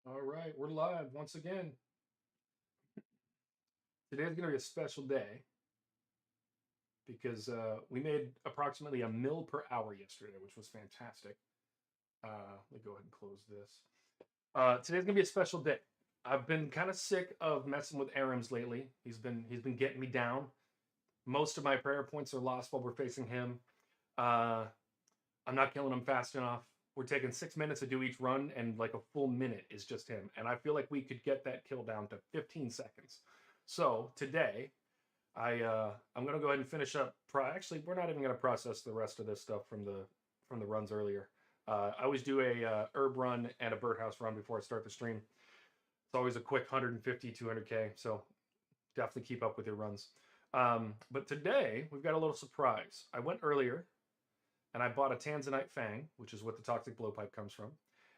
All right, we're live once again. Today's going to be a special day because we made approximately a mil per hour yesterday, which was fantastic. Let me go ahead and close this. Today's going to be a special day. I've been kind of sick of messing with Arims lately. He's been getting me down. Most of my prayer points are lost while we're facing him. Uh, I'm not killing him fast enough. We're taking 6 minutes to do each run, and like a full minute is just him. And I feel like we could get that kill down to 15 seconds. So today, I'm gonna go ahead and finish up. Actually, we're not even gonna process the rest of this stuff from the runs earlier. I always do a herb run and a birdhouse run before I start the stream. It's always a quick 150, 200k. So definitely keep up with your runs. But today we've got a little surprise. I went earlier and I bought a Tanzanite Fang, which is what the toxic blowpipe comes from.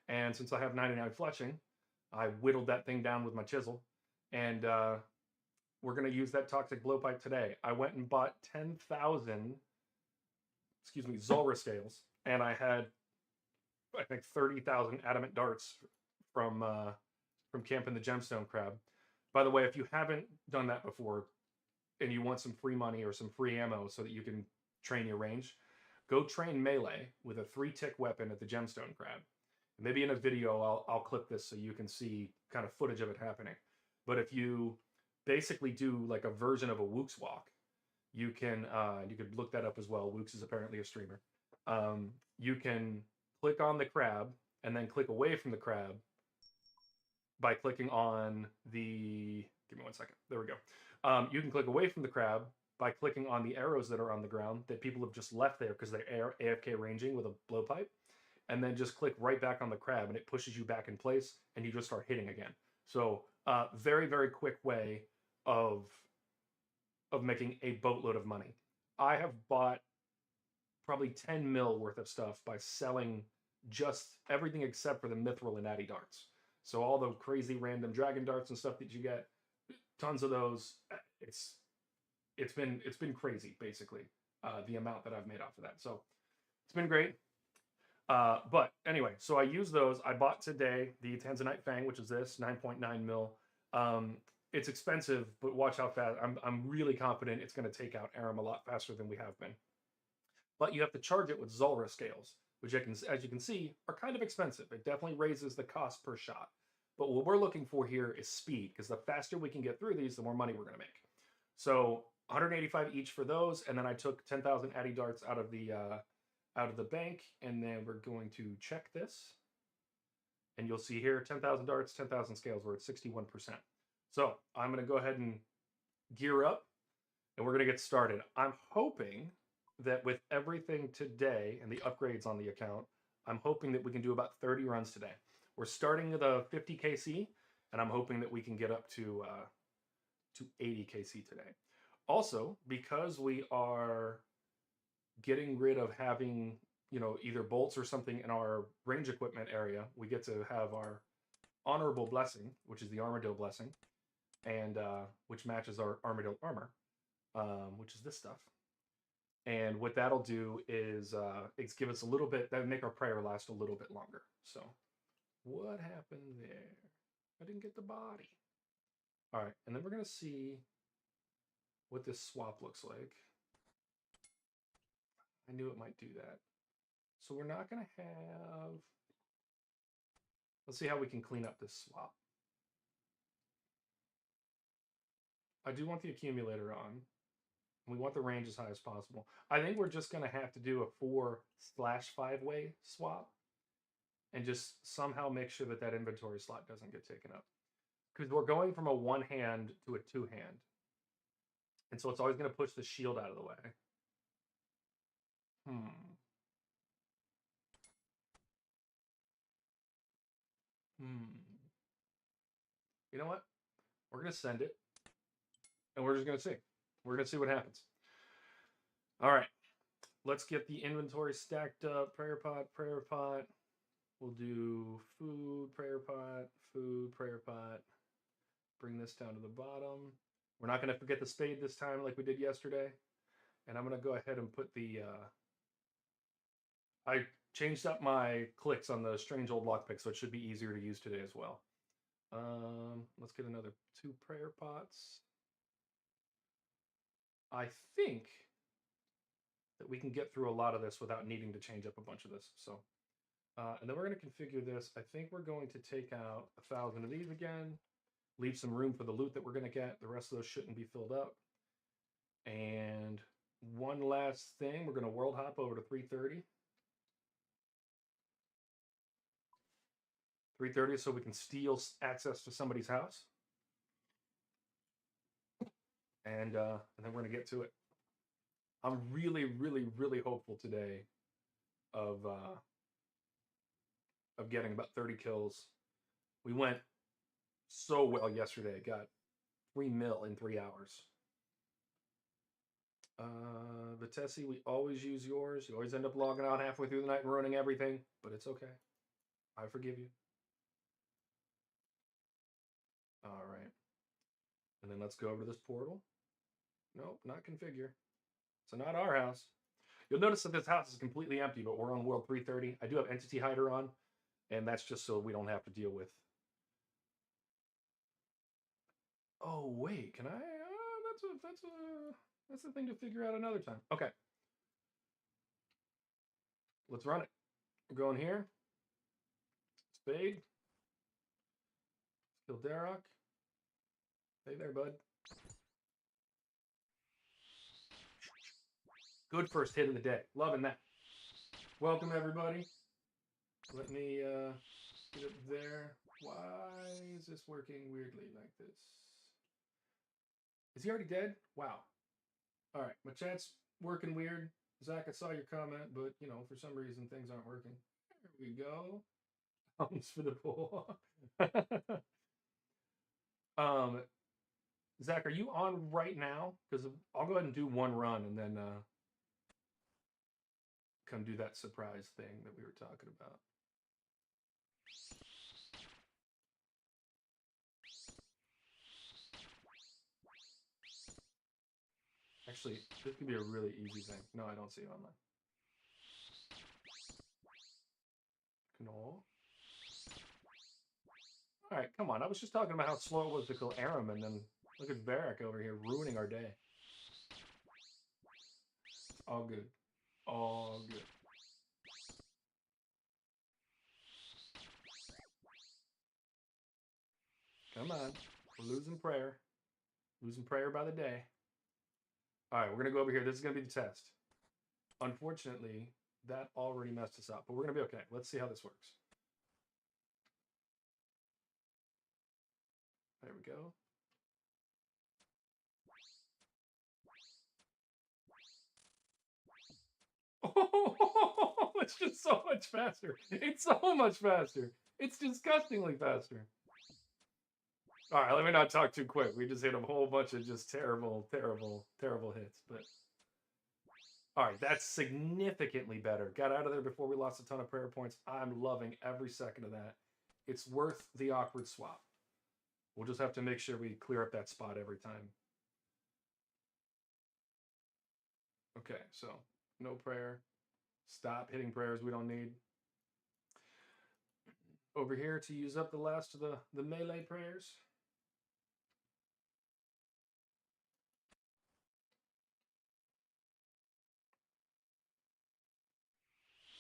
And since I have 99 fletching, I whittled that thing down with my chisel, and we're going to use that toxic blowpipe today. I went and bought 10,000, excuse me, Zulrah scales, and I had, I think, 30,000 adamant darts from camping the gemstone crab. By the way, if you haven't done that before and you want some free money or some free ammo so that you can train your range, go train melee with a 3-tick weapon at the gemstone crab. Maybe in a video I'll clip this so you can see kind of footage of it happening. But if you basically do like a version of a Wooks walk, you could look that up as well. Wooks is apparently a streamer. You can click on the crab and then click away from the crab by clicking on the. Give me 1 second. There we go. You can click away from the crab by clicking on the arrows that are on the ground that people have just left there because they're AFK ranging with a blowpipe, and then just click right back on the crab and it pushes you back in place and you just start hitting again. So very, very quick way of making a boatload of money. I have bought probably 10 mil worth of stuff by selling just everything except for the mithril and natty darts. So all the crazy random dragon darts and stuff that you get, tons of those. It's been crazy basically, the amount that I've made off of that. So it's been great. But anyway, so I use those. I bought today the Tanzanite Fang, which is this 9.9 mil. It's expensive, but watch how fast. I'm really confident it's going to take out Aram a lot faster than we have been. But you have to charge it with Zulrah scales, which as you can see, are kind of expensive. It definitely raises the cost per shot. But what we're looking for here is speed, because the faster we can get through these, the more money we're going to make. So 185 each for those, and then I took 10,000 Addy darts out of the bank, and then we're going to check this, and you'll see here 10,000 darts, 10,000 scales. We're at 61%. So I'm going to go ahead and gear up, and we're going to get started. I'm hoping that with everything today and the upgrades on the account, I'm hoping that we can do about 30 runs today. We're starting with a 50 KC, and I'm hoping that we can get up to 80 KC today. Also, because we are getting rid of having, either bolts or something in our range equipment area, we get to have our honorable blessing, which is the armadillo blessing, and which matches our armadillo armor, which is this stuff. And what that'll do is it's give us a little bit, that would make our prayer last a little bit longer. So what happened there? I didn't get the body. All right, and then we're gonna see what this swap looks like. I knew it might do that. So we're not gonna have, let's see how we can clean up this swap. I do want the accumulator on. We want the range as high as possible. I think we're just gonna have to do a 4/5-way swap and just somehow make sure that that inventory slot doesn't get taken up. Because we're going from a 1-hand to a 2-hand. And so it's always gonna push the shield out of the way. You know what? We're gonna send it, and we're just gonna see. We're gonna see what happens. All right, let's get the inventory stacked up. Prayer pot, prayer pot. We'll do food, prayer pot, food, prayer pot. Bring this down to the bottom. We're not gonna forget the spade this time like we did yesterday. And I'm gonna go ahead and put the. I changed up my clicks on the strange old lockpick, so it should be easier to use today as well. Let's get another 2 prayer pots. I think that we can get through a lot of this without needing to change up a bunch of this. So, and then we're going to configure this. I think we're going to take out 1,000 of these again, leave some room for the loot that we're going to get. The rest of those shouldn't be filled up. And one last thing, we're going to world hop over to 330. 330 so we can steal access to somebody's house. And then we're going to get to it. I'm really, really, really hopeful today of getting about 30 kills. We went so well yesterday. Got 3 mil in 3 hours. Vitesse, we always use yours. You always end up logging out halfway through the night and ruining everything, but it's okay. I forgive you. All right. And then let's go over to this portal. Nope, not configure. So not our house. You'll notice that this house is completely empty, but we're on world 330. I do have entity hider on, and that's just so we don't have to deal with. Oh wait, can I? That's a thing to figure out another time. Okay, let's run it. We're going here. Spade. Kill Darrock. Hey there, bud. Good first hit of the day. Loving that. Welcome, everybody. Let me get it there. Why is this working weirdly like this? Is he already dead? Wow. All right, my chat's working weird. Zach, I saw your comment, but, you know, for some reason things aren't working. There we go. Thumbs for the pool. Zach, are you on right now? Because I'll go ahead and do one run and then come do that surprise thing that we were talking about. Actually, this could be a really easy thing. No, I don't see it online. Knoll. All right, come on. I was just talking about how slow it was to kill Aram, and then look at Varric over here ruining our day. All good. All good. Come on. We're losing prayer. Losing prayer by the day. All right, we're going to go over here. This is going to be the test. Unfortunately, that already messed us up, but we're going to be okay. Let's see how this works. There we go. Oh, it's just so much faster. It's so much faster. It's disgustingly faster. All right, let me not talk too quick. We just hit a whole bunch of just terrible, terrible, terrible hits. But all right, that's significantly better. Got out of there before we lost a ton of prayer points. I'm loving every second of that. It's worth the awkward swap. We'll just have to make sure we clear up that spot every time. Okay, so no prayer. Stop hitting prayers we don't need. Over here to use up the last of the melee prayers.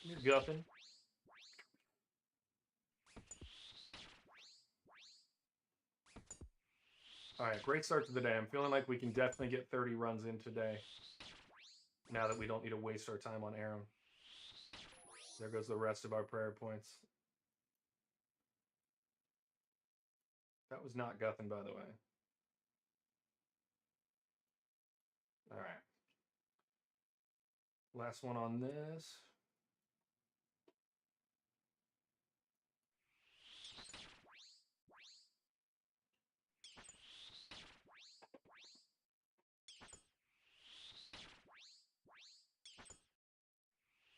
You're guffing. All right, great start to the day. I'm feeling like we can definitely get 30 runs in today. Now that we don't need to waste our time on Aram. There goes the rest of our prayer points. That was not guffing, by the way. All right. Last one on this.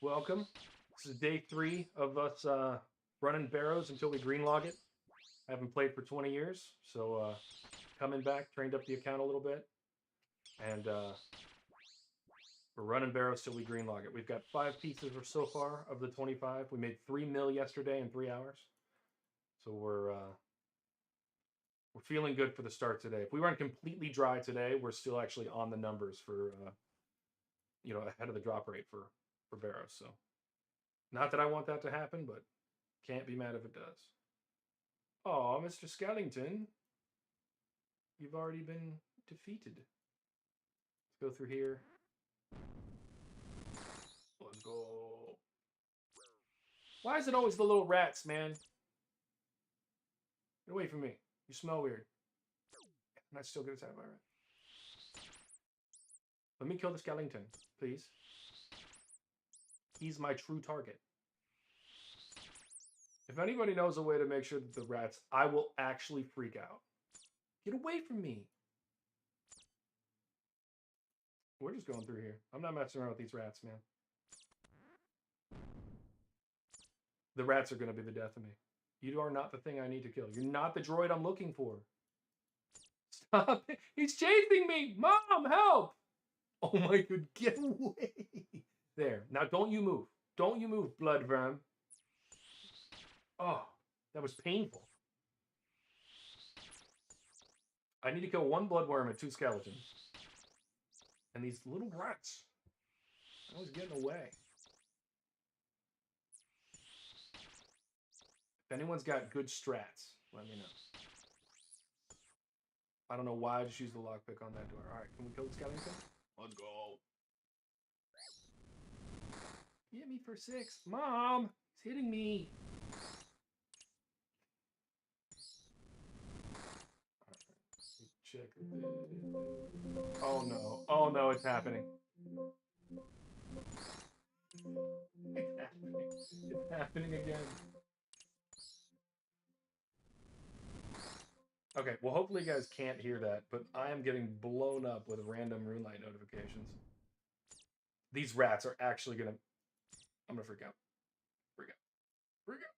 Welcome. This is day 3 of us running Barrows until we greenlog it. I haven't played for 20 years, so coming back, trained up the account a little bit, and we're running Barrows till we greenlog it. We've got 5 pieces so far of the 25. We made 3 mil yesterday in 3 hours, so we're We're feeling good for the start today. If we weren't completely dry today, we're still actually on the numbers for, ahead of the drop rate for Barrows. So, not that I want that to happen, but can't be mad if it does. Oh, Mr. Skellington, you've already been defeated. Let's go through here. Let's go. Why is it always the little rats, man? Get away from me. You smell weird. And I still get attacked by a rat. Let me kill the Skellington, please. He's my true target. If anybody knows a way to make sure that the rats, I will actually freak out. Get away from me. We're just going through here. I'm not messing around with these rats, man. The rats are going to be the death of me. You are not the thing I need to kill. You're not the droid I'm looking for. Stop it. He's chasing me. Mom, help. Oh my god, get away. There. Now don't you move. Don't you move, blood verm. Oh, that was painful. I need to kill one bloodworm and 2 skeletons. And these little rats always getting away. If anyone's got good strats, let me know. I don't know why I just used the lockpick on that door. Alright, can we kill the skeleton? Let's go. Hit me for 6. Mom! He's hitting me. Check this. Oh no. Oh no, it's happening. It's happening. It's happening again. Okay, well hopefully you guys can't hear that, but I am getting blown up with random RuneLite notifications. These rats are actually gonna... I'm gonna freak out. Freak out. Freak out.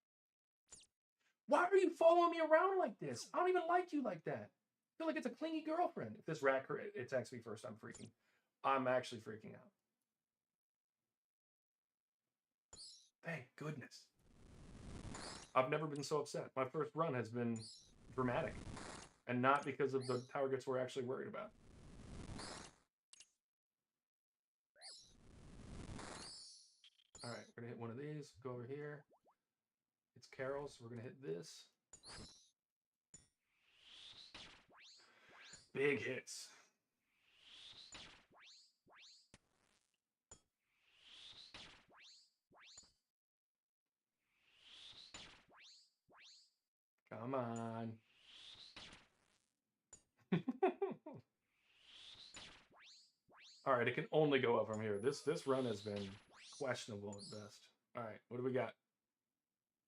Why are you following me around like this? I don't even like you like that. I feel like it's a clingy girlfriend. If this rat attacks me first, I'm actually freaking out. Thank goodness. I've never been so upset. My first run has been dramatic. And not because of the targets we're actually worried about. Alright, we're gonna hit one of these. Go over here. It's Carol's, so we're gonna hit this. Big hits. Come on. All right, it can only go up from here. This run has been questionable at best. All right, what do we got?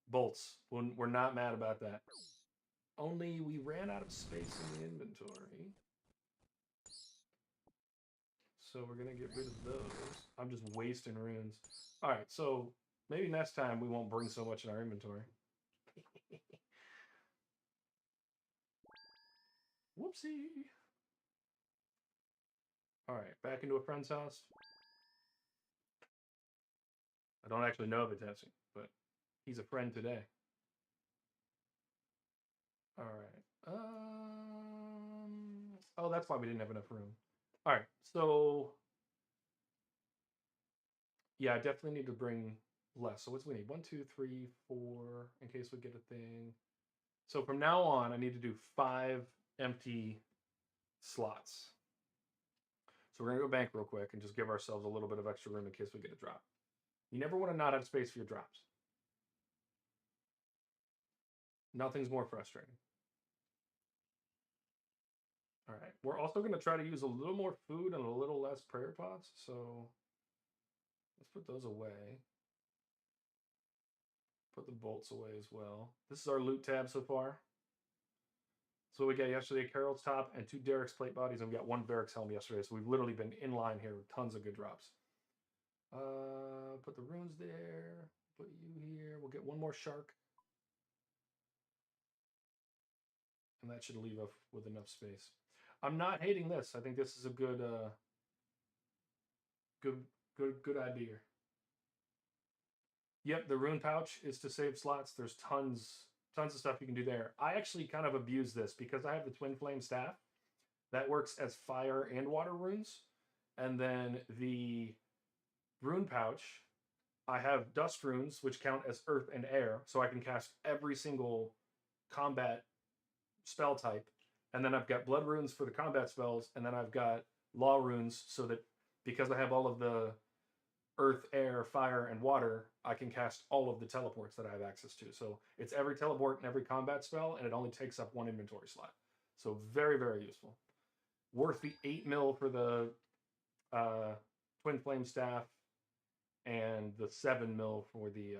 Bolts. We're not mad about that. Only we ran out of space in the inventory. So we're going to get rid of those. I'm just wasting runes. All right, so maybe next time we won't bring so much in our inventory. Whoopsie. All right, back into a friend's house. I don't actually know if it's Hesse, but he's a friend today. All right. Oh, that's why we didn't have enough room. All right, so yeah, I definitely need to bring less. So what's we need? 1, 2, 3, 4, in case we get a thing. So from now on, I need to do 5 empty slots. So we're gonna go bank real quick and just give ourselves a little bit of extra room in case we get a drop. You never want to not have space for your drops. Nothing's more frustrating. All right, we're also going to try to use a little more food and a little less prayer pots, so let's put those away. Put the bolts away as well. This is our loot tab so far. So we got yesterday Carol's top and 2 Derek's plate bodies, and we got 1 Varric's helm yesterday, so we've literally been in line here with tons of good drops. Put the runes there, put you here, we'll get 1 more shark. And that should leave us with enough space. I'm not hating this. I think this is a good idea. Yep, the rune pouch is to save slots. There's tons tons of stuff you can do there. I actually kind of abuse this because I have the Twin Flame Staff that works as fire and water runes. And then the rune pouch, I have dust runes, which count as earth and air. So I can cast every single combat spell type. And then I've got blood runes for the combat spells. And then I've got law runes so that because I have all of the earth, air, fire, and water, I can cast all of the teleports that I have access to. So it's every teleport and every combat spell, and it only takes up one inventory slot. So very, very useful. Worth the 8 mil for the Twin Flame Staff and the 7 mil for the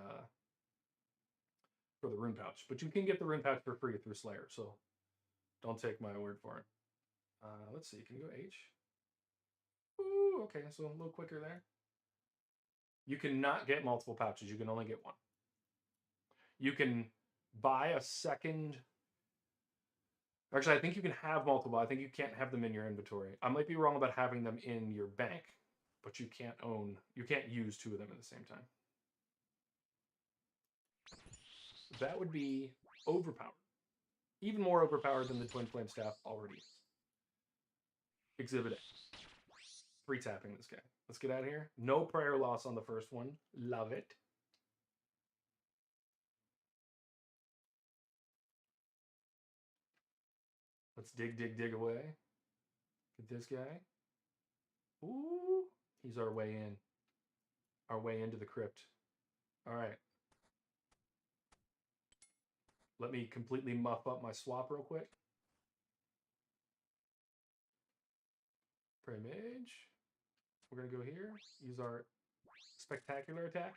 rune pouch. But you can get the rune pouch for free through Slayer, so don't take my word for it. Let's see, can you go H? Ooh, okay, so a little quicker there. You cannot get multiple pouches. You can only get one. You can buy a second. Actually, I think you can have multiple. I think you can't have them in your inventory. I might be wrong about having them in your bank, but you can't use 2 of them at the same time. That would be overpowered. Even more overpowered than the Twin Flame Staff already is. Exhibit A. 3 tapping this guy. Let's get out of here. No prayer loss on the first one. Love it. Let's dig away. Get this guy. Ooh, he's our way in. Our way into the crypt. All right. Let me completely muff up my swap real quick. Pray Mage. We're going to go here. Use our spectacular attack.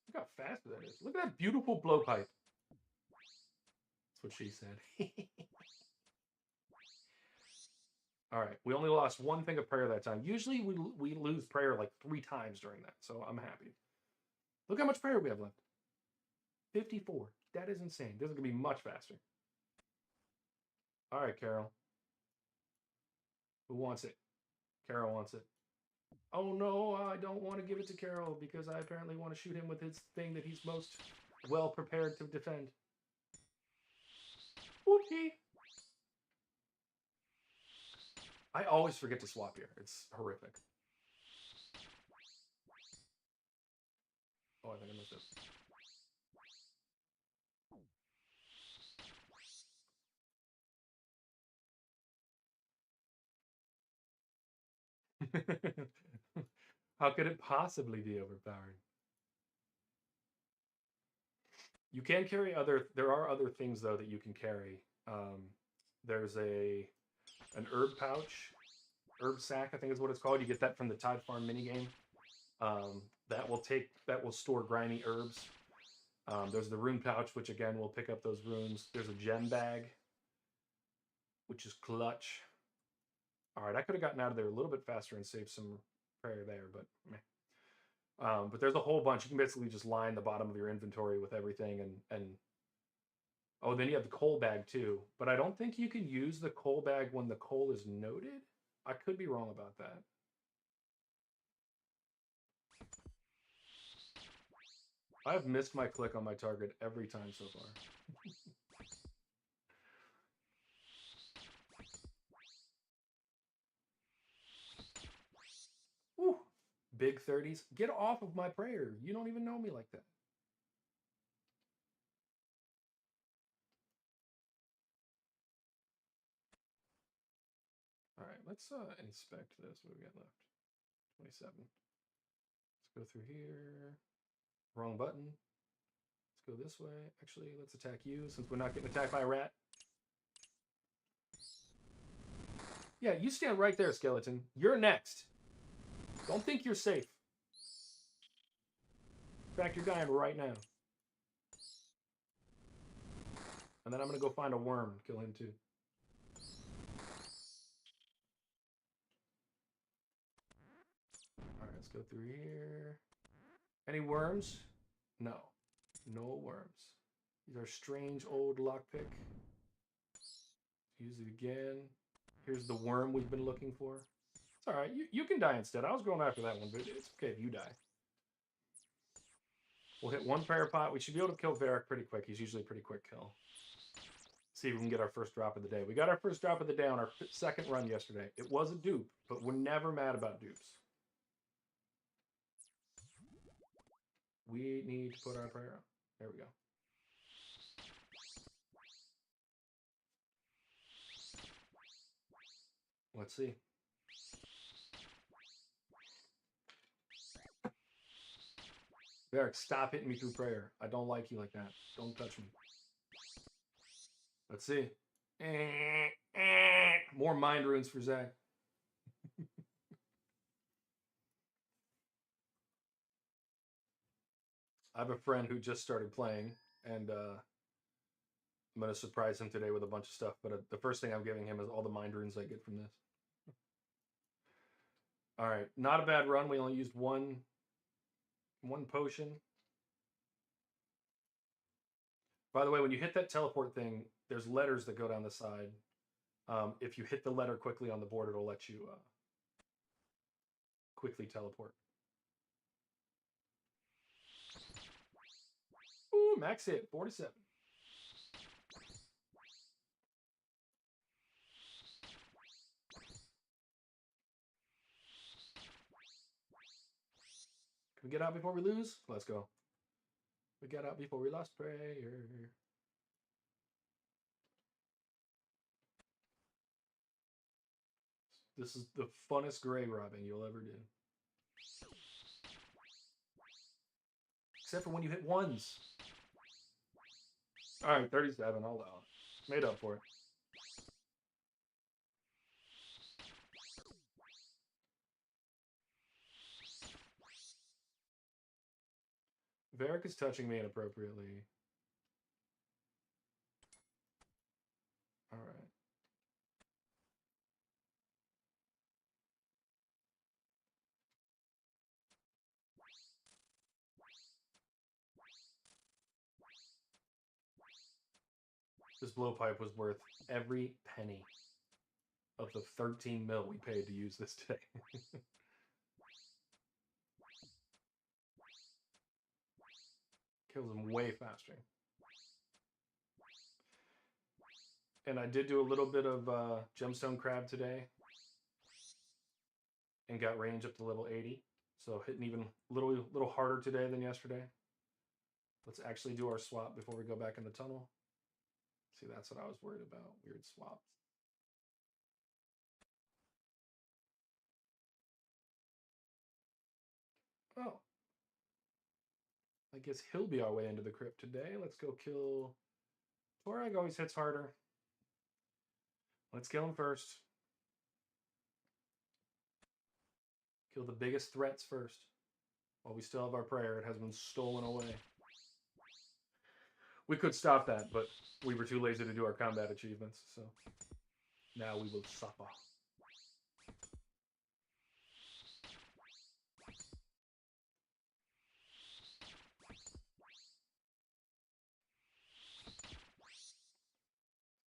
Look how fast that is. Look at that beautiful blowpipe. That's what she said. All right. We only lost 1 thing of prayer that time. Usually we lose prayer like 3 times during that, so I'm happy. Look how much prayer we have left. 54. That is insane. This is going to be much faster. All right, Carol. Who wants it? Carol wants it. Oh no, I don't want to give it to Carol because I apparently want to shoot him with his thing that he's most well prepared to defend. Whoopie. I always forget to swap here. It's horrific. Oh, I think I missed it. How could it possibly be overpowered? You can carry there are other things though that you can carry. There's an herb pouch, herb sack, I think is what it's called. You get that from the Tide Farm minigame. That will store grimy herbs. There's the rune pouch, which again will pick up those runes. There's a gem bag, which is clutch. All right, I could have gotten out of there a little bit faster and saved some prayer there, but meh. But there's a whole bunch. You can basically just line the bottom of your inventory with everything, and oh, then you have the coal bag too. But I don't think you can use the coal bag when the coal is noted. I could be wrong about that. I've missed my click on my target every time so far. Woo! Big 30s. Get off of my prayer. You don't even know me like that. All right, let's inspect this. What do we got left? 27. Let's go through here. Wrong button. Let's go this way. Actually, let's attack you since we're not getting attacked by a rat. Yeah, you stand right there, skeleton. You're next. Don't think you're safe. In fact, you're dying right now. And then I'm going to go find a worm and kill him too. All right, let's go through here. Any worms? No. No worms. These are strange old lockpick. Use it again. Here's the worm we've been looking for. It's all right. You can die instead. I was going after that one, but it's okay if you die. We'll hit one prayer pot. We should be able to kill Varric pretty quick. He's usually a pretty quick kill. See if we can get our first drop of the day. We got our first drop of the day on our second run yesterday. It was a dupe, but we're never mad about dupes. We need to put our prayer on. There we go. Let's see. Varric, stop hitting me through prayer. I don't like you like that. Don't touch me. Let's see. More mind runes for Zach. I have a friend who just started playing, and I'm going to surprise him today with a bunch of stuff, but the first thing I'm giving him is all the mind runes I get from this. All right, not a bad run. We only used one potion. By the way, when you hit that teleport thing, there's letters that go down the side. If you hit the letter quickly on the board, it'll let you quickly teleport. Ooh, max hit, 47. Can we get out before we lose? Let's go. We got out before we lost prayer. This is the funnest gray robbing you'll ever do. Except for when you hit ones. All right, 37. I'll allow it. Made up for it. Varric is touching me inappropriately. All right. This blowpipe was worth every penny of the 13 mil we paid to use this today. Kills him way faster. And I did do a little bit of gemstone crab today and got range up to level 80. So hitting even a little harder today than yesterday. Let's actually do our swap before we go back in the tunnel. See, that's what I was worried about. Weird swaps. Oh. I guess he'll be our way into the crypt today. Let's go kill... Torag always hits harder. Let's kill him first. Kill the biggest threats first. While we still have our prayer, it has been stolen away. We could stop that, but we were too lazy to do our combat achievements, so now we will suffer.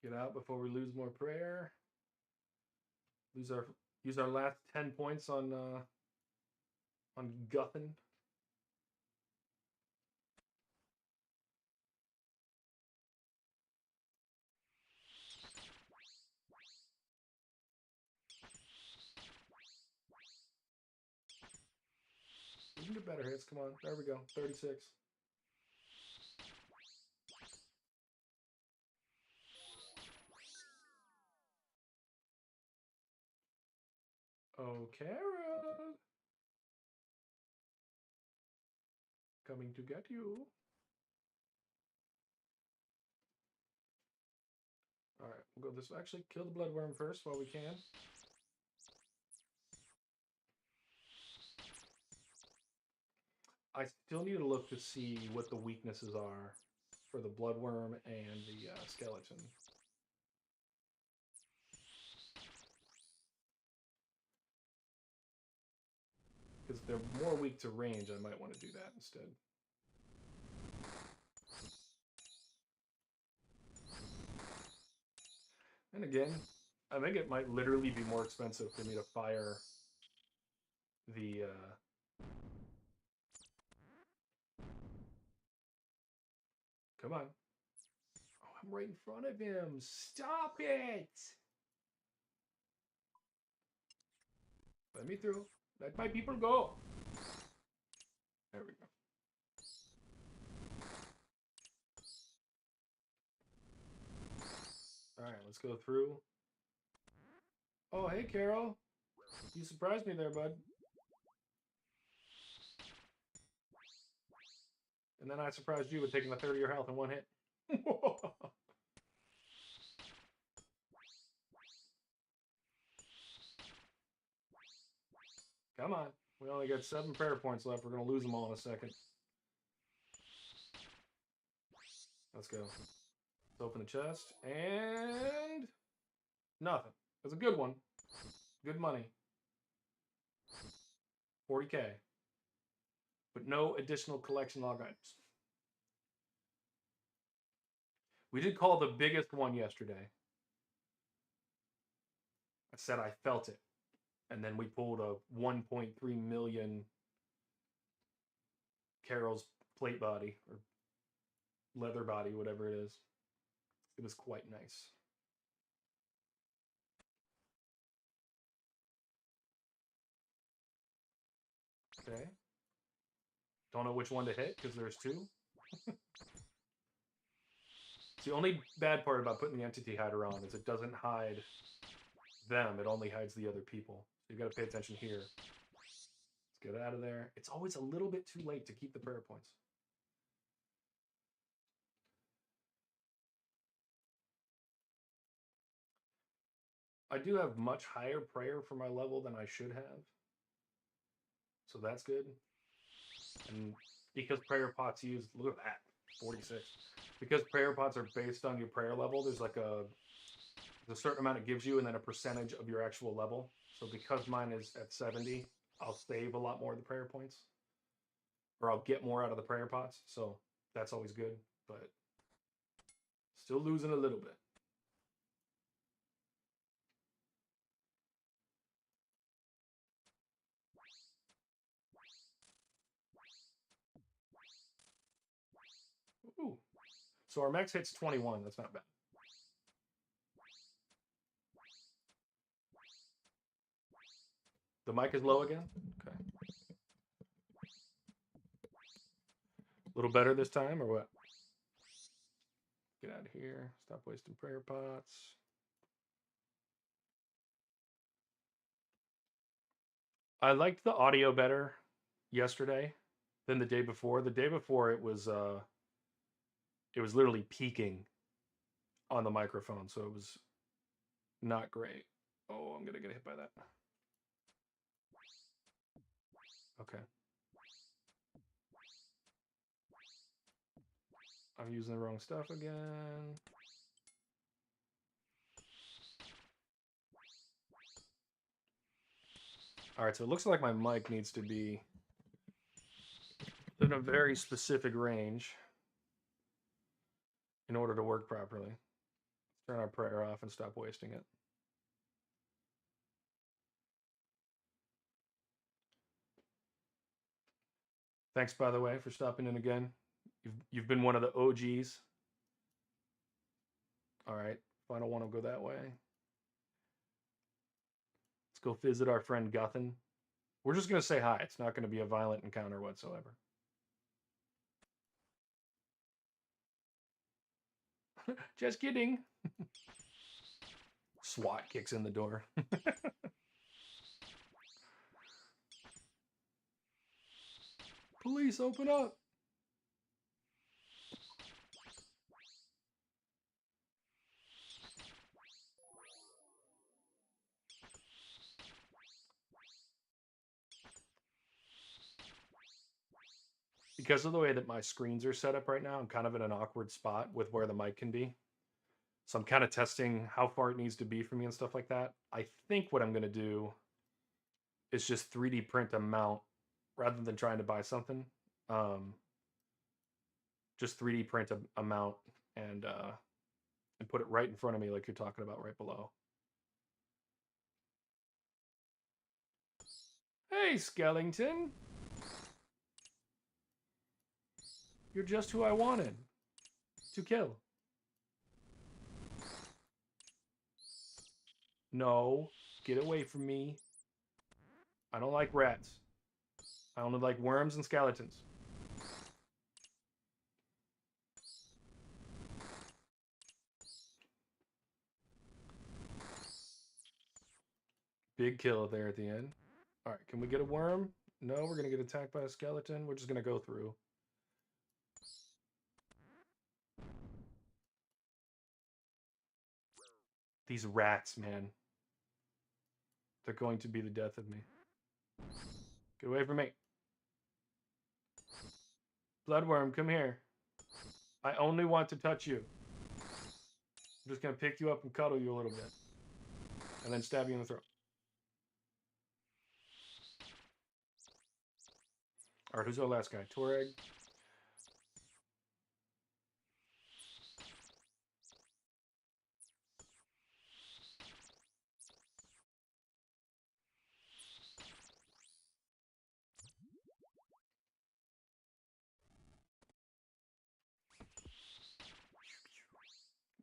Get out before we lose more prayer. Use our last 10 points on Guffin. We can get better hits. Come on. There we go. 36. Oh, Kara. Coming to get you. All right, we'll go this way. Actually, kill the bloodworm first while we can. I still need to look to see what the weaknesses are for the bloodworm and the skeleton. Because if they're more weak to range, I might want to do that instead. And again, I think it might literally be more expensive for me to fire the Come on. Oh, I'm right in front of him. Stop it. Let me through. Let my people go. There we go. All right, let's go through. Oh, hey, Carol. You surprised me there, bud. And then I surprised you with taking a third of your health in one hit. Come on. We only got 7 prayer points left. We're going to lose them all in a second. Let's go. Let's open the chest. And nothing. That's a good one. Good money. 40K. But no additional collection log items. We did call the biggest one yesterday. I said I felt it. And then we pulled a 1.3 million Carol's plate body or leather body, whatever it is. It was quite nice. Okay. Don't know which one to hit because there's 2. The only bad part about putting the entity hider on is it doesn't hide them. It only hides the other people. So you got to pay attention here. Let's get out of there. It's always a little bit too late to keep the prayer points. I do have much higher prayer for my level than I should have. So that's good. And because prayer pots use, look at that, 46. Because prayer pots are based on your prayer level, there's like a certain amount it gives you and then a percentage of your actual level. So because mine is at 70, I'll save a lot more of the prayer points. Or I'll get more out of the prayer pots. So that's always good. But still losing a little bit. Ooh. So our max hit's 21. That's not bad. The mic is low again? Okay. A little better this time, or what? Get out of here. Stop wasting prayer pots. I liked the audio better yesterday than the day before. The day before it was literally peaking on the microphone, so it was not great. Oh, I'm gonna get hit by that. Okay. I'm using the wrong stuff again. All right, so it looks like my mic needs to be in a very specific range in order to work properly. Let's turn our prayer off and stop wasting it. Thanks, by the way, for stopping in again. You've been one of the OGs. All right, final one will go that way. Let's go visit our friend Guthin. We're just going to say hi. It's not going to be a violent encounter whatsoever. Just kidding. SWAT kicks in the door. Police, open up. Because of the way that my screens are set up right now, I'm kind of in an awkward spot with where the mic can be. So I'm kind of testing how far it needs to be for me and stuff like that. I think what I'm going to do is just 3D print a mount rather than trying to buy something. Just 3D print a mount and put it right in front of me like you're talking about right below. Hey, Skellington. You're just who I wanted. to kill. No, get away from me. I don't like rats. I only like worms and skeletons. Big kill there at the end. All right, can we get a worm? No, we're going to get attacked by a skeleton. We're just going to go through. These rats, man. They're going to be the death of me. Get away from me. Bloodworm, come here. I only want to touch you. I'm just going to pick you up and cuddle you a little bit. And then stab you in the throat. All right, who's our last guy? Toreg.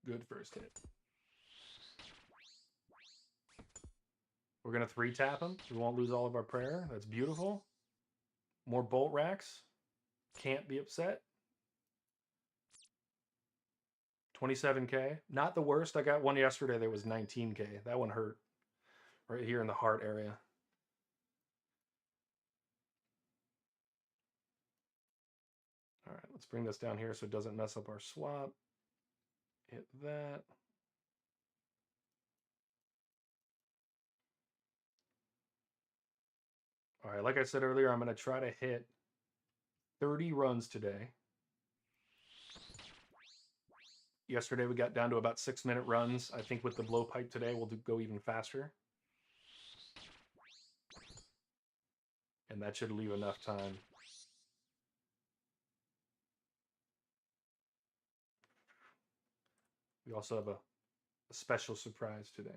Good first hit. We're going to 3-tap him. We won't lose all of our prayer. That's beautiful. More bolt racks. Can't be upset. 27k. Not the worst. I got one yesterday that was 19k. That one hurt. Right here in the heart area. All right, let's bring this down here so it doesn't mess up our swap. Hit that. All right, like I said earlier, I'm going to try to hit 30 runs today. Yesterday we got down to about 6-minute runs. I think with the blowpipe today we'll go even faster. And that should leave enough time. We also have a special surprise today.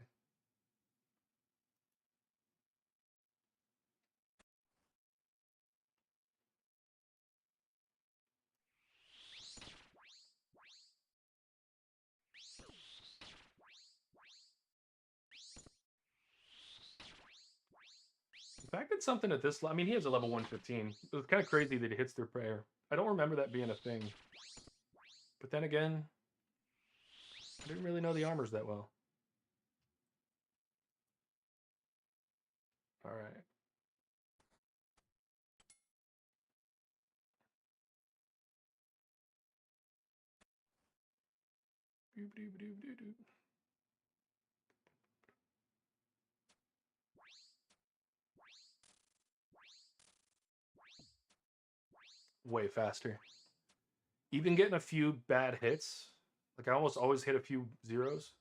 The fact that something at this, I mean, he has a level 115. It was kind of crazy that he hits their prayer. I don't remember that being a thing. But then again, I didn't really know the armors that well. All right. Way faster. Even getting a few bad hits, like I almost always hit a few zeros,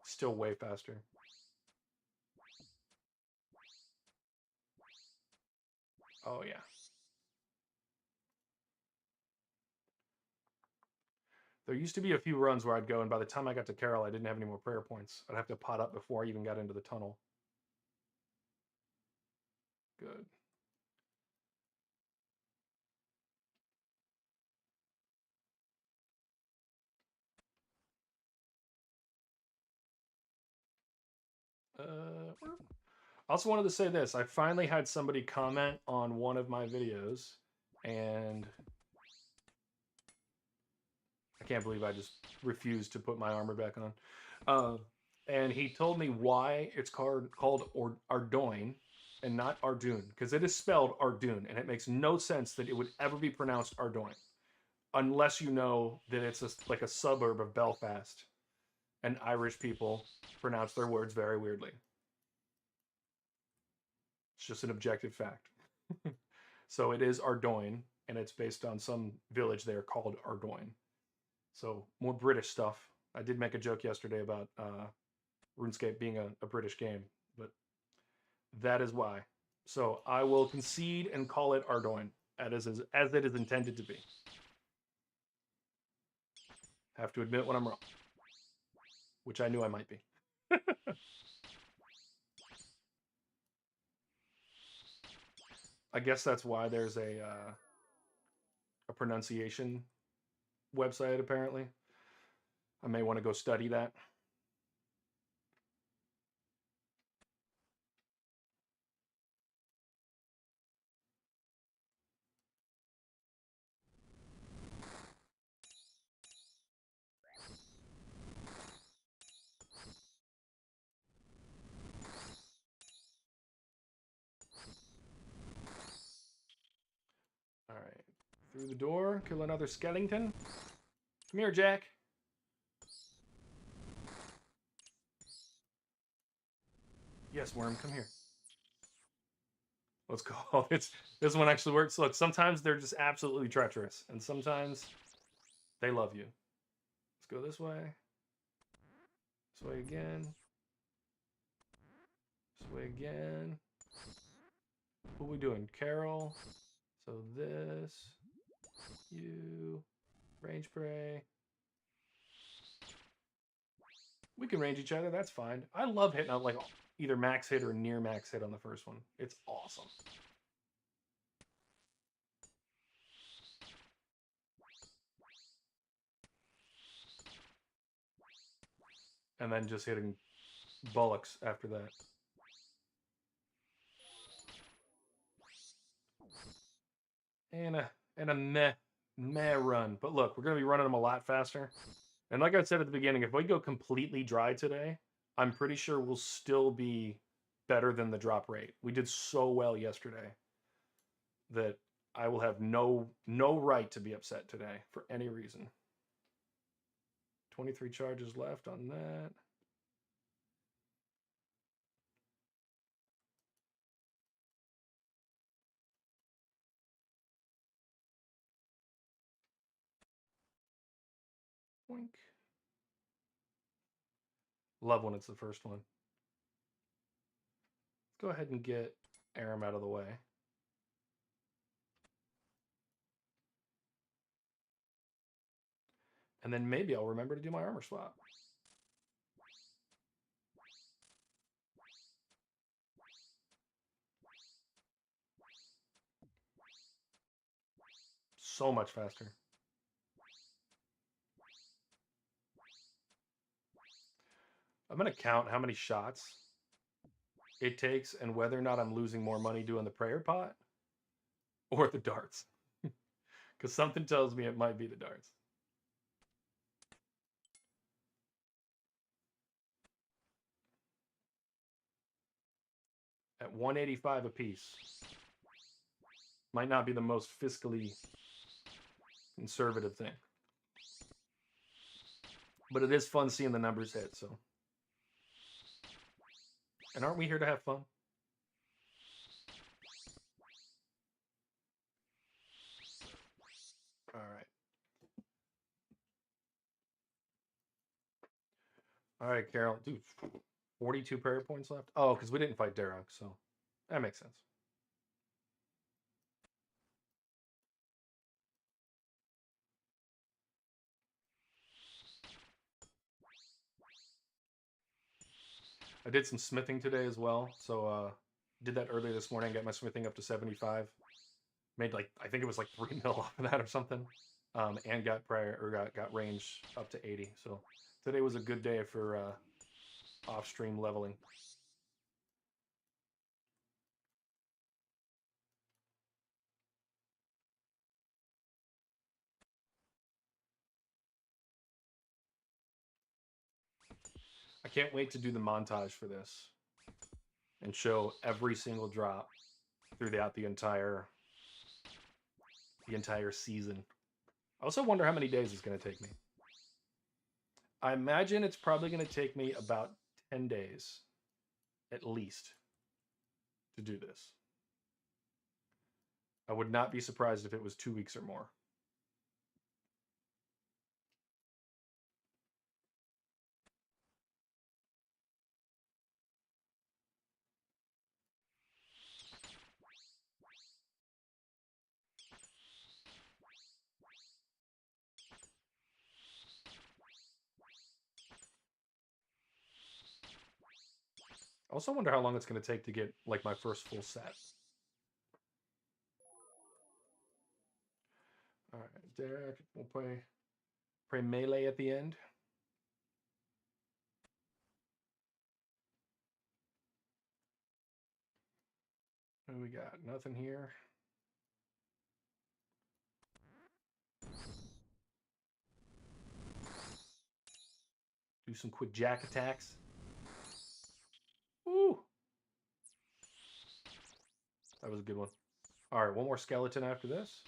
still way faster. Oh yeah. There used to be a few runs where I'd go, and by the time I got to Carol, I didn't have any more prayer points. I'd have to pot up before I even got into the tunnel. Good. I also wanted to say this. I finally had somebody comment on one of my videos, and I can't believe I just refused to put my armor back on. And he told me why it's called Ardoin and not Ardoon, because it is spelled Ardoon, and it makes no sense that it would ever be pronounced Ardoin, unless you know that it's like a suburb of Belfast, and Irish people pronounce their words very weirdly. It's just an objective fact. So it is Ardoin, and it's based on some village there called Ardoin. So more British stuff. I did make a joke yesterday about RuneScape being a British game, but that is why. So I will concede and call it Ardoin, as it is intended to be. Have to admit when I'm wrong, which I knew I might be. I guess that's why there's a pronunciation website, apparently. I may want to go study that. All right. Through the door, kill another skeleton. Come here, Jack. Yes, worm, come here. Let's go. This one actually works. Look, sometimes they're just absolutely treacherous, and sometimes they love you. Let's go this way. This way again. This way again. What are we doing? Carol. So this. You. Range prey. We can range each other. That's fine. I love hitting out like either max hit or near max hit on the first one. It's awesome. And then just hitting bullocks after that. And a meh run. But look, we're gonna be running them a lot faster. And like I said at the beginning, if we go completely dry today, I'm pretty sure we'll still be better than the drop rate. We did so well yesterday that I will have no right to be upset today for any reason. 23 charges left on that. Boink. Love when it's the first one. Let's go ahead and get Aram out of the way. And then maybe I'll remember to do my armor swap. So much faster. I'm going to count how many shots it takes and whether or not I'm losing more money doing the prayer pot or the darts. Because something tells me it might be the darts. At 185 apiece. Might not be the most fiscally conservative thing. But it is fun seeing the numbers hit, so. And aren't we here to have fun? All right. All right, Carol. Dude, 42 prayer points left. Oh, because we didn't fight Darok, so that makes sense. I did some smithing today as well, so did that earlier this morning. Got my smithing up to 75. Made like I think it was like 3 mil off of that or something. And got prayer or got range up to 80. So today was a good day for off-stream leveling. I can't wait to do the montage for this and show every single drop throughout the entire season. I also wonder how many days it's going to take me. I imagine it's probably going to take me about 10 days at least to do this. I would not be surprised if it was 2 weeks or more. I also wonder how long it's going to take to get like my first full set. All right, Derek, we'll play Pray melee at the end. What do we got? Nothing here. Do some quick jack attacks. Woo! That was a good one. All right, one more skeleton after this.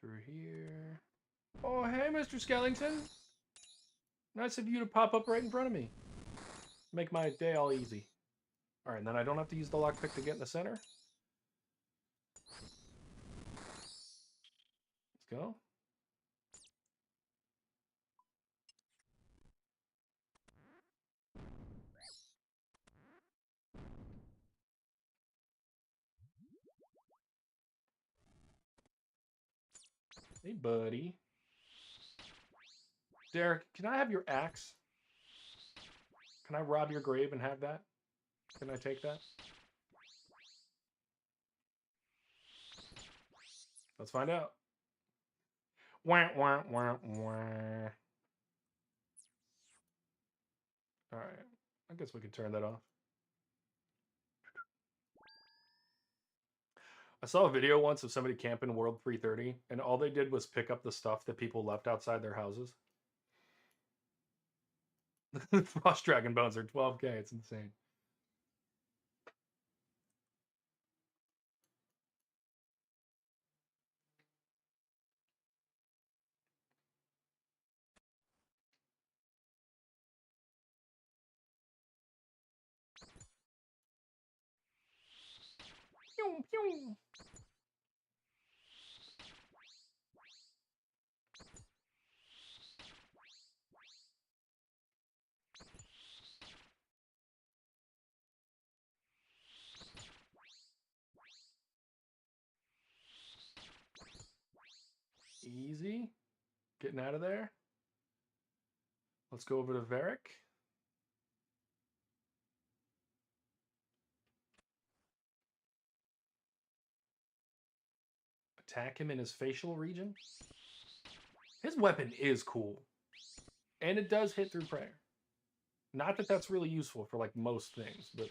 Through here. Oh, hey, Mr. Skellington. Nice of you to pop up right in front of me. Make my day all easy. All right, and then I don't have to use the lockpick to get in the center. Let's go. Hey, buddy. Derek, can I have your axe? Can I rob your grave and have that? Can I take that? Let's find out. Wah, wah, wah, wah. All right. I guess we can turn that off. I saw a video once of somebody camping World 330, and all they did was pick up the stuff that people left outside their houses. Frost Dragon bones are 12K. It's insane. Pew, pew. Easy. Getting out of there. Let's go over to Varric. Attack him in his facial region. His weapon is cool. And it does hit through prayer. Not that that's really useful for like most things, but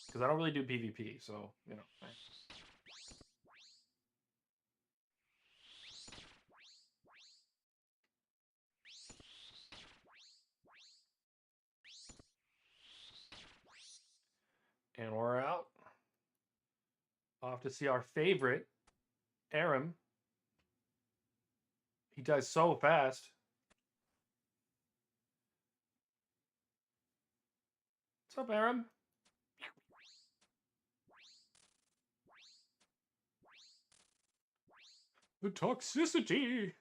because I don't really do PvP, so you know. And we're out. Off to see our favorite, Aram. He dies so fast. What's up, Aram? The toxicity.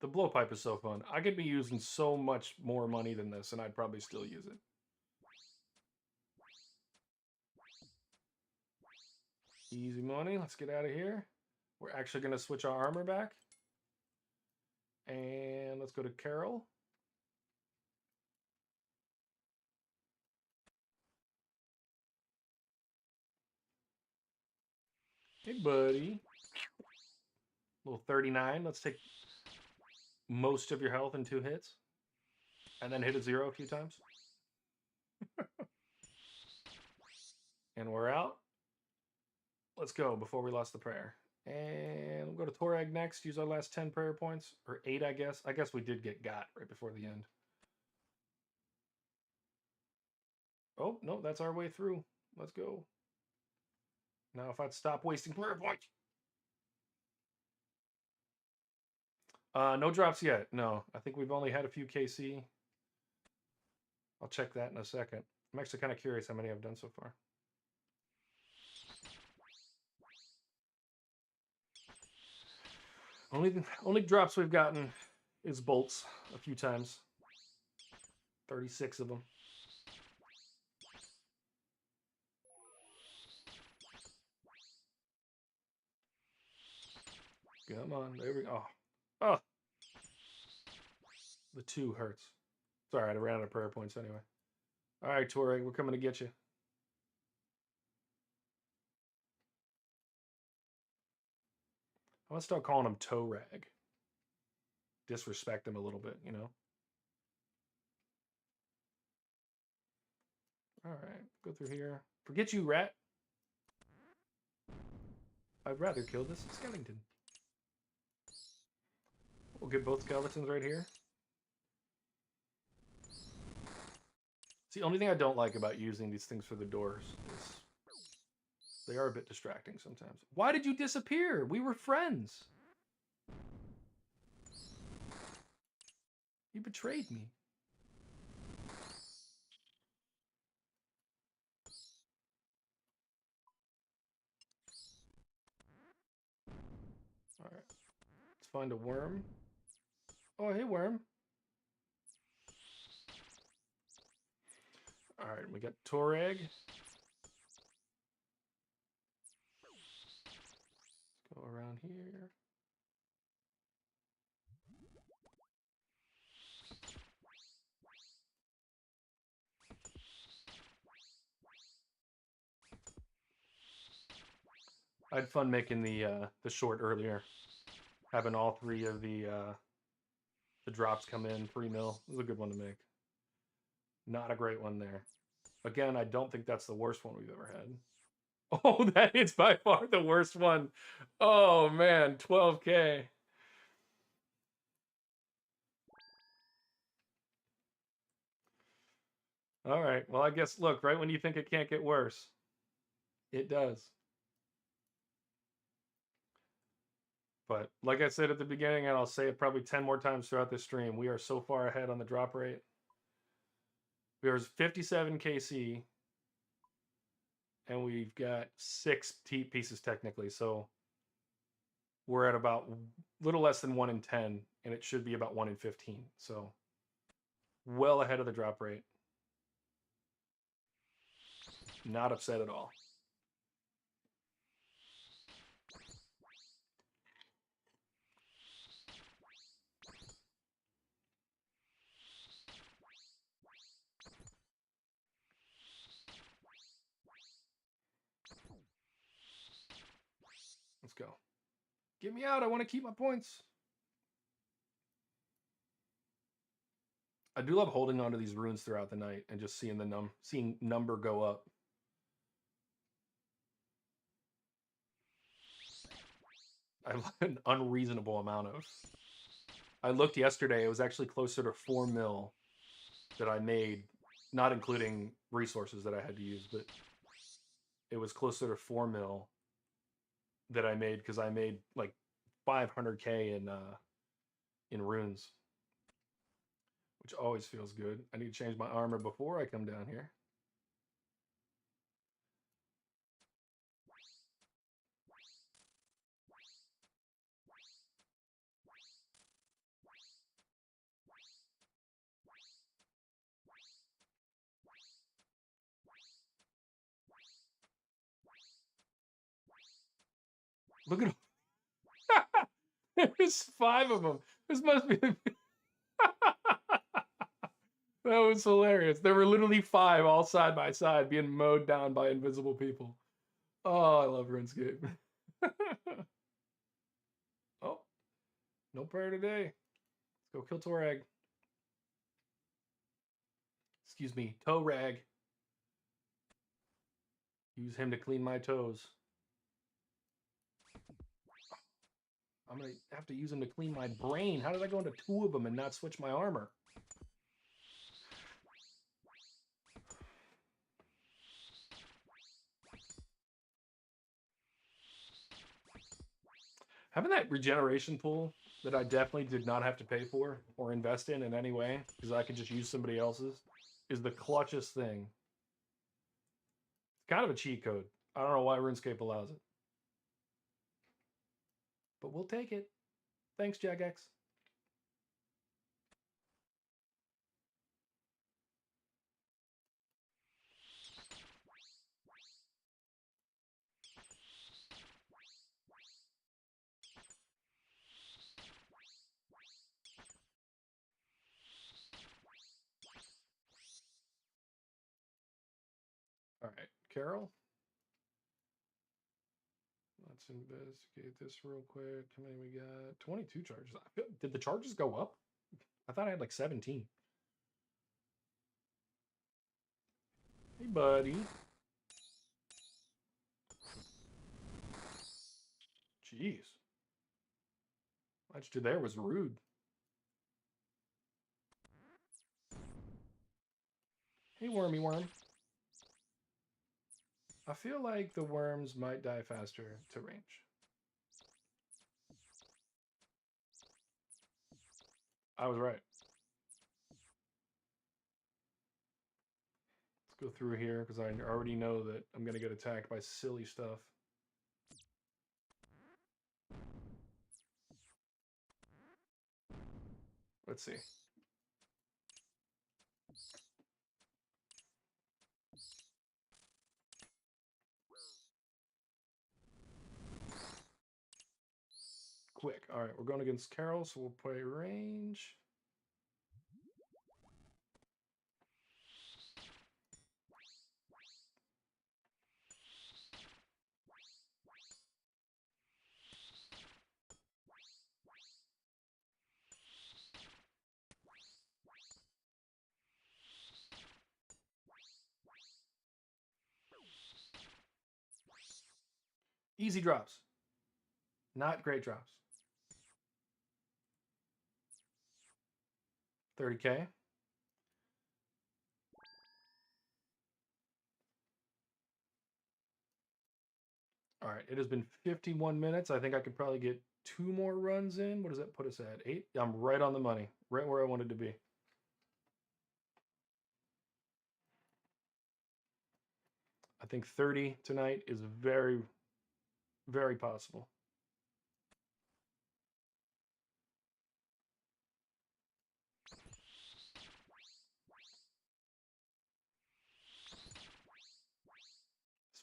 The blowpipe is so fun. I could be using so much more money than this, and I'd probably still use it. Easy money. Let's get out of here. We're actually going to switch our armor back. And let's go to Carol. Hey, buddy. Little 39. Let's take most of your health in 2 hits. And then hit a 0 a few times. And we're out. Let's go before we lost the prayer. And we'll go to Torag next. Use our last 10 prayer points. Or 8, I guess. I guess we did get got right before the end. Oh, no, that's our way through. Let's go. Now if I'd stop wasting prayer points. No drops yet. No, I think we've only had a few KC. I'll check that in a second. I'm actually kind of curious how many I've done so far. Only drops we've gotten is bolts a few times. 36 of them. Come on, there we go. Oh. The 2 hurts. Sorry, I ran out of prayer points anyway. All right, Toreg, we're coming to get you. I want to start calling him Toreg. Disrespect him a little bit, you know? All right, go through here. Forget you, rat. I'd rather kill this skeleton. We'll get both skeletons right here. It's the only thing I don't like about using these things for the doors is they are a bit distracting sometimes. Why did you disappear? We were friends. You betrayed me. All right. Let's find a worm. Oh, hey, worm. All right, we got Toreg. Let's go around here. I had fun making the short earlier, having all 3 of the drops come in 3 mil. It was a good one to make. Not a great one there. Again, I don't think that's the worst one we've ever had. Oh, that is by far the worst one. Oh man, 12K. All right. Well, I guess look, right when you think it can't get worse, it does. But like I said at the beginning, and I'll say it probably 10 more times throughout this stream, we are so far ahead on the drop rate. We are 57 KC, and we've got 6 pieces technically. So we're at about a little less than 1 in 10, and it should be about 1 in 15. So well ahead of the drop rate. Not upset at all. Let's go. Get me out. I want to keep my points. I do love holding onto these runes throughout the night and just seeing the number go up. I have an unreasonable amount of. I looked yesterday. It was actually closer to 4 mil that I made, not including resources that I had to use, but it was closer to 4 mil that I made because I made like 500K in runes, which always feels good. I need to change my armor before I come down here. Look at there's 5 of them. This must be that was hilarious. There were literally 5 all side by side being mowed down by invisible people. Oh, I love RuneScape. Oh, no prayer today. Let's go kill Torag. Excuse me, Torag. Use him to clean my toes. I'm gonna have to use him to clean my brain. How did I go into 2 of them and not switch my armor? Having that regeneration pool that I definitely did not have to pay for or invest in any way because I could just use somebody else's is the clutchest thing. It's kind of a cheat code. I don't know why RuneScape allows it. But we'll take it. Thanks, Jagex. All right, Carol. Let's investigate this real quick. How many we got? 22 charges. Did the charges go up? I thought I had like 17. Hey, buddy. Jeez. What you did there was rude. Hey, wormy worm. I feel like the worms might die faster to range. I was right. Let's go through here because I already know that I'm going to get attacked by silly stuff. Let's see. Quick. All right, we're going against Carol, so we'll play range. Easy drops. Not great drops. 30K. All right, it has been 51 minutes. I think I could probably get 2 more runs in. What does that put us at? 8? I'm right on the money. Right where I wanted to be. I think 30 tonight is very, very possible.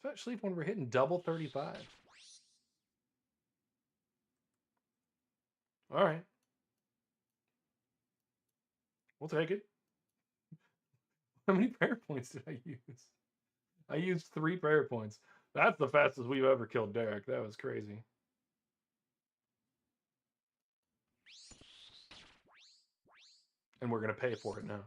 Especially when we're hitting double 35. All right. We'll take it. How many prayer points did I use? I used 3 prayer points. That's the fastest we've ever killed Derek. That was crazy. And we're going to pay for it now.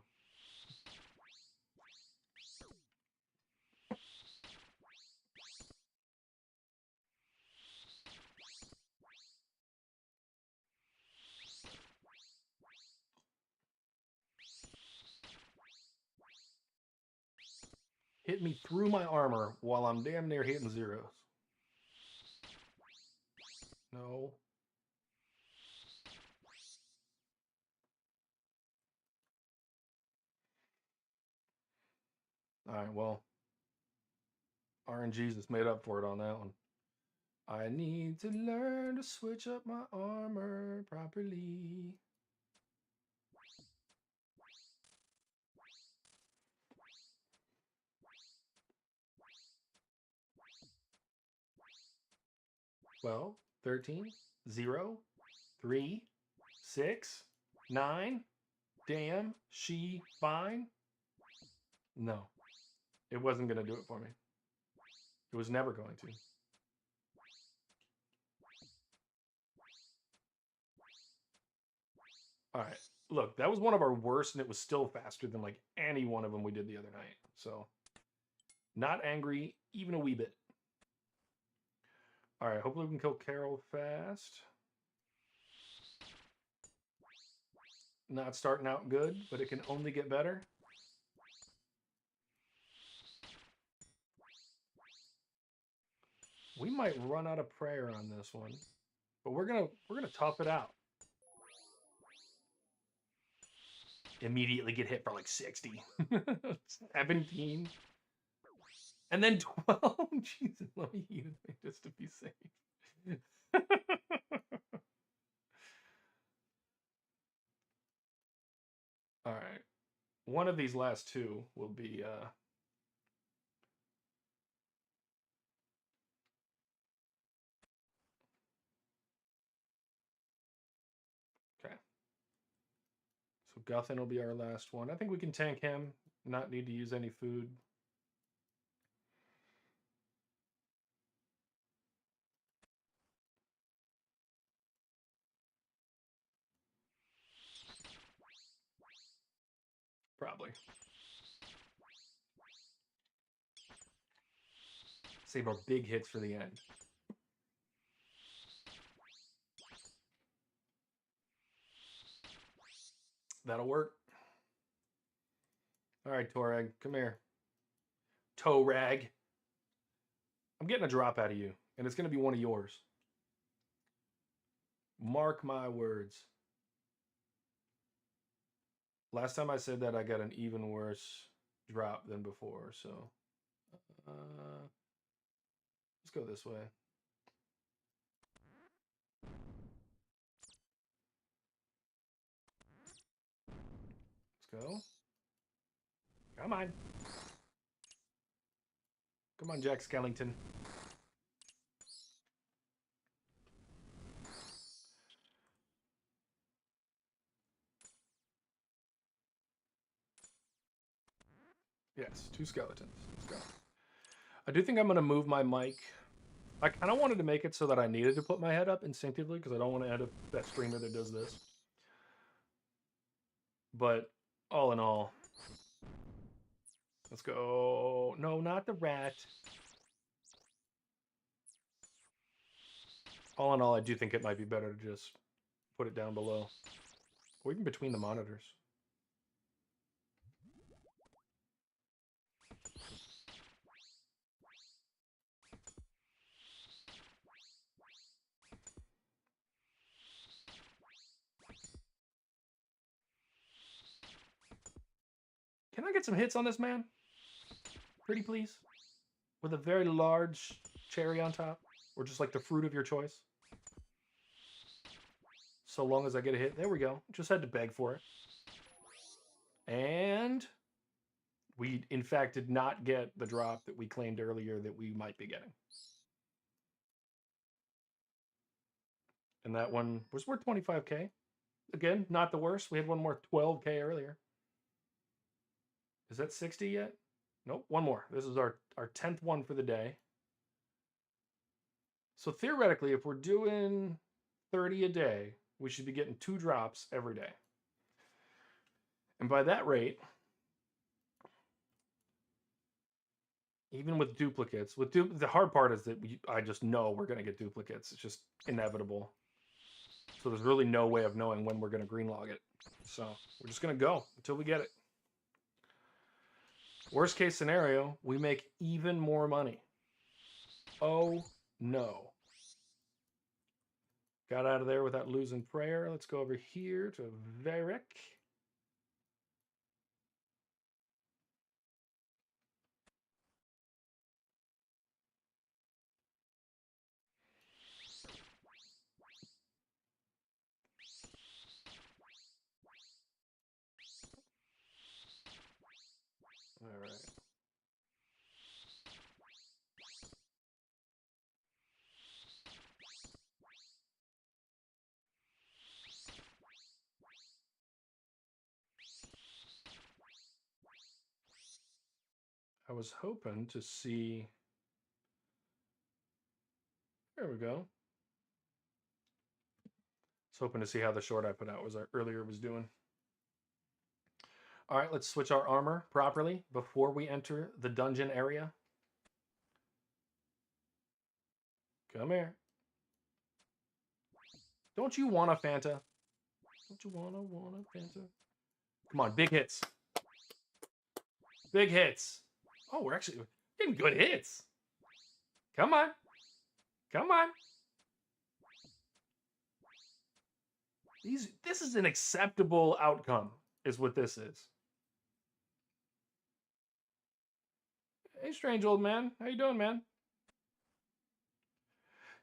Hit me through my armor while I'm damn near hitting zeros. No. All right, well, RNG's just made up for it on that one. I need to learn to switch up my armor properly. Well, 13, 0, 3, 6, 9. Damn, she fine? No, it wasn't going to do it for me. It was never going to. All right. Look, that was one of our worst, and it was still faster than like any one of them we did the other night. So, not angry, even a wee bit. All right. Hopefully, we can kill Carol fast. Not starting out good, but it can only get better. We might run out of prayer on this one, but we're gonna tough it out. Immediately get hit for like 60. 17. And then 12. Jesus, let me eat it just to be safe. All right. One of these last 2 will be okay. So Guthin will be our last one. I think we can tank him, not need to use any food. Probably. Save our big hits for the end. That'll work. All right, Torag, come here. Toe rag. I'm getting a drop out of you, and it's going to be one of yours. Mark my words. Last time I said that, I got an even worse drop than before, so let's go this way. Let's go. Come on. Come on, Jack Skellington. Yes, 2 skeletons. Let's go. I do think I'm going to move my mic. I kind of wanted to make it so that I needed to put my head up instinctively because I don't want to end up that streamer that does this. But all in all, let's go. No, not the rat. All in all, I do think it might be better to just put it down below or even between the monitors. Can I get some hits on this man? Pretty please? With a very large cherry on top? Or just like the fruit of your choice? So long as I get a hit. There we go. Just had to beg for it. And we, in fact, did not get the drop that we claimed earlier that we might be getting. And that one was worth 25k. Again, not the worst. We had one more 12k earlier. Is that 60 yet? Nope, one more. This is our 10th one for the day. So theoretically, if we're doing 30 a day, we should be getting 2 drops every day. And by that rate, even with duplicates, the hard part is that I just know we're going to get duplicates. It's just inevitable. So there's really no way of knowing when we're going to green log it. So we're just going to go until we get it. Worst case scenario, we make even more money. Oh, no. Got out of there without losing prayer. Let's go over here to Varric. All right. I was hoping to see. There we go. I was hoping to see how the short I put out was earlier was doing. All right, let's switch our armor properly before we enter the dungeon area. Come here. Don't you want a Fanta? Don't you want a Fanta? Come on, big hits. Big hits. Oh, we're actually getting good hits. Come on. Come on. This is an acceptable outcome, is what this is. Hey, strange old man. How you doing, man?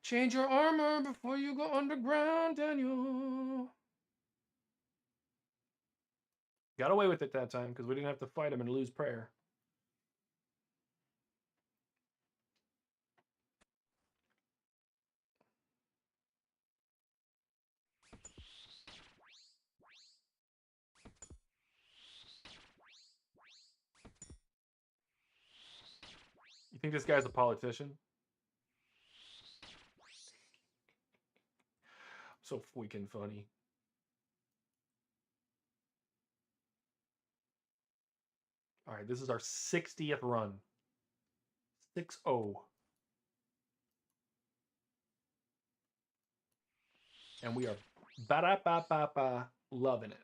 Change your armor before you go underground, Daniel. Got away with it that time because we didn't have to fight him and lose prayer. You think this guy's a politician? So freaking funny. All right, this is our 60th run. 6-0. And we are ba-da-ba-ba-ba loving it.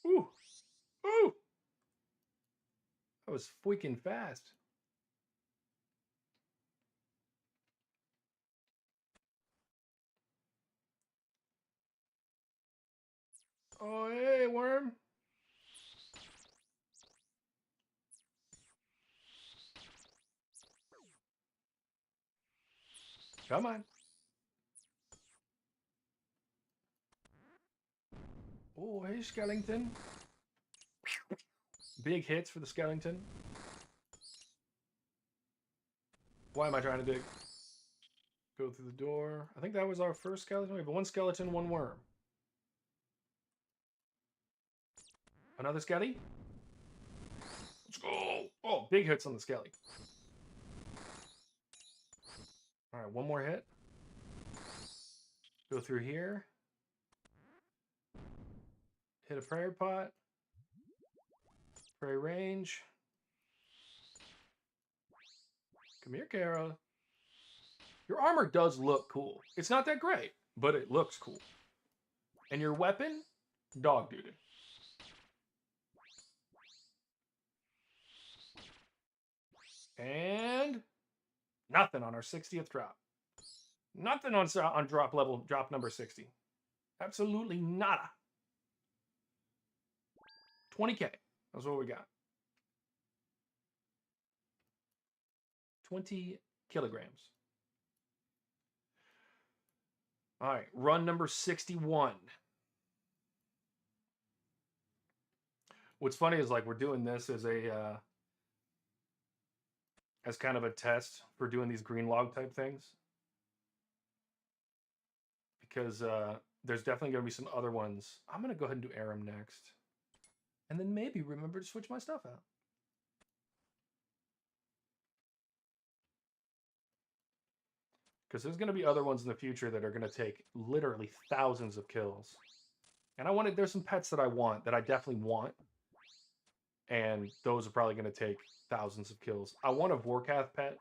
Ooh. Ooh. That was freaking fast. Oh, hey, worm. Come on. Oh, hey, skeleton. Big hits for the skeleton. Why am I trying to dig? Go through the door. I think that was our first skeleton. We have one skeleton, one worm. Another skelly. Let's go. Oh, big hits on the skelly. All right, one more hit. Go through here. Hit a prayer pot. Prairie range. Come here, Carol. Your armor does look cool. It's not that great, but it looks cool. And your weapon, dog dude. And nothing on our 60th drop. Nothing on drop level, drop number 60. Absolutely nada. 20K. That's what we got. 20 kilograms. All right, run number 61. What's funny is like we're doing this as a as kind of a test for doing these green log type things, because there's definitely going to be some other ones. I'm going to go ahead and do Aram next, and then maybe remember to switch my stuff out. Because there's going to be other ones in the future that are going to take literally thousands of kills. And there's some pets that I want, that I definitely want. And those are probably going to take thousands of kills. I want a Vorkath pet.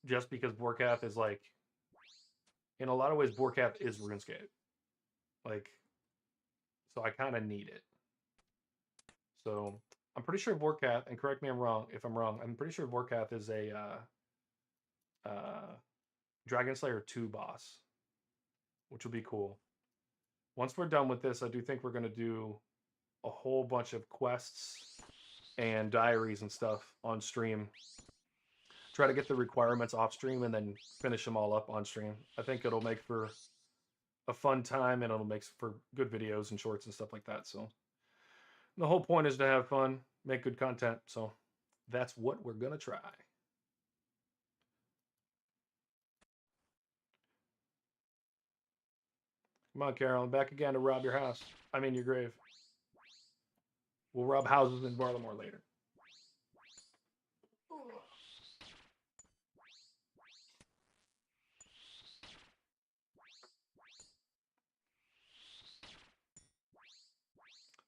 Just because Vorkath is like, in a lot of ways, Vorkath is RuneScape. Like, so I kind of need it. So I'm pretty sure Vorkath, and correct me if I'm wrong, I'm pretty sure Vorkath is a Dragon Slayer 2 boss, which will be cool. Once we're done with this, I do think we're going to do a whole bunch of quests and diaries and stuff on stream. Try to get the requirements off stream and then finish them all up on stream. I think it'll make for a fun time, and it'll make for good videos and shorts and stuff like that. So the whole point is to have fun, make good content. So that's what we're going to try. Come on, Carolyn, back again to rob your house. I mean, your grave. We'll rob houses in Barlymore later.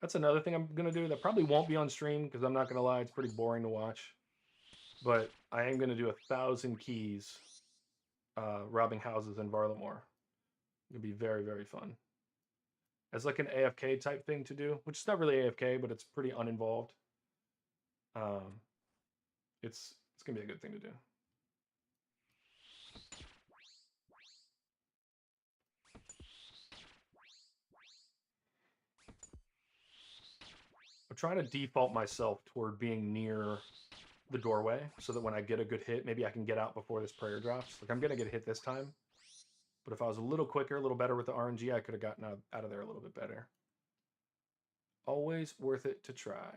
That's another thing I'm going to do that probably won't be on stream, because I'm not going to lie, it's pretty boring to watch. But I am going to do 1,000 keys robbing houses in Varlamore. It'll be very, very fun. As like an AFK type thing to do, which is not really AFK, but it's pretty uninvolved. It's going to be a good thing to do. I'm trying to default myself toward being near the doorway so that when I get a good hit, maybe I can get out before this prayer drops. Like, I'm going to get a hit this time, but if I was a little quicker, a little better with the RNG, I could have gotten out of there a little bit better. Always worth it to try.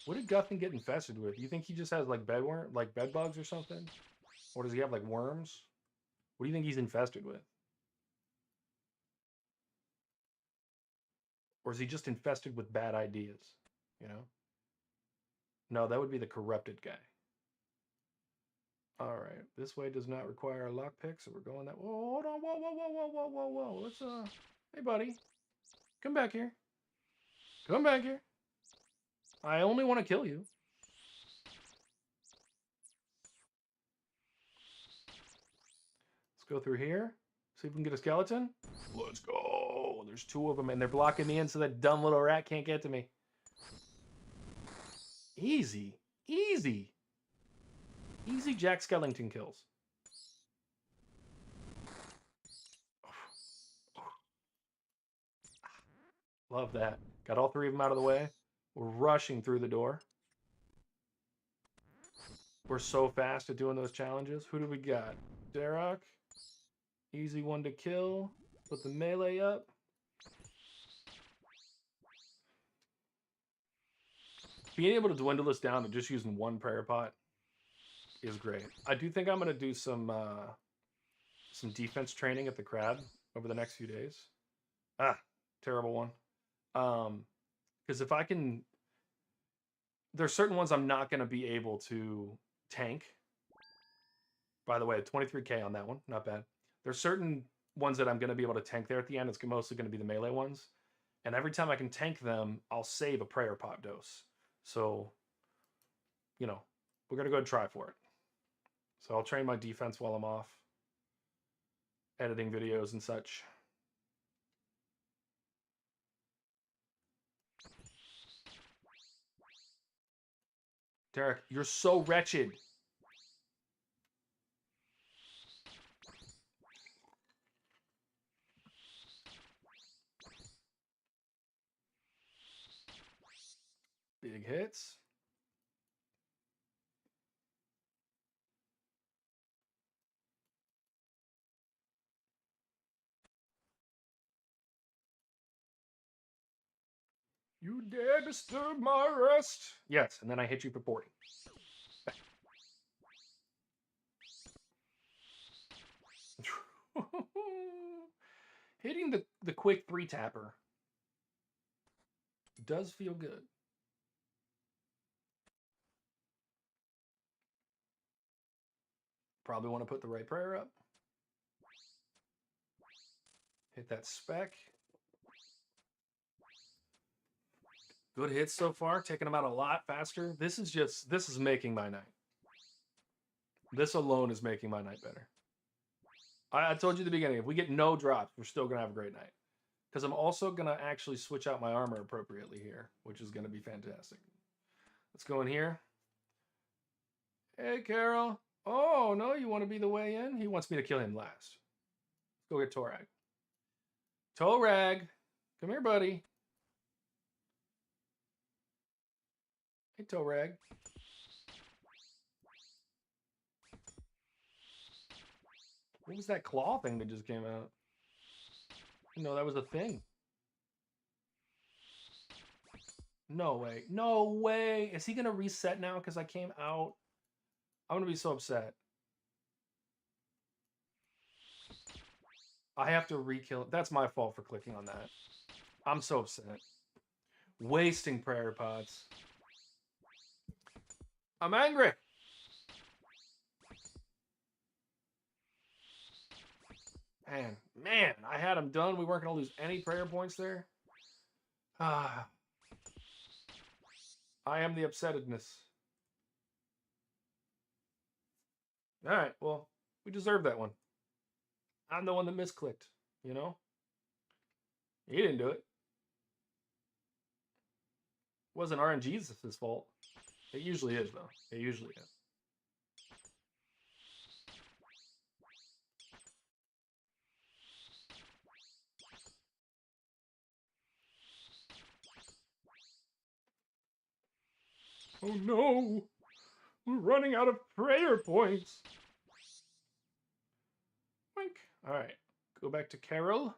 What did Guffin get infested with? You think he just has like bed bugs or something? Or does he have like worms? What do you think he's infested with? Or is he just infested with bad ideas? You know? No, that would be the corrupted guy. All right, this way does not require a lockpick, so we're going that. Whoa, hold on, whoa. Let's hey buddy, come back here. Come back here. I only want to kill you. Let's go through here. See if we can get a skeleton. Let's go. There's 2 of them, and they're blocking me in, so that dumb little rat can't get to me. Easy, easy. Easy Jack Skellington kills. Love that. Got all 3 of them out of the way. We're rushing through the door. We're so fast at doing those challenges. Who do we got? Darok. Easy one to kill. Put the melee up. Being able to dwindle this down to just using 1 prayer pot is great. I do think I'm going to do some defense training at the crab over the next few days. Terrible one. Because if I can, there's certain ones I'm not going to be able to tank. By the way, 23k on that one, not bad. There's certain ones that I'm going to be able to tank there at the end. It's mostly going to be the melee ones. And every time I can tank them, I'll save a prayer pot dose. So, you know, we're going to go ahead and try for it. So I'll train my defense while I'm off editing videos and such. Derek, you're so wretched. Big hits. You dare disturb my rest? Yes, and then I hit you for 40. Hitting the quick 3-tapper does feel good. Probably want to put the right prayer up. Hit that spec. Good hits so far, taking them out a lot faster. This is making my night. This alone is making my night better. I told you at the beginning, if we get no drops, we're still going to have a great night. Because I'm also going to actually switch out my armor appropriately here, which is going to be fantastic. Let's go in here. Hey, Carol. Oh, no, you want to be the way in? He wants me to kill him last. Let's go get Torag. Torag, come here, buddy. Hey, Torag. What was that claw thing that just came out? No, that was a thing. No way. No way. Is he going to reset now because I came out? I'm going to be so upset. I have to re-kill it. That's my fault for clicking on that. I'm so upset. Wasting prayer pots. I'm angry. Man, I had him done. We weren't going to lose any prayer points there. I am the upsettedness. All right, well, we deserve that one. I'm the one that misclicked, you know? He didn't do it. It wasn't RNG's fault. It usually is, though. It usually is. Oh no! We're running out of prayer points. Wink. All right, go back to Carol.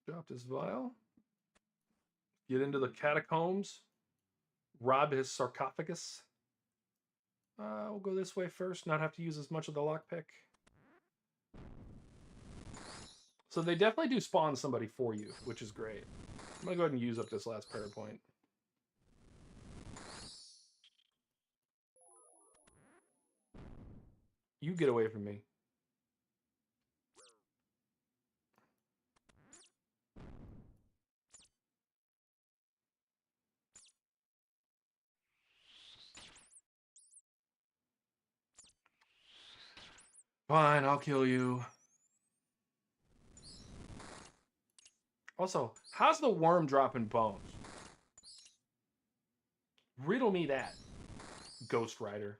Drop his vial. Get into the catacombs. Rob his sarcophagus. We'll go this way first, not have to use as much of the lockpick. So they definitely do spawn somebody for you, which is great. I'm going to go ahead and use up this last prayer point. You get away from me. Fine, I'll kill you. Also, how's the worm dropping bones? Riddle me that, Ghost Rider.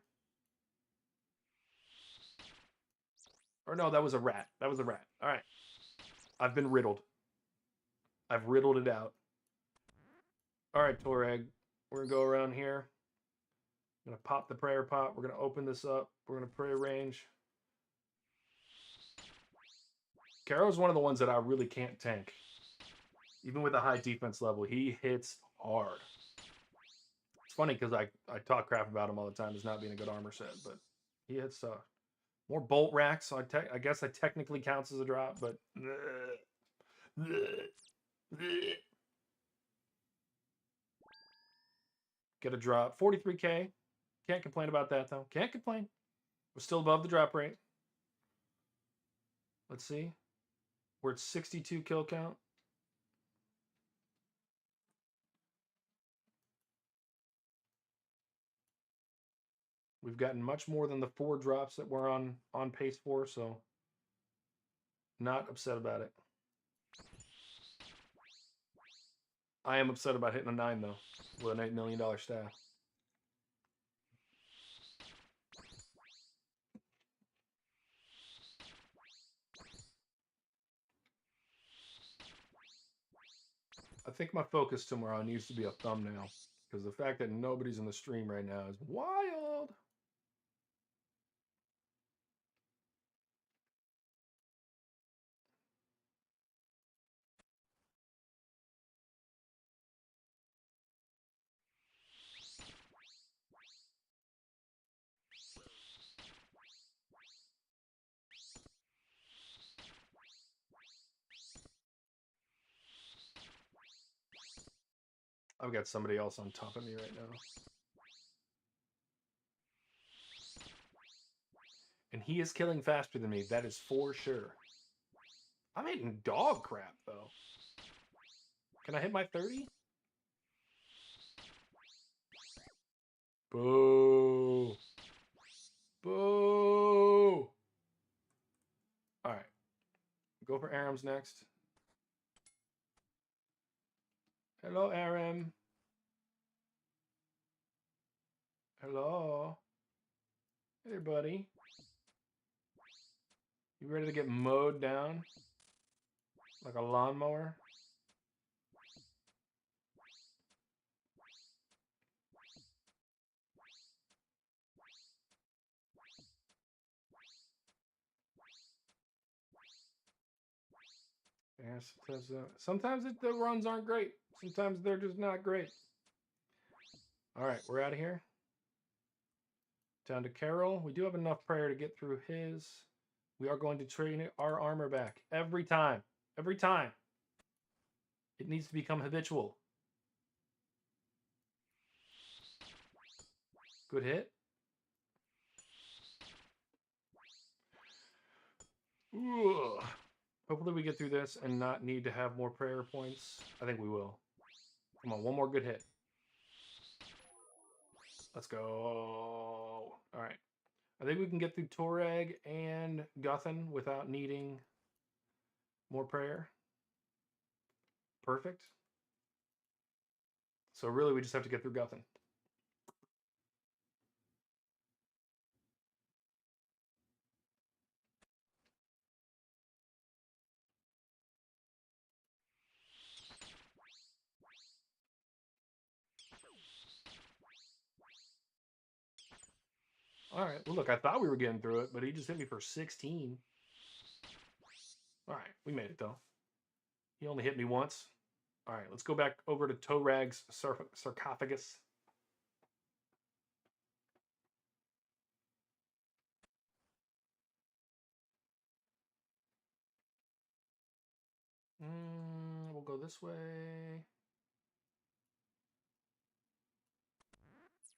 Or no, that was a rat. That was a rat. All right. I've been riddled. I've riddled it out. All right, Torag. We're going to go around here. I'm going to pop the prayer pot. We're going to open this up. We're going to pray range. Caro's one of the ones that I really can't tank. Even with a high defense level, he hits hard. It's funny because I talk crap about him all the time as not being a good armor set, but he hits more bolt racks, so I guess that technically counts as a drop, but... Get a drop. 43k. Can't complain about that, though. Can't complain. We're still above the drop rate. Let's see. We're at 62 kill count. We've gotten much more than the 4 drops that we're on pace for, so not upset about it. I am upset about hitting a 9, though, with an $8 million staff. I think my focus tomorrow needs to be a thumbnail, because the fact that nobody's in the stream right now is wild. I've got somebody else on top of me right now. And he is killing faster than me, that is for sure. I'm hitting dog crap, though. Can I hit my 30? Boo. Boo. All right. Go for Aram's next. Hello, Aram. Hello. Hey, buddy. You ready to get mowed down? Like a lawnmower? Yeah, sometimes the runs aren't great. Sometimes they're just not great. All right, we're out of here. Down to Carol. We do have enough prayer to get through his. We are going to train our armor back every time. Every time. It needs to become habitual. Good hit. Ugh. Hopefully we get through this and not need to have more prayer points. I think we will. Come on, one more good hit. Let's go. All right. I think we can get through Torag and Guthan without needing more prayer. Perfect. So really, we just have to get through Guthan. All right. Well, look, I thought we were getting through it, but he just hit me for 16. All right. We made it, though. He only hit me once. All right. Let's go back over to Torag's sarcophagus. this way.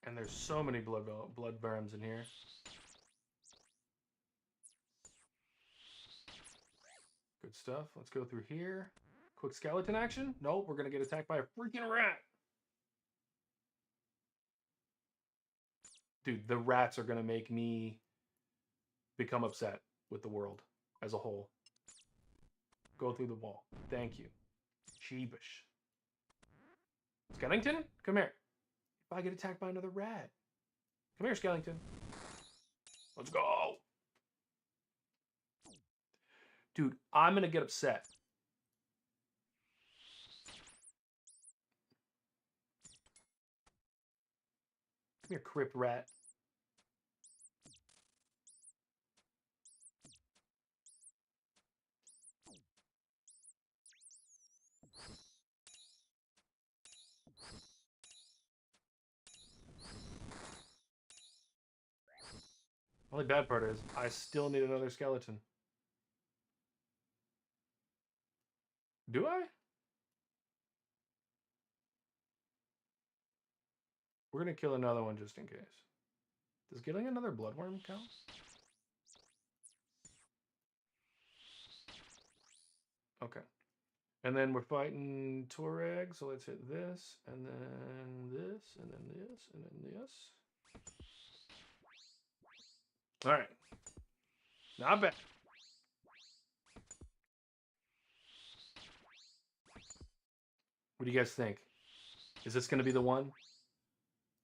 And there's so many blood Barrows in here. Good stuff. Let's go through here. Quick skeleton action. Nope, we're going to get attacked by a freaking rat. Dude, the rats are going to make me become upset with the world as a whole. Go through the wall. Thank you. Sheepish. Skellington, come here. If I get attacked by another rat. Come here, Skellington. Let's go. Dude, I'm going to get upset. Come here, Crypt Rat. Only bad part is I still need another skeleton. Do I? We're going to kill another one just in case. Does killing another bloodworm count? Okay. And then we're fighting Torag, so let's hit this, and then this, and then this, and then this. All right. Not bad. What do you guys think? Is this going to be the one?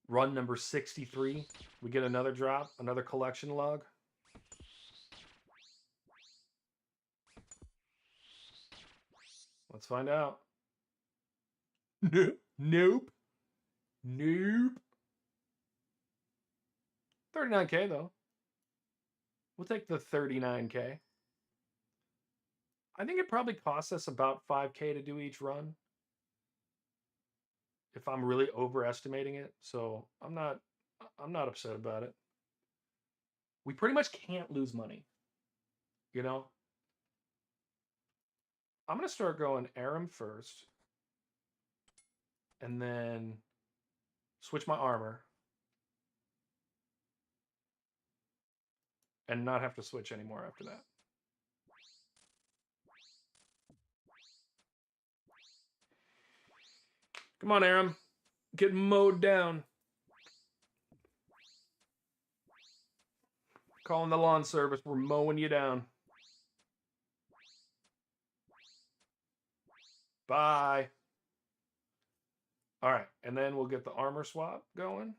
Run number 63. We get another drop, another collection log. Let's find out. Nope. Nope. Nope. 39K though. We'll take the 39K. I think it probably costs us about 5K to do each run. If I'm really overestimating it, so I'm not upset about it. We pretty much can't lose money. You know? I'm going to start going Aram first. And then switch my armor. And not have to switch anymore after that. Come on, Aram. Get mowed down. Calling the lawn service. We're mowing you down. Bye. All right. And then we'll get the armor swap going.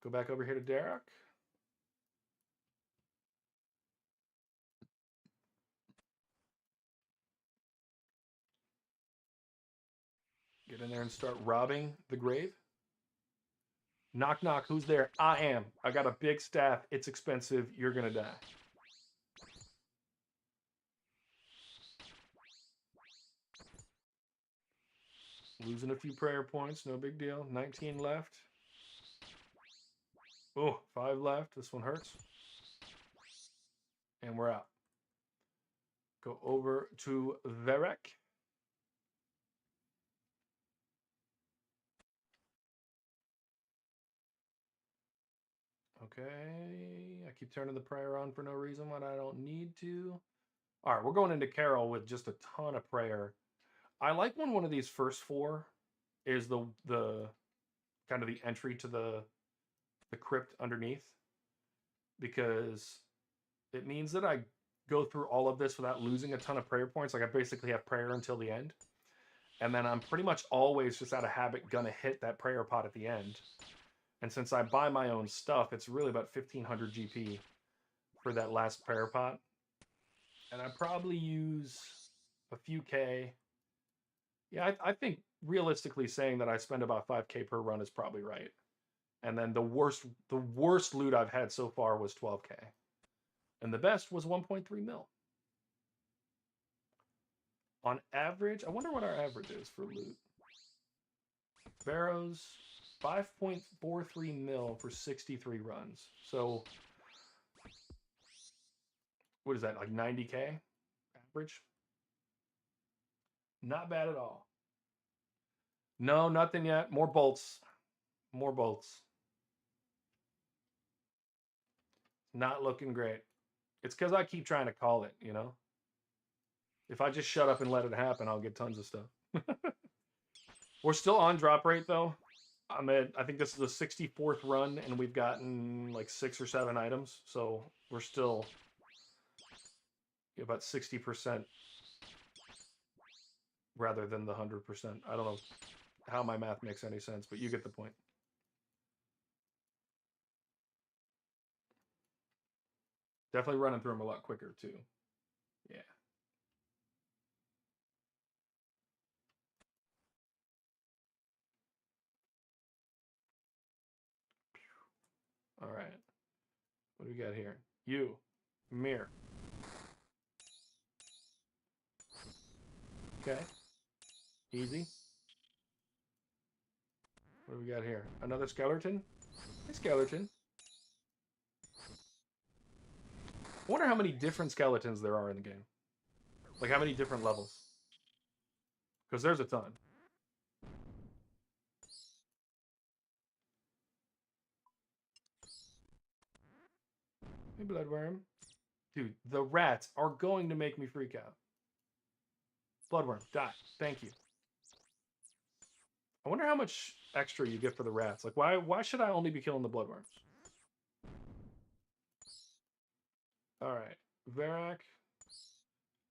Go back over here to Derek. Get in there and start robbing the grave. Knock, knock. Who's there? I am. I got a big staff. It's expensive. You're going to die. Losing a few prayer points. No big deal. 19 left. Oh, 5 left. This one hurts. And we're out. Go over to Verek. Okay, I keep turning the prayer on for no reason when I don't need to. All right, we're going into Carol with just a ton of prayer. I like when one of these first 4 is the kind of the entry to the crypt underneath, because it means that I go through all of this without losing a ton of prayer points. Like I basically have prayer until the end, and then I'm pretty much always just out of habit gonna hit that prayer pot at the end. And since I buy my own stuff, it's really about 1,500 GP for that last prayer pot. And I probably use a few K. Yeah, I think realistically saying that I spend about 5K per run is probably right. And then the worst loot I've had so far was 12K. And the best was 1.3 mil. On average, I wonder what our average is for loot. Barrows, 5.43 mil for 63 runs. So, what is that, like 90K average? Not bad at all. No, nothing yet. More bolts. More bolts. Not looking great. It's because I keep trying to call it, you know? If I just shut up and let it happen, I'll get tons of stuff. We're still on drop rate, though. I think this is the 64th run, and we've gotten like 6 or 7 items. So we're still about 60% rather than the 100%. I don't know how my math makes any sense, but you get the point. Definitely running through them a lot quicker, too. Yeah. All right. What do we got here? You. Mirror. Okay. Easy. What do we got here? Another skeleton? Hey, skeleton. I wonder how many different skeletons there are in the game. Like, how many different levels? Because there's a ton. Hey, bloodworm. Dude, the rats are going to make me freak out. Bloodworm, die. Thank you. I wonder how much extra you get for the rats. Like, why should I only be killing the bloodworms? All right. Varak.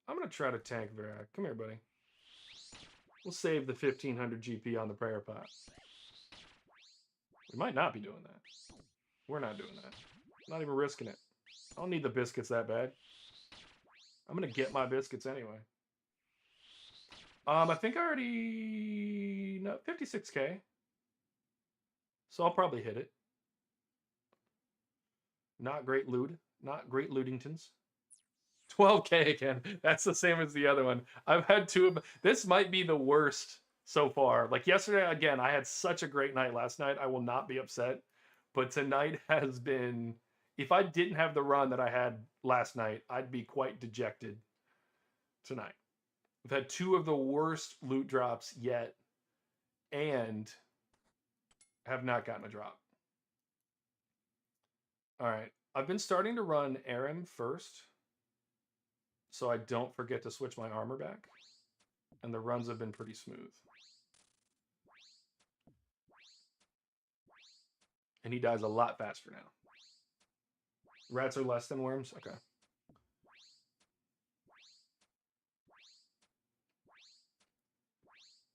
I'm going to try to tank Varak. Come here, buddy. We'll save the 1500 GP on the prayer pot. We might not be doing that. We're not doing that. Not even risking it. I don't need the biscuits that bad. I'm going to get my biscuits anyway. I think I already... No, 56k. So I'll probably hit it. Not great loot. Not great lootingtons. 12k again. That's the same as the other one. I've had 2 of them. This might be the worst so far. Like yesterday, again, I had such a great night last night. I will not be upset. But tonight has been... If I didn't have the run that I had last night, I'd be quite dejected tonight. We've had 2 of the worst loot drops yet and have not gotten a drop. All right. I've been starting to run Aram first so I don't forget to switch my armor back. And the runs have been pretty smooth. And he dies a lot faster now. Rats are less than worms? Okay.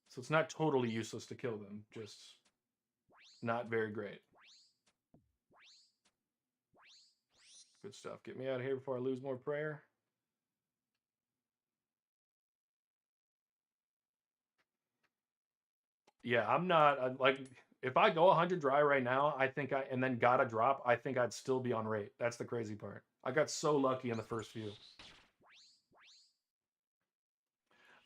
So it's not totally useless to kill them, just not very great. Good stuff. Get me out of here before I lose more prayer. Yeah, I'm not like if I go 100 dry right now, I think and then got a drop, I think I'd still be on rate. That's the crazy part. I got so lucky in the first few.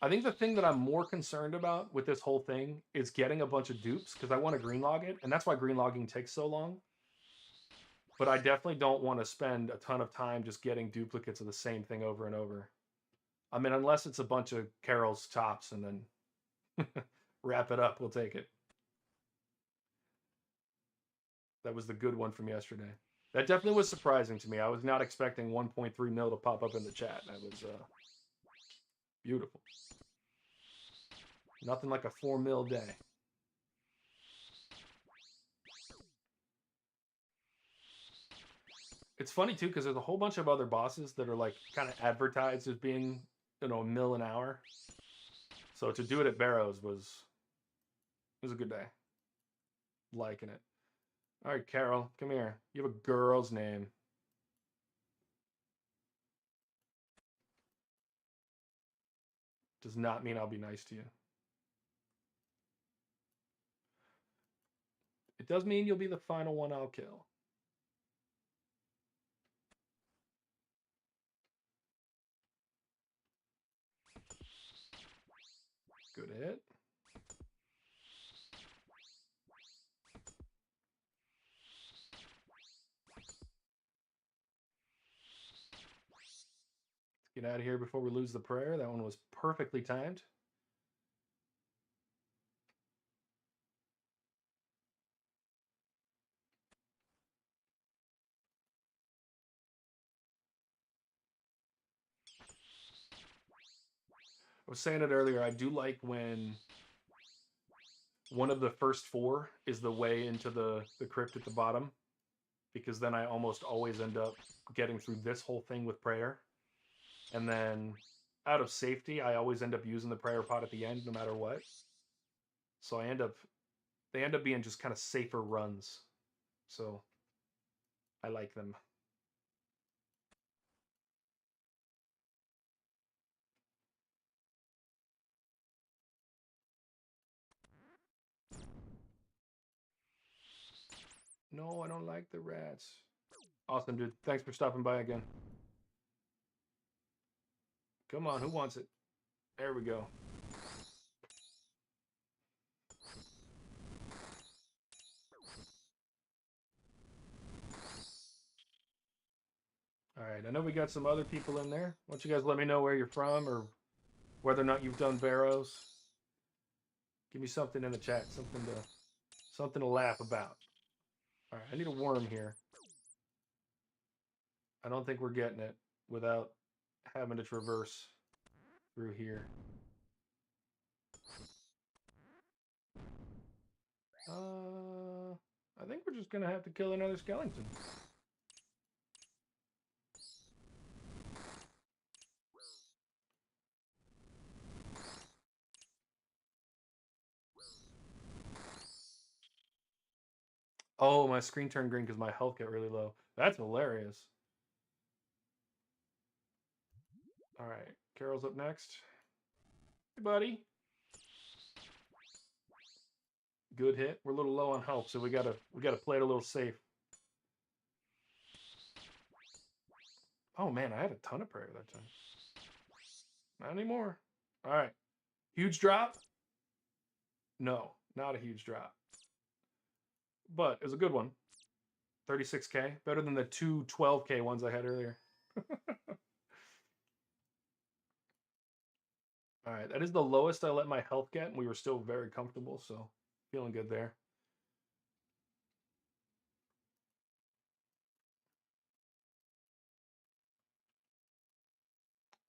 I think the thing that I'm more concerned about with this whole thing is getting a bunch of dupes because I want to green log it, and that's why green logging takes so long. But I definitely don't want to spend a ton of time just getting duplicates of the same thing over and over. I mean, unless it's a bunch of Carol's tops and then wrap it up, we'll take it. That was the good one from yesterday. That definitely was surprising to me. I was not expecting 1.3 mil to pop up in the chat. That was beautiful. Nothing like a 4 mil day. It's funny too because there's a whole bunch of other bosses that are like kind of advertised as being, you know, a mil an hour. So to do it at Barrows was a good day. Liking it. All right, Carol, come here. You have a girl's name. Does not mean I'll be nice to you. It does mean you'll be the final one I'll kill. Good hit. Let's get out of here before we lose the prayer. That one was perfectly timed. was saying it earlier. I do like when one of the first four is the way into the crypt at the bottom, because then I almost always end up getting through this whole thing with prayer, and then out of safety, I always end up using the prayer pot at the end, no matter what. So they end up being just kind of safer runs. So I like them. No, I don't like the rats. Awesome, dude. Thanks for stopping by again. Come on, who wants it? There we go. All right, I know we got some other people in there. Why don't you guys let me know where you're from or whether or not you've done Barrows. Give me something in the chat, something to laugh about. All right, I need a worm here. I don't think we're getting it without having to traverse through here. I think we're just gonna have to kill another skeleton. Oh, my screen turned green because my health got really low. That's hilarious. All right, Carol's up next. Hey, buddy. Good hit. We're a little low on health, so we gotta play it a little safe. Oh man, I had a ton of prayer that time. Not anymore. All right, huge drop. No, not a huge drop, but it was a good one. 36k, better than the two 12k ones I had earlier. All right, that is the lowest I let my health get, and we were still very comfortable, so feeling good there.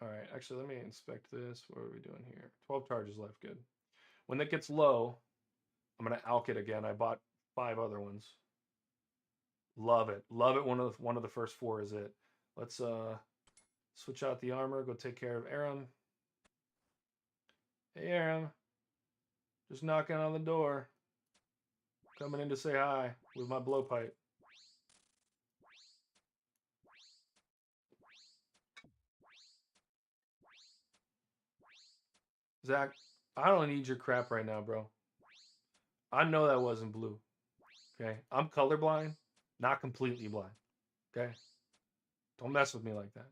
All right, actually, let me inspect this. What are we doing here? 12 charges left, good. When that gets low, I'm gonna alk it again. I bought 5 other ones. Love it, love it. One of the first 4 is it. Let's switch out the armor. Go take care of Aram. Hey, Aram. Just knocking on the door. Coming in to say hi with my blowpipe. Zach, I don't need your crap right now, bro. I know that wasn't blue. Okay, I'm colorblind, not completely blind. Okay, don't mess with me like that.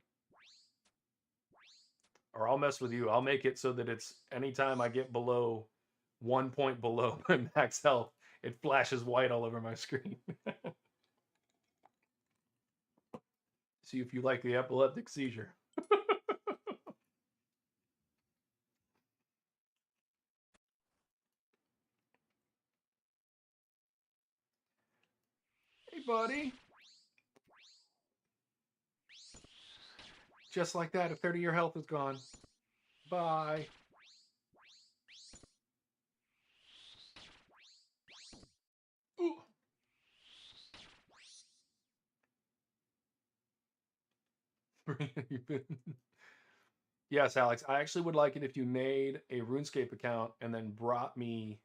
Or I'll mess with you. I'll make it so that it's anytime I get below 1 point below my max health, it flashes white all over my screen. See if you like the epileptic seizure. Hey, buddy. Just like that, a 30 year health is gone. Bye. Ooh. Yes, Alex. I actually would like it if you made a RuneScape account and then brought me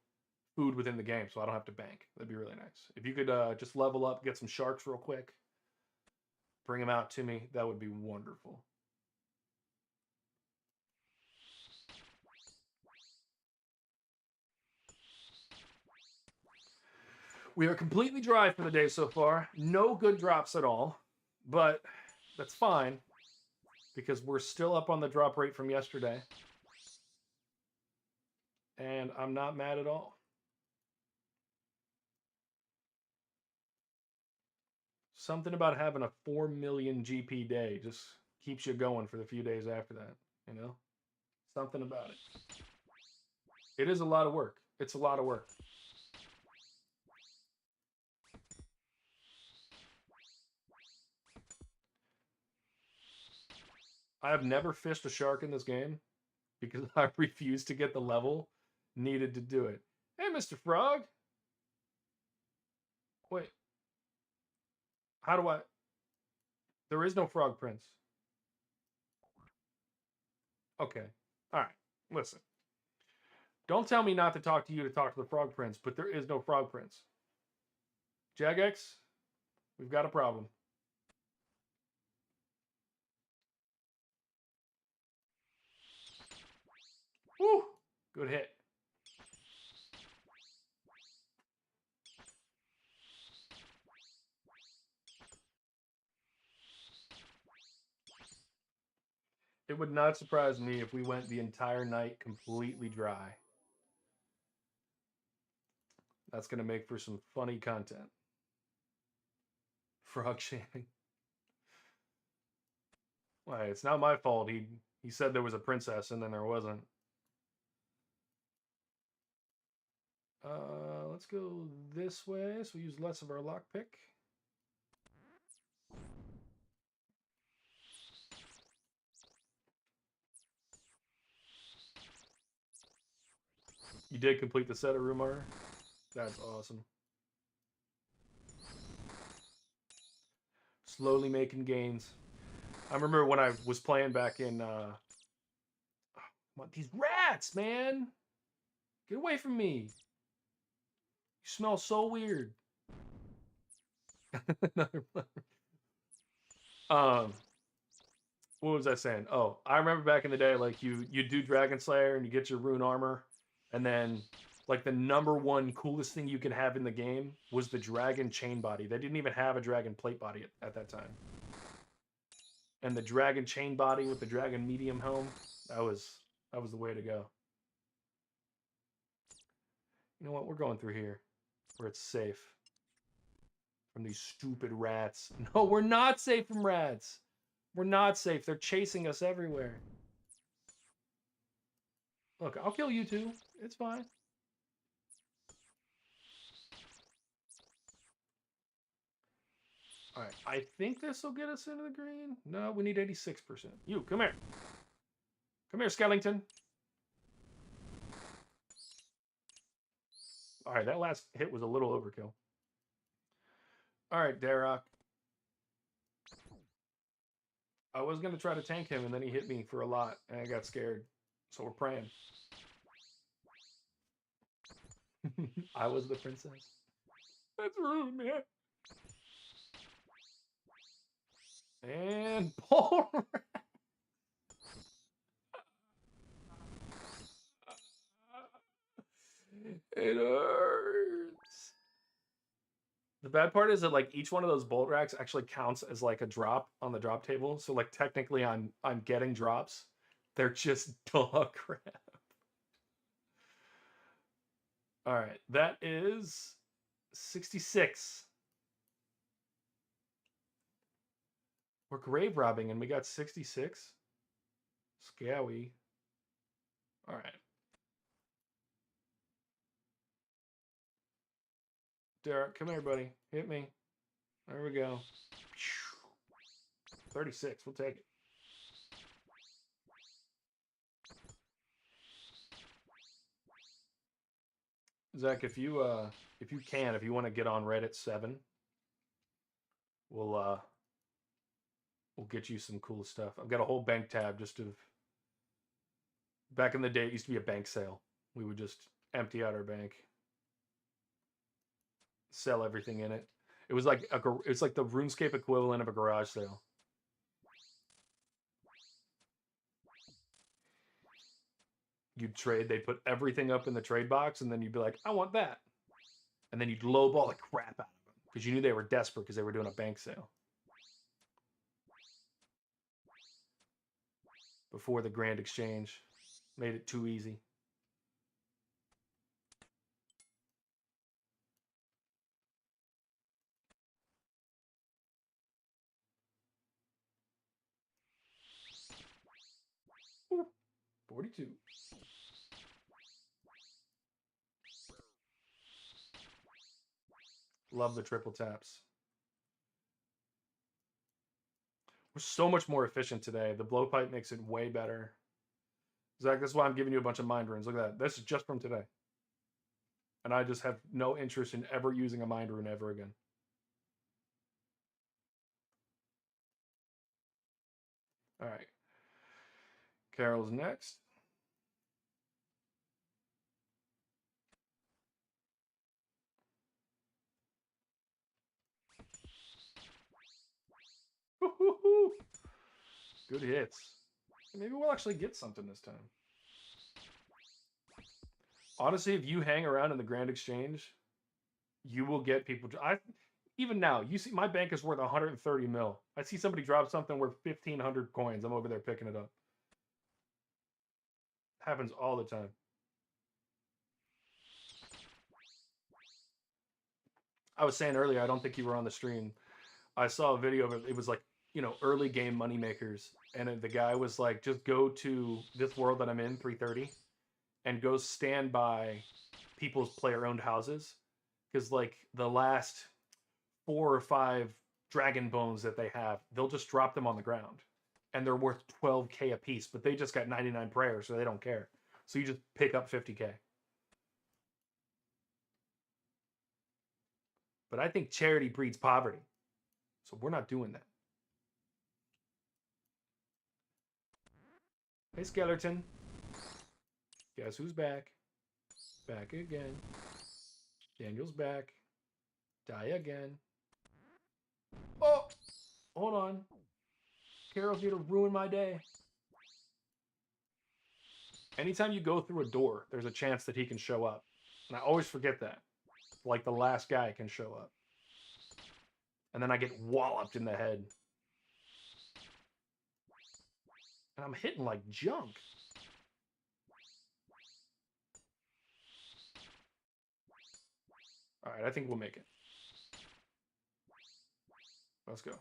food within the game so I don't have to bank. That'd be really nice. If you could just level up, get some sharks real quick, bring them out to me, that would be wonderful. We are completely dry for the day so far. No good drops at all, but that's fine because we're still up on the drop rate from yesterday. And I'm not mad at all. Something about having a 4 million GP day just keeps you going for the few days after that, you know? Something about it. It is a lot of work. It's a lot of work. I have never fished a shark in this game, because I refused to get the level needed to do it. Hey, Mr. Frog. Wait, how do I? There is no Frog Prince. Okay. All right. Listen. Don't tell me not to talk to you to talk to the Frog Prince, but there is no Frog Prince. Jagex, we've got a problem. Woo! Good hit. It would not surprise me if we went the entire night completely dry. That's going to make for some funny content. Frog shaming. Why, it's not my fault. He said there was a princess and then there wasn't. Let's go this way, so we use less of our lockpick. You did complete the set of room armor? That's awesome. Slowly making gains. I remember when I was playing back in these rats, man. Get away from me. You smell so weird. um what was I saying? Oh, I remember back in the day, like you do Dragon Slayer and you get your rune armor, and then like the number one coolest thing you could have in the game was the dragon chain body. They didn't even have a dragon plate body at that time. And the dragon chain body with the dragon medium helm, that was the way to go. You know what? We're going through here where it's safe from these stupid rats. No, we're not safe from rats. We're not safe. They're chasing us everywhere. Look, I'll kill you too. It's fine. All right, I think this will get us into the green. No, we need 86%. You, come here. Come here, Skellington. All right, that last hit was a little overkill. All right, Darrock. I was going to try to tank him, and then he hit me for a lot, and I got scared. So we're praying. I was the princess. That's rude, man. And ball rat. It hurts. The bad part is that like each one of those bolt racks actually counts as like a drop on the drop table. So like technically I'm getting drops. They're just dog crap. All right, that is 66. We're grave robbing and we got 66. Scowy. All right. Derek, come here, buddy. Hit me. There we go. 36. We'll take it. Zach, if you want to get on right at 7, we'll get you some cool stuff. I've got a whole bank tab just of. Back in the day, it used to be a bank sale. We would just empty out our bank, sell everything in it. It was like the RuneScape equivalent of a garage sale. You'd trade. They'd put everything up in the trade box, and then you'd be like, "I want that," and then you'd lowball the crap out of them because you knew they were desperate because they were doing a bank sale before the grand exchange made it too easy. Ooh, 42. Love the triple taps. We're so much more efficient today. The blowpipe makes it way better. Zach, that's why I'm giving you a bunch of mind runes. Look at that. This is just from today. And I just have no interest in ever using a mind rune ever again. All right. Carol's next. Woo-hoo-hoo. Good hits. Maybe we'll actually get something this time. Honestly, if you hang around in the Grand Exchange, you will get people. Even now, you see my bank is worth 130 mil. I see somebody drop something worth 1,500 coins. I'm over there picking it up. Happens all the time. I was saying earlier, I don't think you were on the stream. I saw a video of it. It was like, early game money makers. And the guy was like, just go to this world that I'm in, 330, and go stand by people's player owned houses. Because, like, the last 4 or 5 dragon bones that they have, they'll just drop them on the ground. And they're worth 12K a piece, but they just got 99 prayers, so they don't care. So you just pick up 50K. But I think charity breeds poverty. So we're not doing that. Hey, Skeleton. Guess who's back? Back again. Daniel's back. Die again. Oh! Hold on. Carol's here to ruin my day. Anytime you go through a door, there's a chance that he can show up. And I always forget that. Like the last guy can show up. And then I get walloped in the head. And I'm hitting like junk. All right, I think we'll make it. Let's go.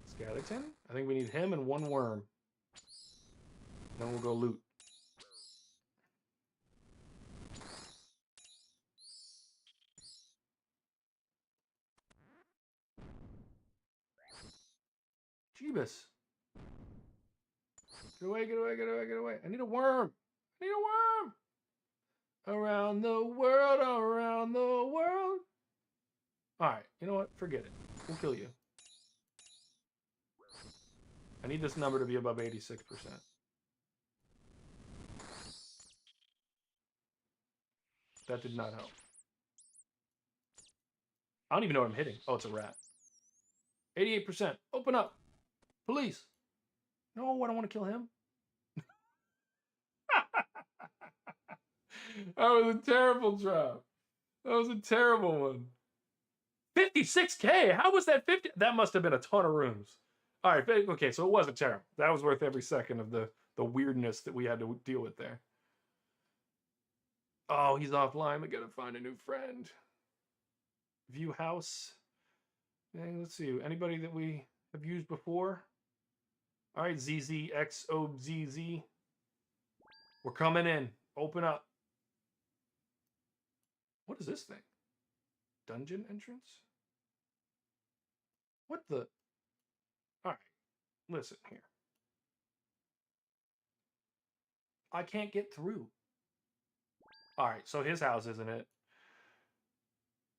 Skeleton? I think we need him and 1 worm. Then we'll go loot. Jeebus. Get away, get away, get away, get away. I need a worm. I need a worm. Around the world, around the world. All right, you know what? Forget it. We'll kill you. I need this number to be above 86%. That did not help. I don't even know what I'm hitting. Oh, it's a rat. 88%. Open up. Police. No, I don't want to kill him. That was a terrible drop. That was a terrible one. 56K? How was that 50? That must have been a ton of rooms. All right, okay, so it wasn't terrible. That was worth every second of the weirdness that we had to deal with there. Oh, he's offline. We gotta find a new friend. View house. Let's see. Anybody that we have used before? All right, ZZXOZZ. We're coming in. Open up. What is this thing? Dungeon entrance? What the? All right, listen here. I can't get through. All right, so his house, isn't it?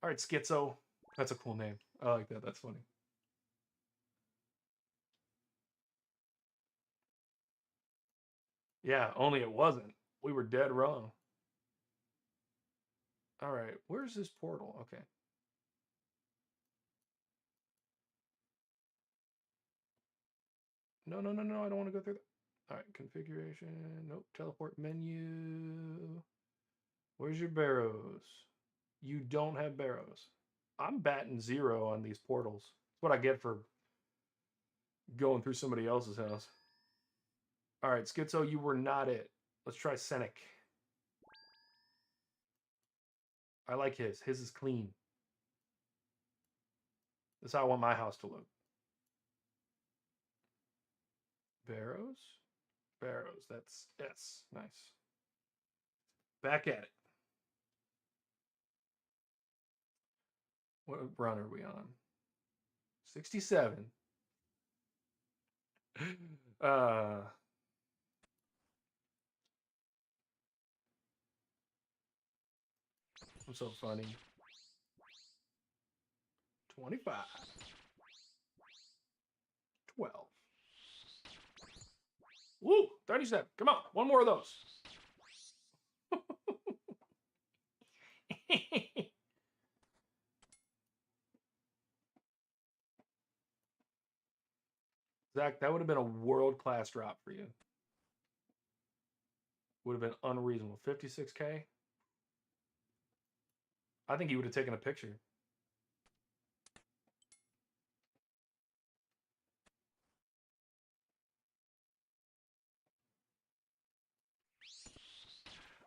All right, Schizo. That's a cool name. I like that. That's funny. Yeah, only it wasn't. We were dead wrong. All right, where's this portal? Okay. No, no, no, no. I don't want to go through that. All right, configuration. Nope. Teleport menu. Where's your Barrows? You don't have Barrows. I'm batting 0 on these portals. That's what I get for going through somebody else's house. All right, Schizo, you were not it. Let's try Scenic. I like his. His is clean. That's how I want my house to look. Barrows? Barrows. That's S. Nice. Back at it. What run are we on? 67. uh, I'm so funny. 25. 12. Woo! 37. Come on. One more of those. Zach, that would have been a world-class drop for you. Would have been unreasonable. 56K? I think you would have taken a picture.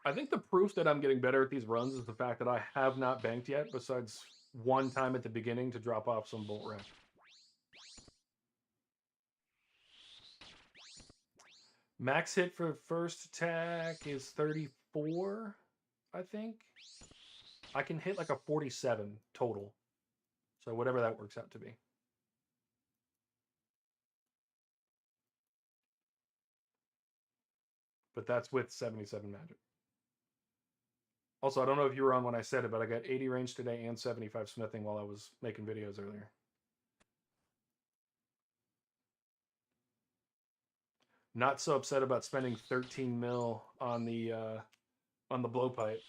I think the proof that I'm getting better at these runs is the fact that I have not banked yet, besides one time at the beginning to drop off some bolt wreck. Max hit for first attack is 34, I think. I can hit like a 47 total. So whatever that works out to be. But that's with 77 magic. Also, I don't know if you were on when I said it, but I got 80 range today and 75 smithing while I was making videos earlier. Not so upset about spending 13 mil on the blowpipe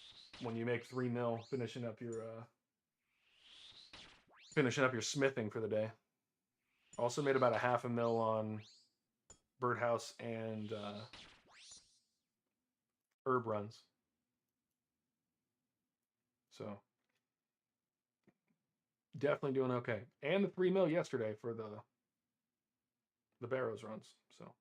when you make 3 mil finishing up your smithing for the day. Also made about a half a mil on birdhouse and herb runs. So definitely doing okay. And the 3 mil yesterday for the Barrows runs. So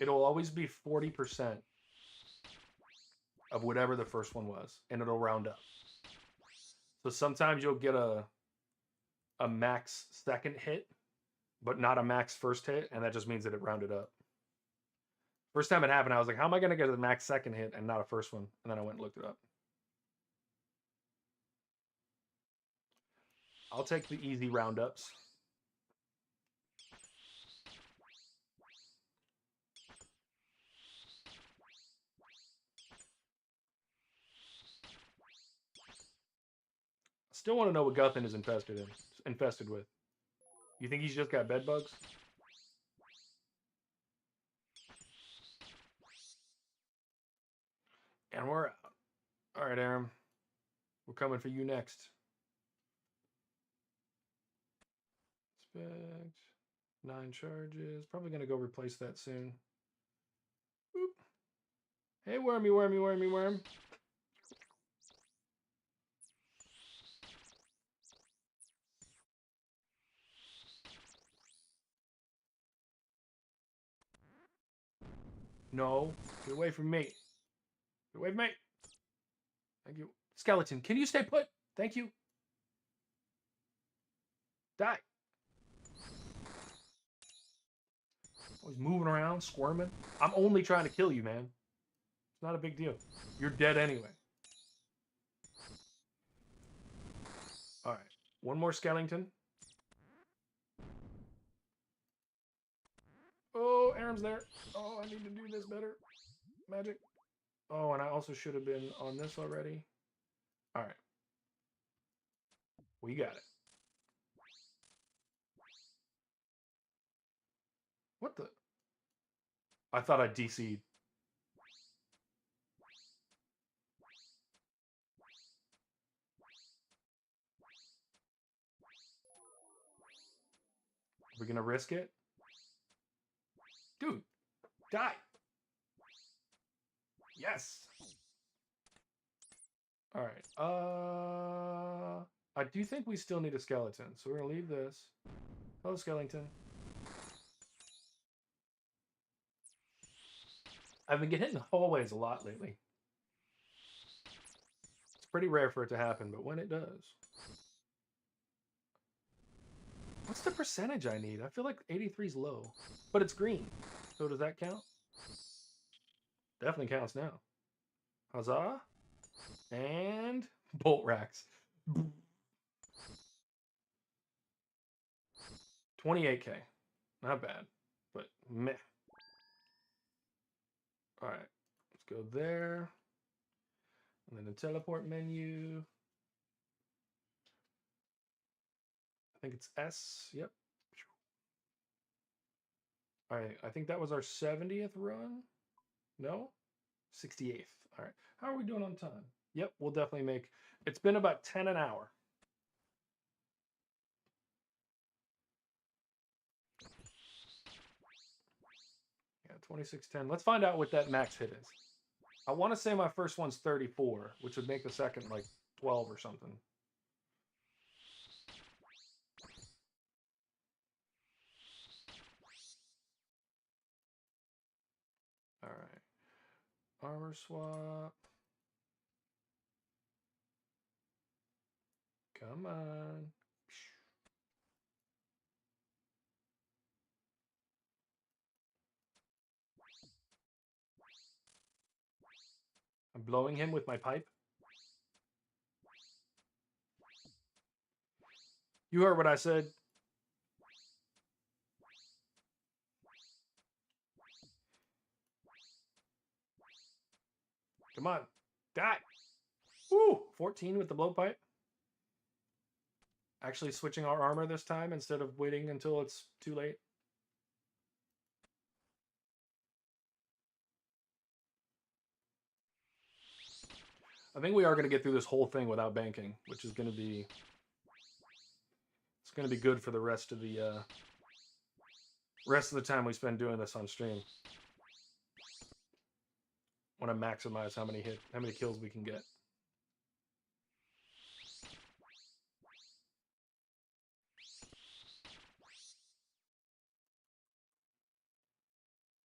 it'll always be 40% of whatever the first one was, and it'll round up. So sometimes you'll get a max second hit, but not a max first hit, and that just means that it rounded up. First time it happened, I was like, how am I going to get a max second hit and not a first one? And then I went and looked it up. I'll take the easy roundups. Still want to know what Guthin is infested with. You think he's just got bed bugs? And we're out. All right, Aram. We're coming for you next. Expect 9 charges. Probably going to go replace that soon. Boop. Hey, wormy, wormy, wormy, worm. No. Get away from me. Get away from me. Thank you. Skeleton, can you stay put? Thank you. Die. Always moving around, squirming. I'm only trying to kill you, man. It's not a big deal. You're dead anyway. All right. One more skeleton. Oh, Aram's there. Oh, I need to do this better. Magic. Oh, and I also should have been on this already. All right. We got it. What the? I thought I DC'd. We're going to risk it? Dude, die. Yes. All right. I do think we still need a skeleton, so we're gonna leave this. Hello, skeleton. I've been getting hit in the hallways a lot lately. It's pretty rare for it to happen, but when it does. What's the percentage I need? I feel like 83 is low, but it's green. So does that count? Definitely counts now. Huzzah. And bolt racks. 28K. Not bad, but meh. All right, let's go there. And then the teleport menu. I think it's S. Yep. All right, I think that was our 70th run. No? 68th. All right. How are we doing on time? Yep, we'll definitely make. It's been about 10 an hour. Yeah, 2610. Let's find out what that max hit is. I want to say my first one's 34, which would make the second like 12 or something. All right. Armor swap. Come on. I'm blowing him with my pipe. You heard what I said. Come on. Die. Woo! 14 with the blowpipe. Actually switching our armor this time instead of waiting until it's too late. I think we are going to get through this whole thing without banking, which is going to be... It's going to be good for the rest of the time we spend doing this on stream. Want to maximize how many kills we can get.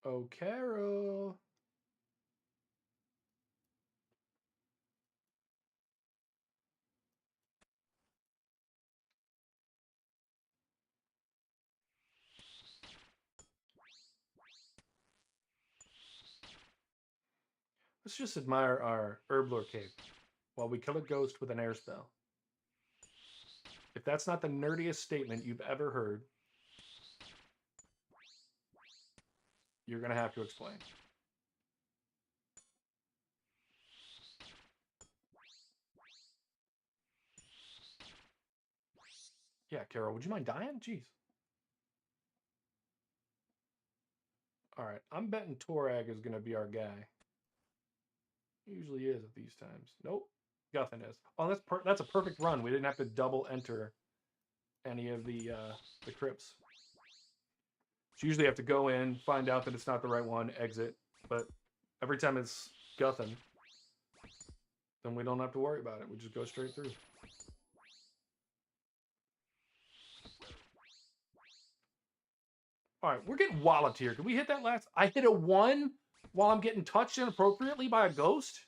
Oh, Carol. Let's just admire our Herblore cape while we kill a ghost with an air spell. If that's not the nerdiest statement you've ever heard, you're going to have to explain. Yeah, Carol, would you mind dying? Jeez. All right, I'm betting Torag is going to be our guy. He usually is at these times. Nope, Guthin is. Oh, that's a perfect run. We didn't have to double enter any of the crypts. So usually have to go in, find out that it's not the right one, exit. But every time it's Guthin, then we don't have to worry about it. We just go straight through. All right, we're getting walloped here. Did we hit that last? I hit a 1 while I'm getting touched inappropriately by a ghost?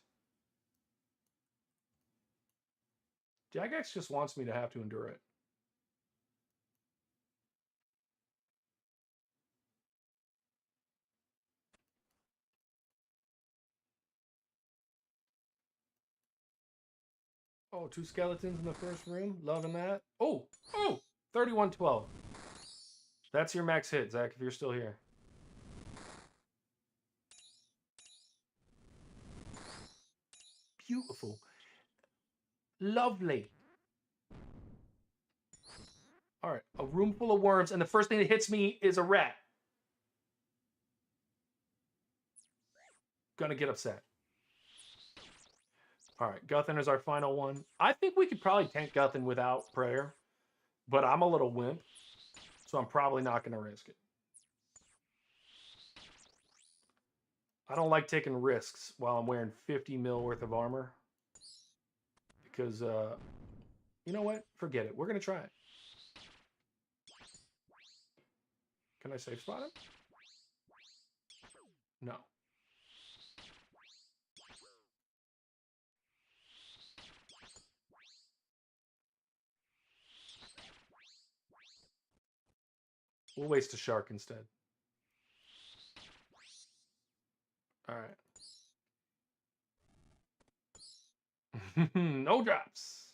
Jagex just wants me to have to endure it. Oh, 2 skeletons in the first room. Loving that. Oh, 3112. That's your max hit, Zach, if you're still here. Beautiful. Lovely. All right, a room full of worms, and the first thing that hits me is a rat. Gonna get upset. All right, Guthin is our final one. I think we could probably tank Guthin without prayer, but I'm a little wimp, so I'm probably not going to risk it. I don't like taking risks while I'm wearing 50 mil worth of armor because, you know what? Forget it. We're going to try it. Can I safe spot him? No. We'll waste a shark instead. All right. No drops.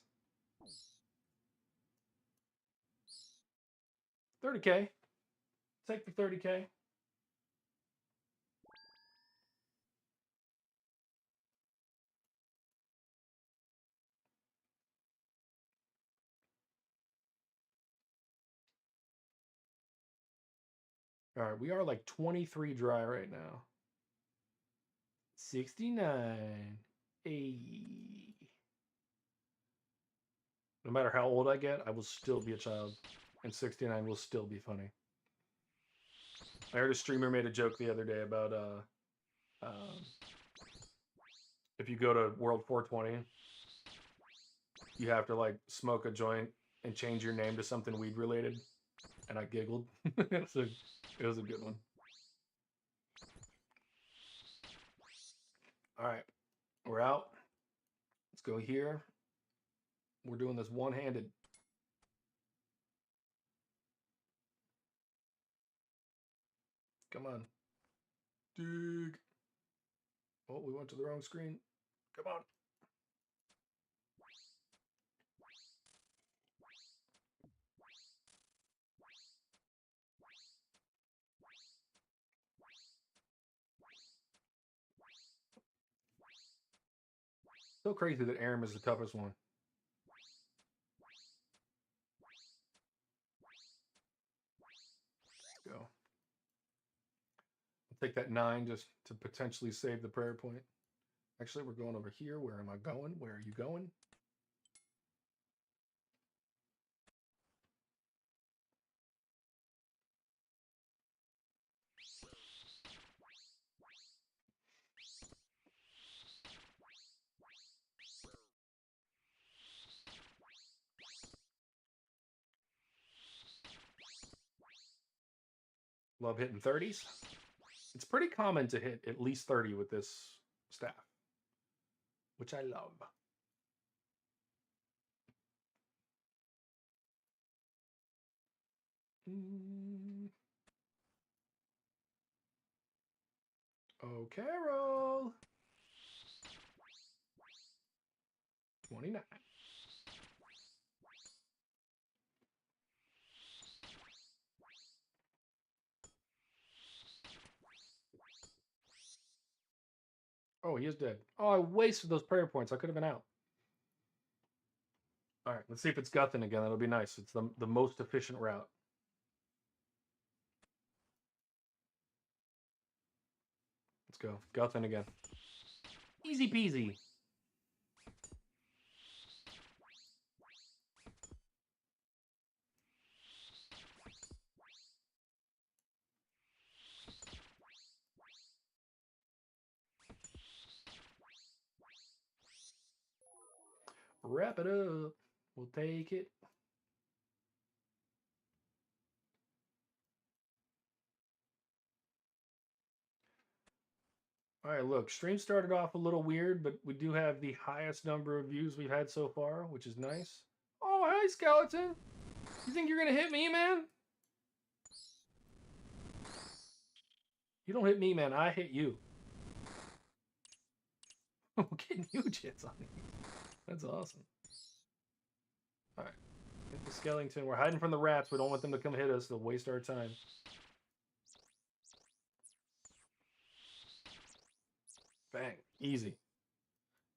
30K. Take the 30K. All right, we are like 23 dry right now. 69. Hey. No matter how old I get, I will still be a child. And 69 will still be funny. I heard a streamer made a joke the other day about if you go to World 420, you have to like smoke a joint and change your name to something weed related. And I giggled. So it was a good one. All right, we're out. Let's go here. We're doing this one-handed. Come on. Dig. Oh, we went to the wrong screen. Come on. So crazy that Aram is the toughest one. Let's go. I'll take that 9 just to potentially save the prayer point. Actually, we're going over here. Where am I going? Where are you going? Love hitting 30s. It's pretty common to hit at least 30 with this staff, which I love. Okay, roll. 29. Oh, he is dead. Oh, I wasted those prayer points. I could have been out. All right, let's see if it's Guthin again. That'll be nice. It's the most efficient route. Let's go. Guthin again. Easy peasy. Wrap it up. We'll take it. All right, look, stream started off a little weird, but we do have the highest number of views we've had so far, which is nice. Oh, hi, Skeleton. You think you're going to hit me, man? You don't hit me, man. I hit you. I'm getting huge hits on you. That's awesome. All right. Hit the skeleton. We're hiding from the rats. We don't want them to come hit us. They'll waste our time. Bang. Easy.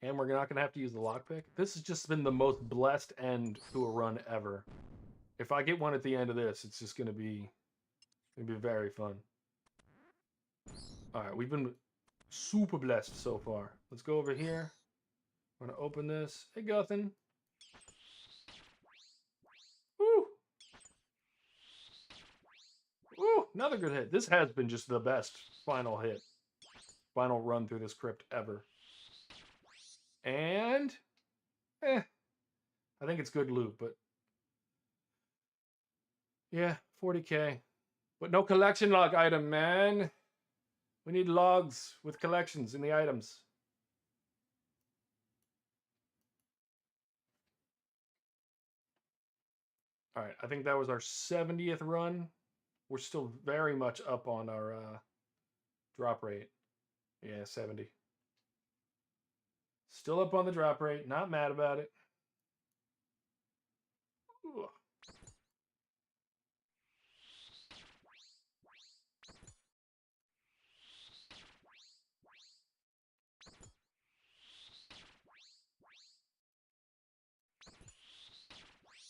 And we're not going to have to use the lockpick. This has just been the most blessed end to a run ever. If I get one at the end of this, it's just going to be very fun. All right, we've been super blessed so far. Let's go over here. I'm going to open this. Hey, Guthin. Woo! Woo! Another good hit. This has been just the best final hit. Final run through this crypt ever. And... I think it's good loot, but... Yeah, 40K. But no collection log item, man. We need logs with collections in the items. All right, I think that was our 70th run. We're still very much up on our drop rate. Yeah, 70. Still up on the drop rate. Not mad about it. Ooh.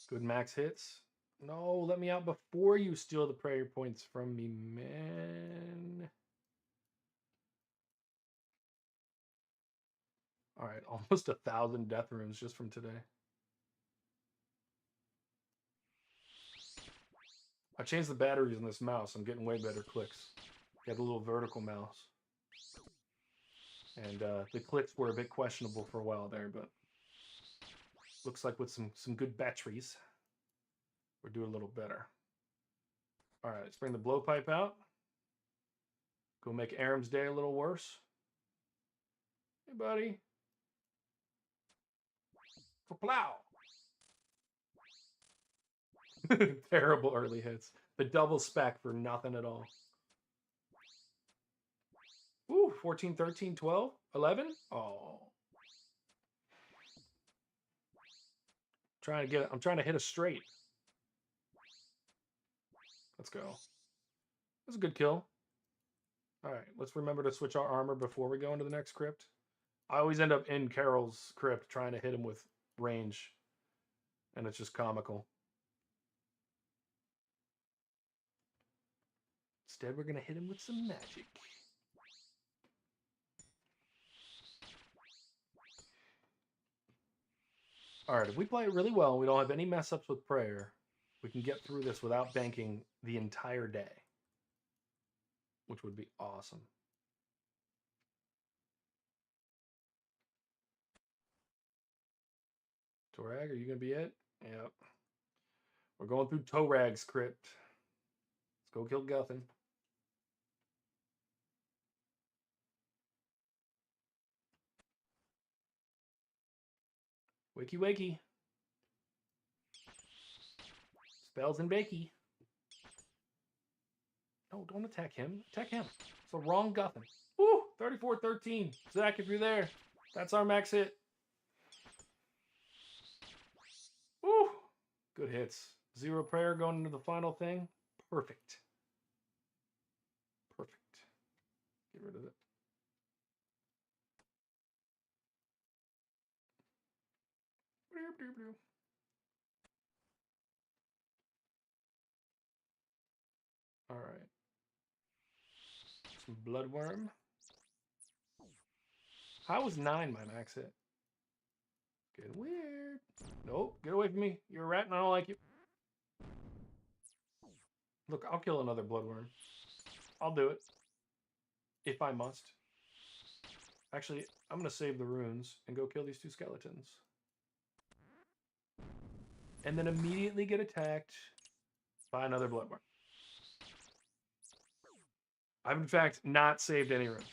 Good max hits. No, let me out before you steal the prayer points from me, man. All right, almost 1,000 death runes just from today. I changed the batteries in this mouse. I'm getting way better clicks. Got a little vertical mouse. And the clicks were a bit questionable for a while there, but looks like with some good batteries, we're doing a little better. All right, let's bring the blowpipe out. Go make Aram's day a little worse. Hey, buddy. For plow. Terrible early hits. The double spec for nothing at all. Ooh, 14, 13, 12, 11. Oh. I'm trying to hit a straight. Let's go. That's a good kill. All right, let's remember to switch our armor before we go into the next crypt. I always end up in Carol's crypt trying to hit him with range, and it's just comical. Instead, we're going to hit him with some magic. All right, if we play it really well, we don't have any mess ups with prayer, we can get through this without banking the entire day, which would be awesome. Torag, are you going to be it? Yep. We're going through Torag's crypt. Let's go kill Guthin. Wakey, wakey. Spells and bakey. No, don't attack him. Attack him. It's the wrong Guthin. Woo! 34-13. Zach, if you're there, that's our max hit. Woo! Good hits. 0 prayer going into the final thing. Perfect. Perfect. Get rid of it. All right. Some bloodworm. How was 9 my max hit? Getting weird. Nope. Get away from me. You're a rat and I don't like you. Look, I'll kill another bloodworm. I'll do it. If I must. Actually, I'm going to save the runes and go kill these 2 skeletons. And then immediately get attacked by another bloodworm. I've, in fact, not saved any runes.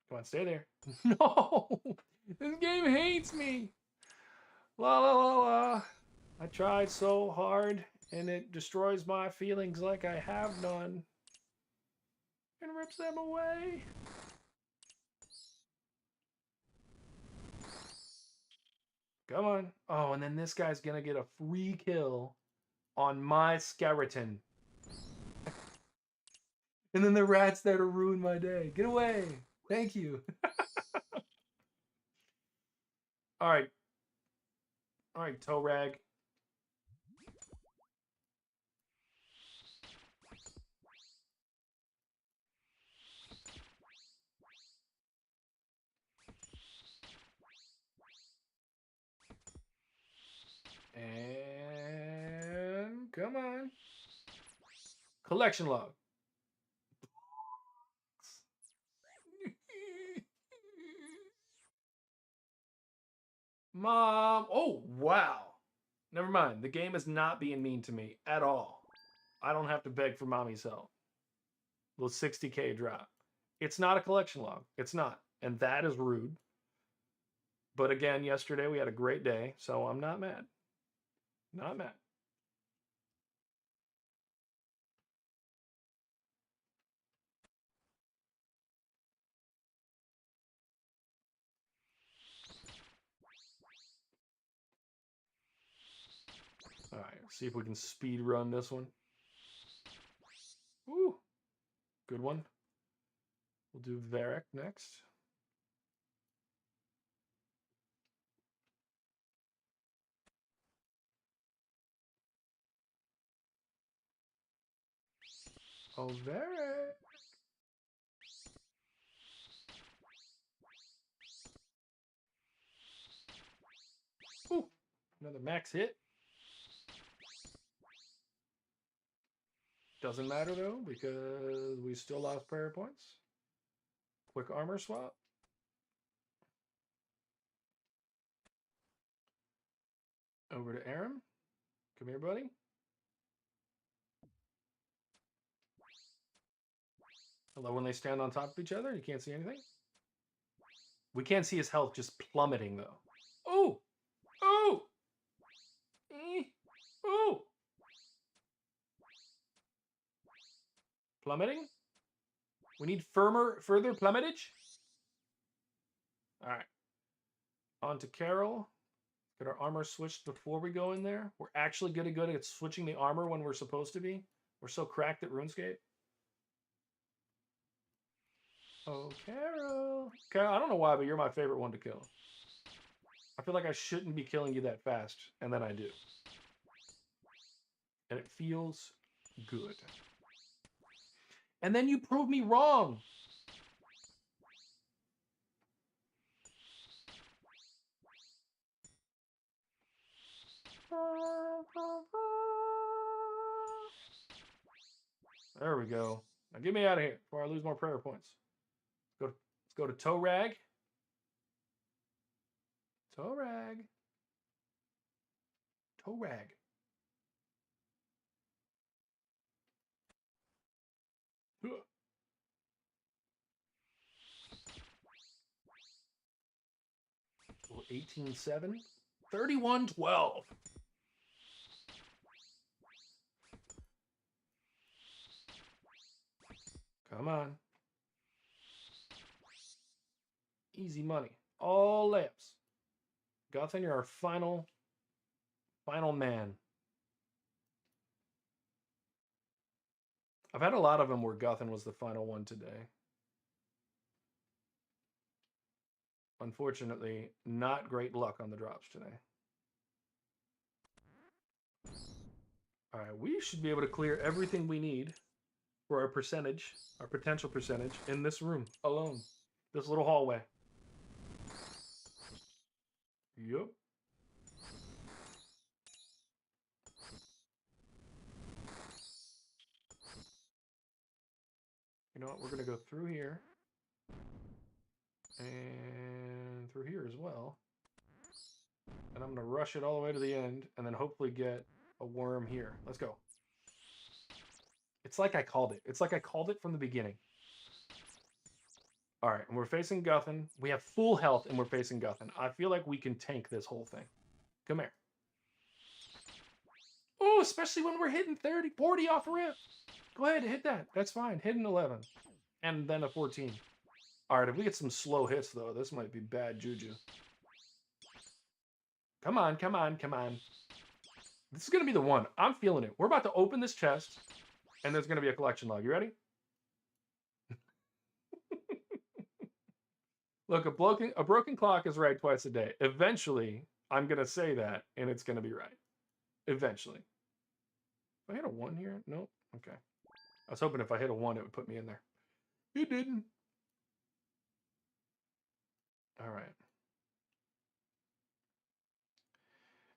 Come on, stay there. No! This game hates me! La la la la. I tried so hard, and it destroys my feelings like I have none. And rips them away. Come on. Oh, and then this guy's gonna get a free kill on my skeleton. And then the rat's there to ruin my day. Get away. Thank you. All right. All right, toe rag. And come on. Collection log. Mom. Oh, wow. Never mind. The game is not being mean to me at all. I don't have to beg for mommy's help. Little 60K drop. It's not a collection log. It's not. And that is rude. But again, yesterday we had a great day, so I'm not mad. Not mad. All right, see if we can speed run this one. Ooh, good one. We'll do Varric next. Oh, very. Ooh, another max hit. Doesn't matter though, because we still lost prayer points. Quick armor swap. Over to Aram. Come here, buddy. I love when they stand on top of each other. You can't see anything. We can't see his health just plummeting though. Oh! Oh! Oh! Plummeting? We need further plummetage? Alright. On to Carol. Get our armor switched before we go in there. We're actually good at switching the armor when we're supposed to be. We're so cracked at RuneScape. Oh, Carol. Carol, I don't know why, but you're my favorite one to kill. I feel like I shouldn't be killing you that fast, and then I do. And it feels good. And then you prove me wrong. There we go. Now get me out of here before I lose more prayer points. Let's go to Torag. Torag. Torag. Huh. 18-7. 31-12. Come on. Easy money. All layups. Guthan, you're our final man. I've had a lot of them where Guthan was the final one today. Unfortunately, not great luck on the drops today. All right, we should be able to clear everything we need for our percentage, our potential percentage, in this room alone. This little hallway. Yup. You know what? We're going to go through here. And through here as well. And I'm going to rush it all the way to the end. And then hopefully get a worm here. Let's go. It's like I called it. It's like I called it from the beginning. All right. And we're facing Guthan. We have full health and we're facing Guthan. I feel like we can tank this whole thing. Come here. Oh, especially when we're hitting 30, 40 off a rip. Go ahead, hit that. That's fine. Hit an 11. And then a 14. All right, if we get some slow hits, though, this might be bad juju. Come on, come on, come on. This is going to be the one. I'm feeling it. We're about to open this chest, and there's going to be a collection log. You ready? Look, a broken clock is right twice a day. Eventually, I'm going to say that, and it's going to be right. Eventually. If I hit a 1 here? Nope. Okay. I was hoping if I hit a 1, it would put me in there. It didn't. All right.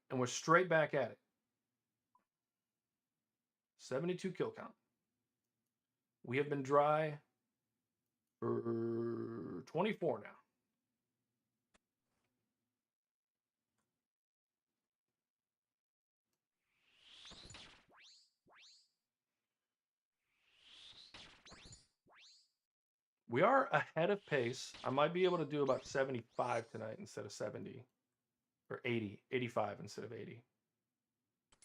And we're straight back at it. 72 kill count. We have been dry for 24 now. We are ahead of pace. I might be able to do about 75 tonight instead of 70. Or 80. 85 instead of 80.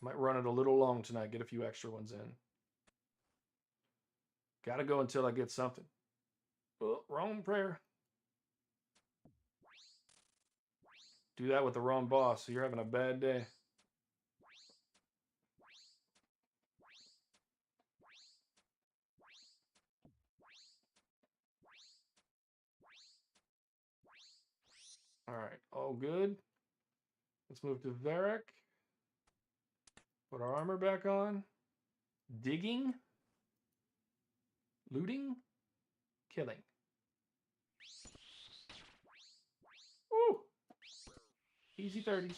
Might run it a little long tonight. Get a few extra ones in. Gotta go until I get something. Oh, wrong prayer. Do that with the wrong boss, so you're having a bad day. All right, all good. Let's move to Varric. Put our armor back on. Digging. Looting, killing. Woo! Easy 30s.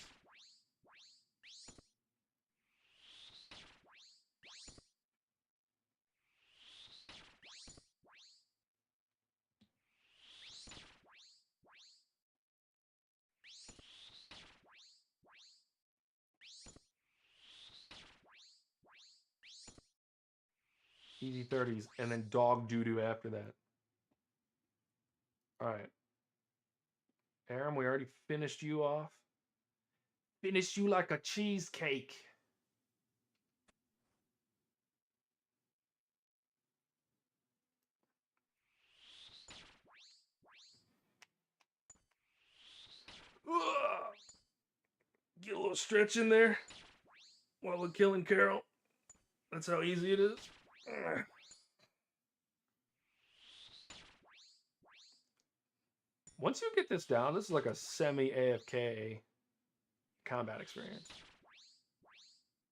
Easy 30s, and then dog doo-doo after that. All right. Aram, we already finished you off. Finished you like a cheesecake. Ugh. Get a little stretch in there while we're killing Carol. That's how easy it is. Ugh. Once you get this down, this is like a semi-AFK combat experience.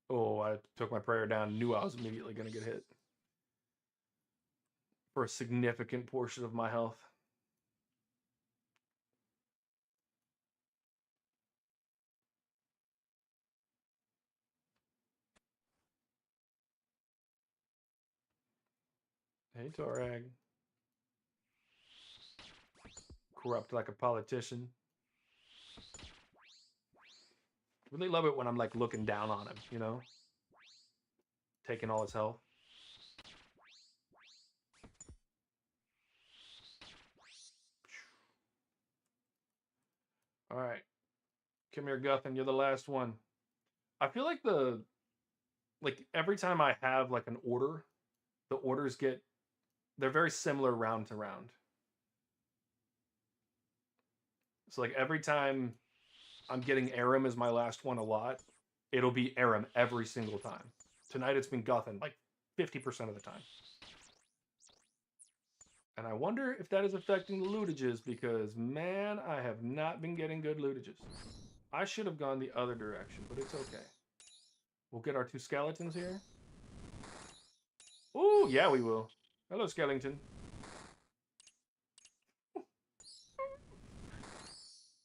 Oh, I took my prayer down, knew I was immediately going to get hit. For a significant portion of my health. Hey, Torag. Corrupt like a politician. Really love it when I'm like looking down on him, you know? Taking all his health. All right. Come here, Guthin. You're the last one. I feel like every time I have like an order, the orders they're very similar round to round. So like every time I'm getting Aram as my last one a lot, it'll be Aram every single time. Tonight it's been Guthin like 50% of the time. And I wonder if that is affecting the lootages because, man, I have not been getting good lootages. I should have gone the other direction, but it's okay. We'll get our 2 skeletons here. Ooh, yeah, we will. Hello, skeleton.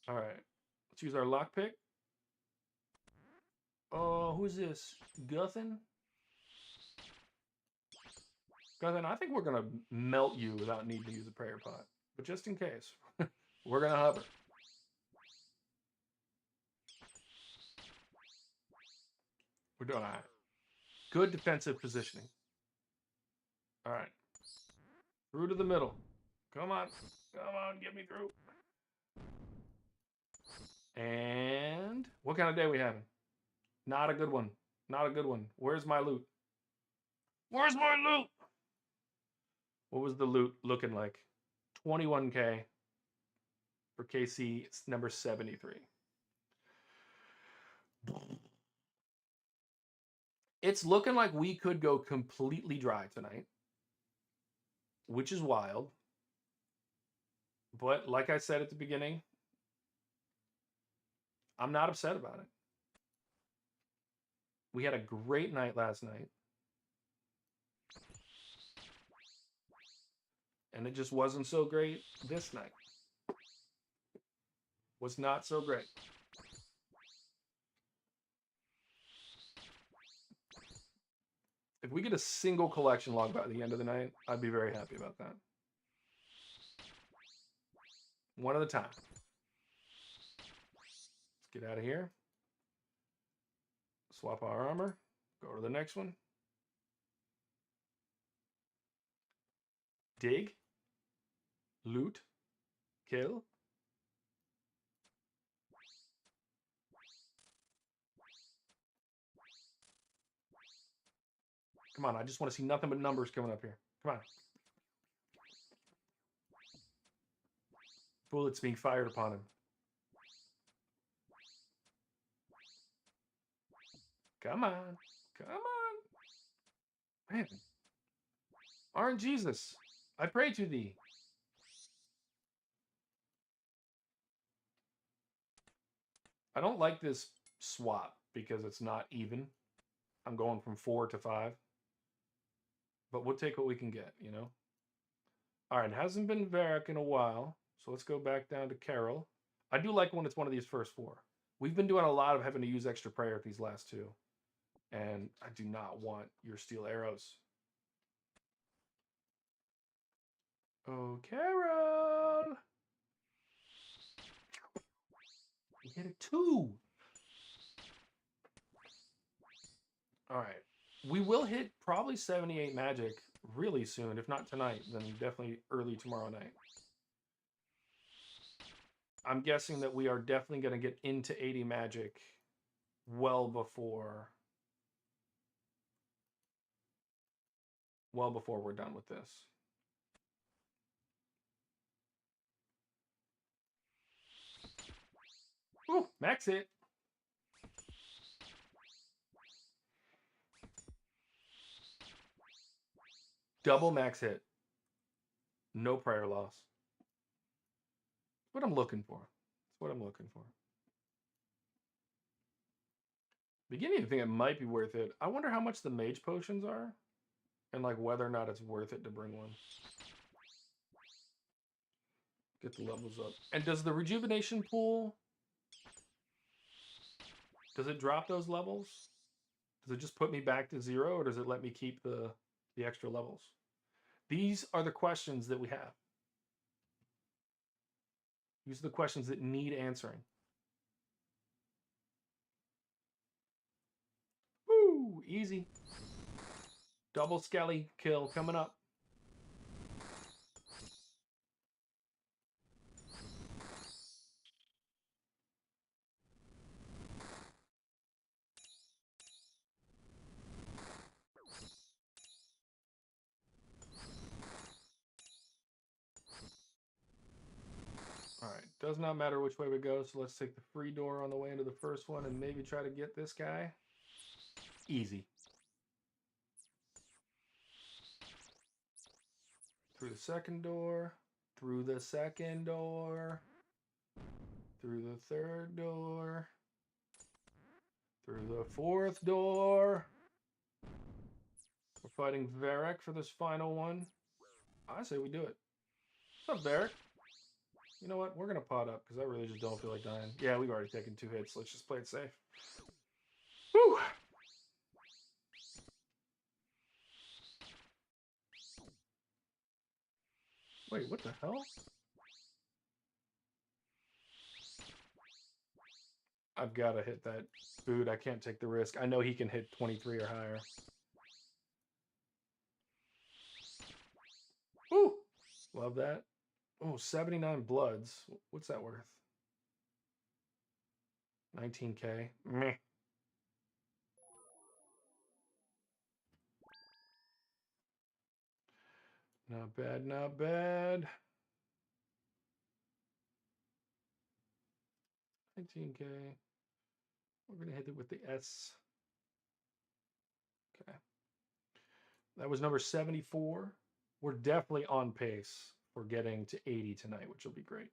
All right. Let's use our lockpick. Oh, who's this? Guthin? Guthin, I think we're going to melt you without needing to use a prayer pot. But just in case, we're going to hover. We're doing all right. Good defensive positioning. All right. Through to the middle. Come on. Come on, get me through. And what kind of day we having? Not a good one. Not a good one. Where's my loot? Where's my loot? What was the loot looking like? 21K for KC. It's number 73. It's looking like we could go completely dry tonight, which is wild. But like I said at the beginning, I'm not upset about it. We had a great night last night. And it just wasn't so great this night. Was not so great. If we get a single collection log by the end of the night, I'd be very happy about that. One at a time. Let's get out of here. Swap our armor. Go to the next one. Dig. Loot. Kill. Come on, I just want to see nothing but numbers coming up here. Come on. Bullets being fired upon him. Come on. Come on. Man. Aren't Jesus, I pray to thee. I don't like this swap because it's not even. I'm going from 4 to 5. But we'll take what we can get, you know? All right, it hasn't been Varric in a while, so let's go back down to Carol. I do like when it's one of these first four. We've been doing a lot of having to use extra prayer at these last two, and I do not want your steel arrows. Oh, Carol! We hit a 2. All right. We will hit probably 78 magic really soon. If not tonight, then definitely early tomorrow night. I'm guessing that we are definitely going to get into 80 magic well before we're done with this. Ooh, max hit. Double max hit. No prior loss. That's what I'm looking for. That's what I'm looking for. Beginning to think it might be worth it. I wonder how much the mage potions are, and like whether or not it's worth it to bring one. Get the levels up. And does the rejuvenation pool, does it drop those levels? Does it just put me back to 0, or does it let me keep the extra levels? These are the questions that we have. These are the questions that need answering. Woo! Easy. Double skelly kill coming up. Alright, does not matter which way we go, so let's take the free door on the way into the first one and maybe try to get this guy. Easy. Through the second door, through the second door, through the third door, through the fourth door. We're fighting Varric for this final one. I say we do it. What's up, Varric? You know what? We're going to pot up because I really just don't feel like dying. Yeah, we've already taken 2 hits. Let's just play it safe. Woo! Wait, what the hell? I've got to hit that food. I can't take the risk. I know he can hit 23 or higher. Woo! Love that. Oh, 79 bloods. What's that worth? 19k. Meh. Not bad, not bad. 19k. We're going to hit it with the S. Okay. That was number 74. We're definitely on pace for getting to 80 tonight, which will be great.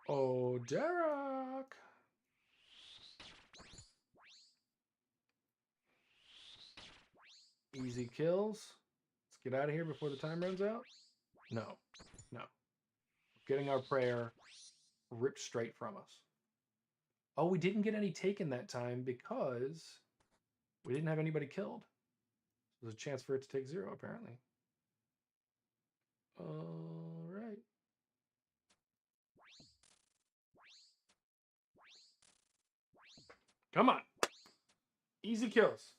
Oh, Derek! Easy kills. Let's get out of here before the time runs out. No, no. Getting our prayer ripped straight from us. Oh, we didn't get any taken that time because we didn't have anybody killed. There's a chance for it to take 0, apparently. All right. Come on. Easy kills.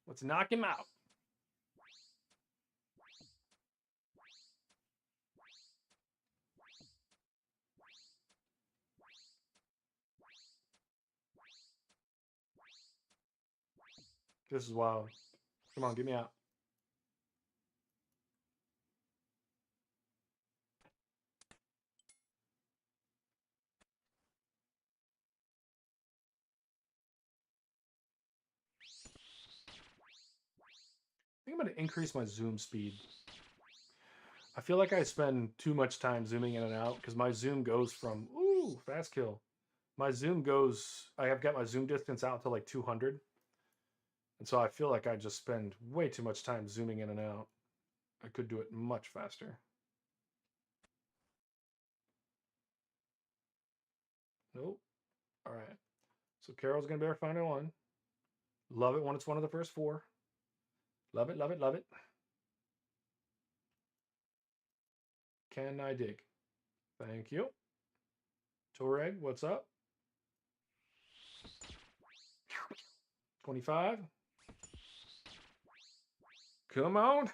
Let's knock him out. This is wild. Come on, get me out. I think I'm going to increase my zoom speed. I feel like I spend too much time zooming in and out because my zoom goes from, ooh, fast kill. My zoom goes, I have got my zoom distance out to like 200. And so I feel like I just spend way too much time zooming in and out. I could do it much faster. Nope. All right. So Carol's going to be our final one. Love it when it's one of the first four. Love it, love it, love it. Can I dig? Thank you. Toreg, what's up? 25. Come on.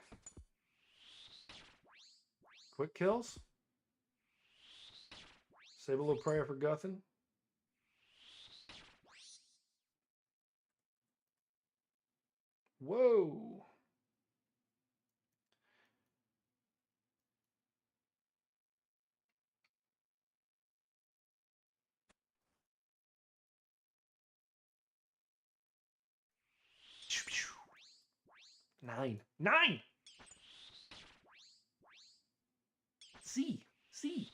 Quick kills. Save a little prayer for Guthin. Whoa. Nine. Nine! C. C.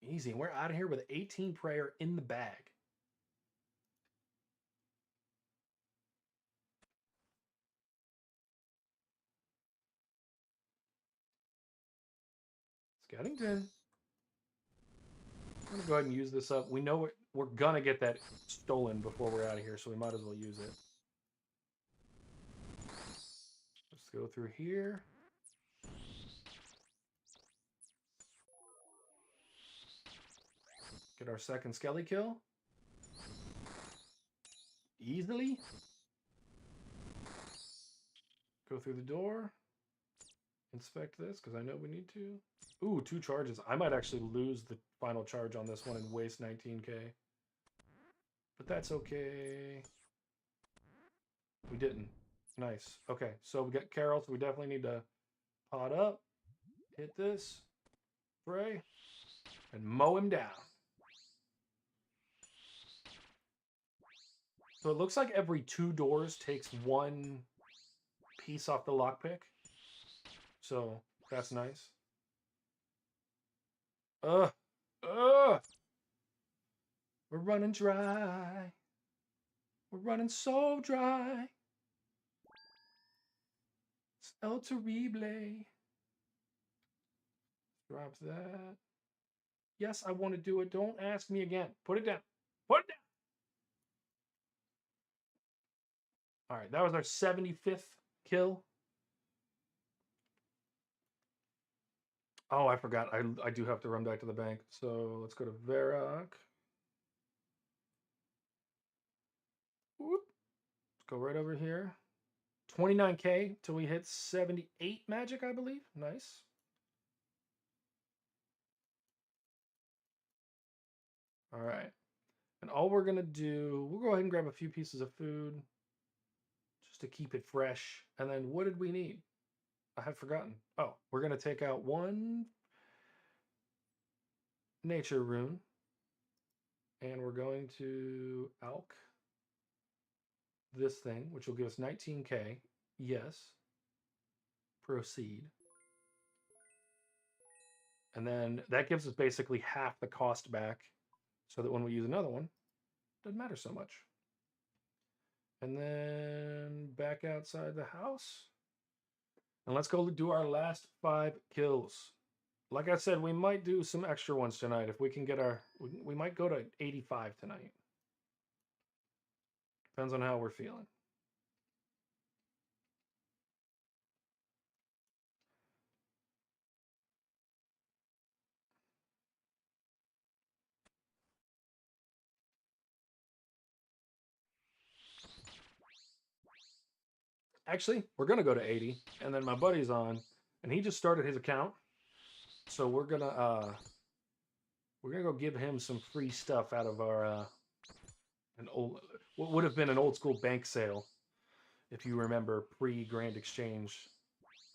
Easy. And we're out of here with 18 prayer in the bag. Skeddington. I'm going to go ahead and use this up. We know we're going to get that stolen before we're out of here, so we might as well use it. Let's go through here. Get our second skelly kill. Easily. Go through the door. Inspect this, because I know we need to. Ooh, 2 charges. I might actually lose the final charge on this one and waste 19k. But that's okay. We didn't. Nice. Okay, so we got Carol, so we definitely need to pot up. Hit this. Spray. And mow him down. So it looks like every 2 doors takes 1 piece off the lockpick. So that's nice. We're running dry. We're running so dry. It's El Terrible. Drop that. Yes, I want to do it. Don't ask me again. Put it down. Put it down. All right, that was our 75th kill. Oh, I forgot. I do have to run back to the bank. So let's go to Varrock. Whoop. Let's go right over here. 29k till we hit 78 magic, I believe. Nice. All right. And all we're going to do, we'll go ahead and grab a few pieces of food just to keep it fresh. And then what did we need? I have forgotten. Oh, we're going to take out 1 nature rune. And we're going to alch this thing, which will give us 19k. Yes. Proceed. And then that gives us basically half the cost back so that when we use another one, it doesn't matter so much. And then back outside the house. And let's go do our last 5 kills. Like I said, we might do some extra ones tonight. If we can get our... We might go to 85 tonight. Depends on how we're feeling. Actually, we're going to go to 80. And then my buddy's on. And he just started his account. So we're going to go give him some free stuff out of our... what would have been an old school bank sale. If you remember pre-Grand Exchange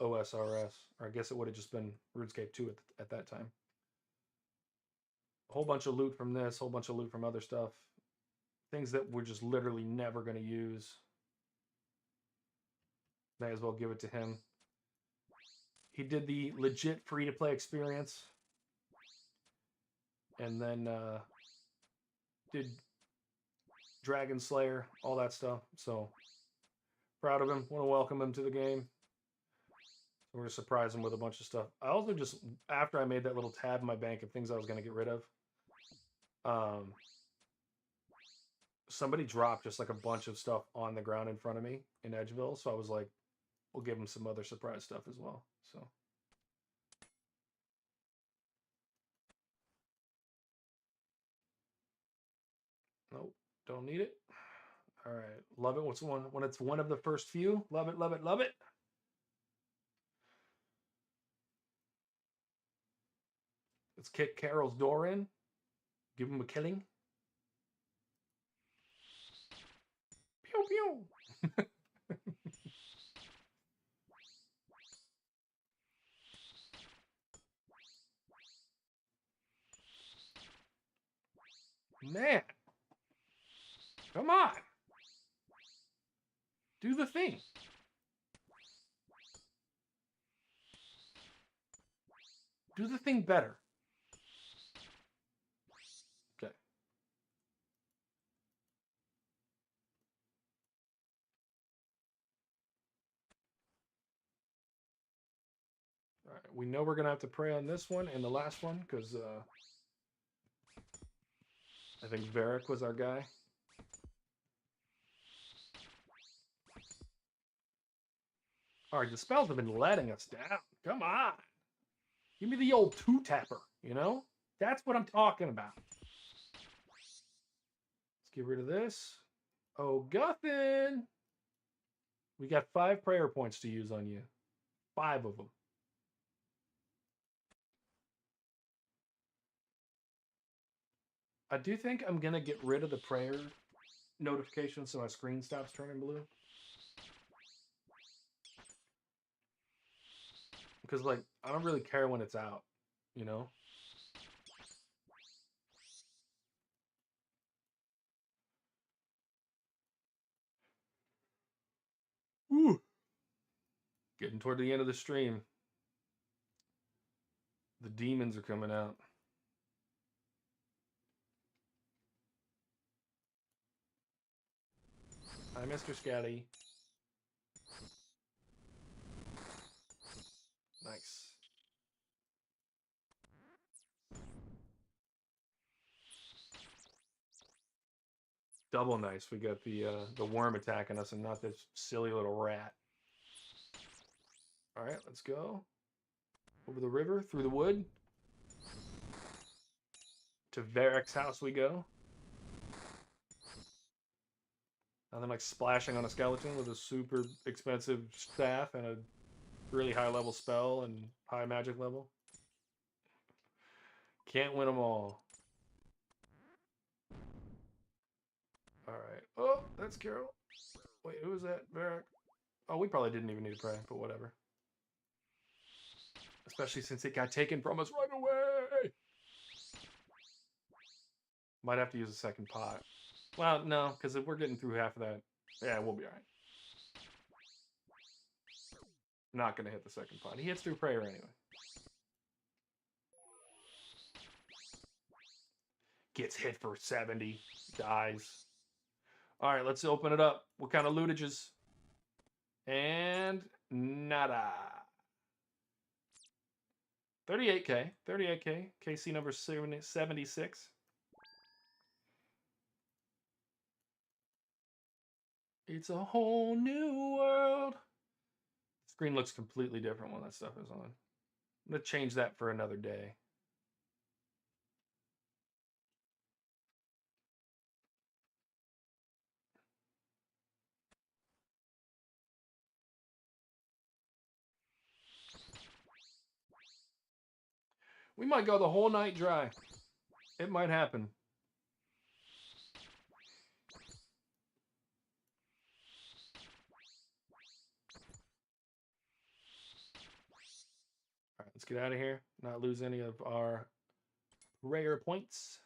OSRS. Or I guess it would have just been RuneScape 2 at that time. A whole bunch of loot from this, whole bunch of loot from other stuff. Things that we're just literally never going to use. May as well give it to him. He did the legit free-to-play experience. And then did Dragon Slayer, all that stuff. So proud of him. Want to welcome him to the game. We're gonna surprise him with a bunch of stuff. I also just, after I made that little tab in my bank of things I was gonna get rid of, um, somebody dropped just like a bunch of stuff on the ground in front of me in Edgeville. So I was like, we'll give him some other surprise stuff as well. So. Nope, don't need it. All right, love it. What's one when it's one of the first few? Love it, love it, love it. Let's kick Carol's door in. Give him a killing. Pew pew. Man, come on. Do the thing. Do the thing better. Okay. All right. We know we're going to have to pray on this one and the last one because I think Varric was our guy. All right, the spells have been letting us down. Come on. Give me the old two-tapper, you know? That's what I'm talking about. Let's get rid of this. Oh, Guffin. We got 5 prayer points to use on you. 5 of them. I do think I'm going to get rid of the prayer notification so my screen stops turning blue. Because, like, I don't really care when it's out, you know? Ooh. Getting toward the end of the stream. The demons are coming out. Hi, Mr. Scatty. Nice. Double nice. We got the worm attacking us and not this silly little rat. All right, let's go. Over the river, through the wood. To Varric's house we go. Nothing like splashing on a skeleton with a super expensive staff and a really high level spell and high magic level. Can't win them all. All right. Oh, that's Carol. Wait, who was that? Varric? Oh, we probably didn't even need to pray, but whatever. Especially since it got taken from us right away. Might have to use a second pot. Well, no, because if we're getting through half of that, yeah, we'll be all right. Not going to hit the second pot. He hits through prayer anyway. Gets hit for 70. Dies. All right, let's open it up. What kind of lootages? And nada. 38K. 38K. KC number 76. It's a whole new world. The screen looks completely different when that stuff is on. I'm going to change that for another day. We might go the whole night dry. It might happen. All right, let's get out of here. Not lose any of our rare points.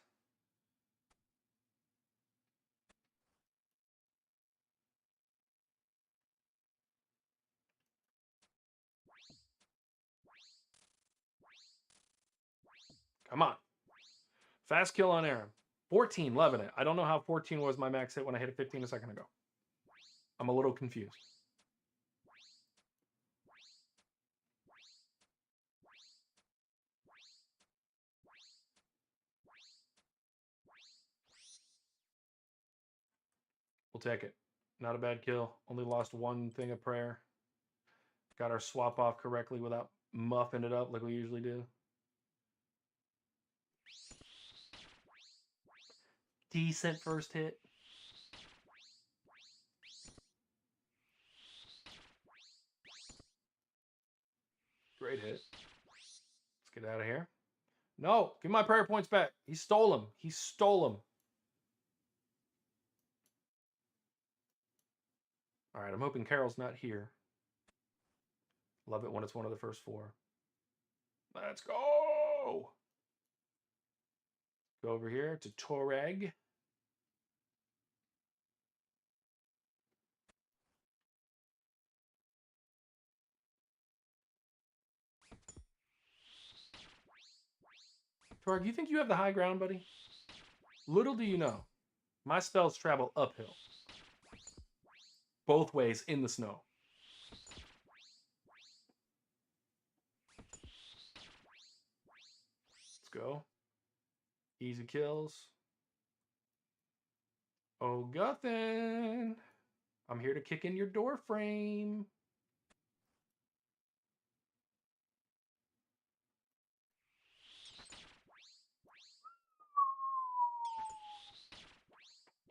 Come on. Fast kill on Aram. 14, loving it. I don't know how 14 was my max hit when I hit it 15 a second ago. I'm a little confused. We'll take it. Not a bad kill. Only lost one thing of prayer. Got our swap off correctly without muffing it up like we usually do. Decent first hit. Great hit. Let's get out of here. No, give my prayer points back. He stole them. He stole them. All right, I'm hoping Carol's not here. Love it when it's one of the first four. Let's go. Go over here to Toreg. Toreg, you think you have the high ground, buddy? Little do you know, my spells travel uphill. Both ways in the snow. Let's go. Easy kills. Oh, Guthin. I'm here to kick in your door frame.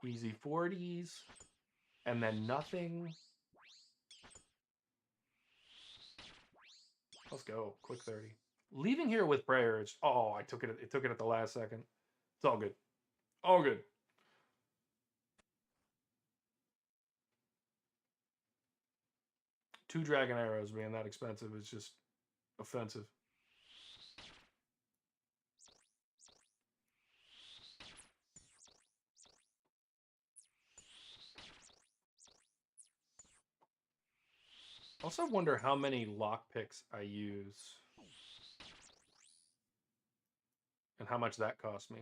Easy 40s. And then nothing. Let's go. Quick 30. Leaving here with prayers. Oh, I took it. It took it at the last second. It's all good. All good. Two dragon arrows being that expensive is just offensive. Also wonder how many lockpicks I use and how much that cost me.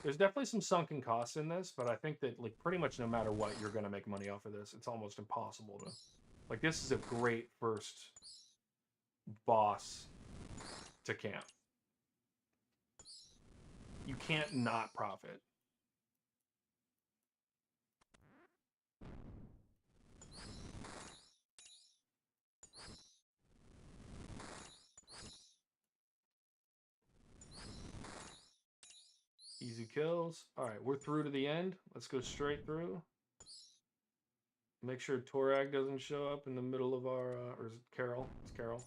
There's definitely some sunken costs in this, but I think that like pretty much no matter what, you're going to make money off of this. It's almost impossible to... Like, this is a great first boss to camp. You can't not profit. Easy kills. All right, we're through to the end. Let's go straight through. Make sure Torag doesn't show up in the middle of our... or is it Carol? It's Carol.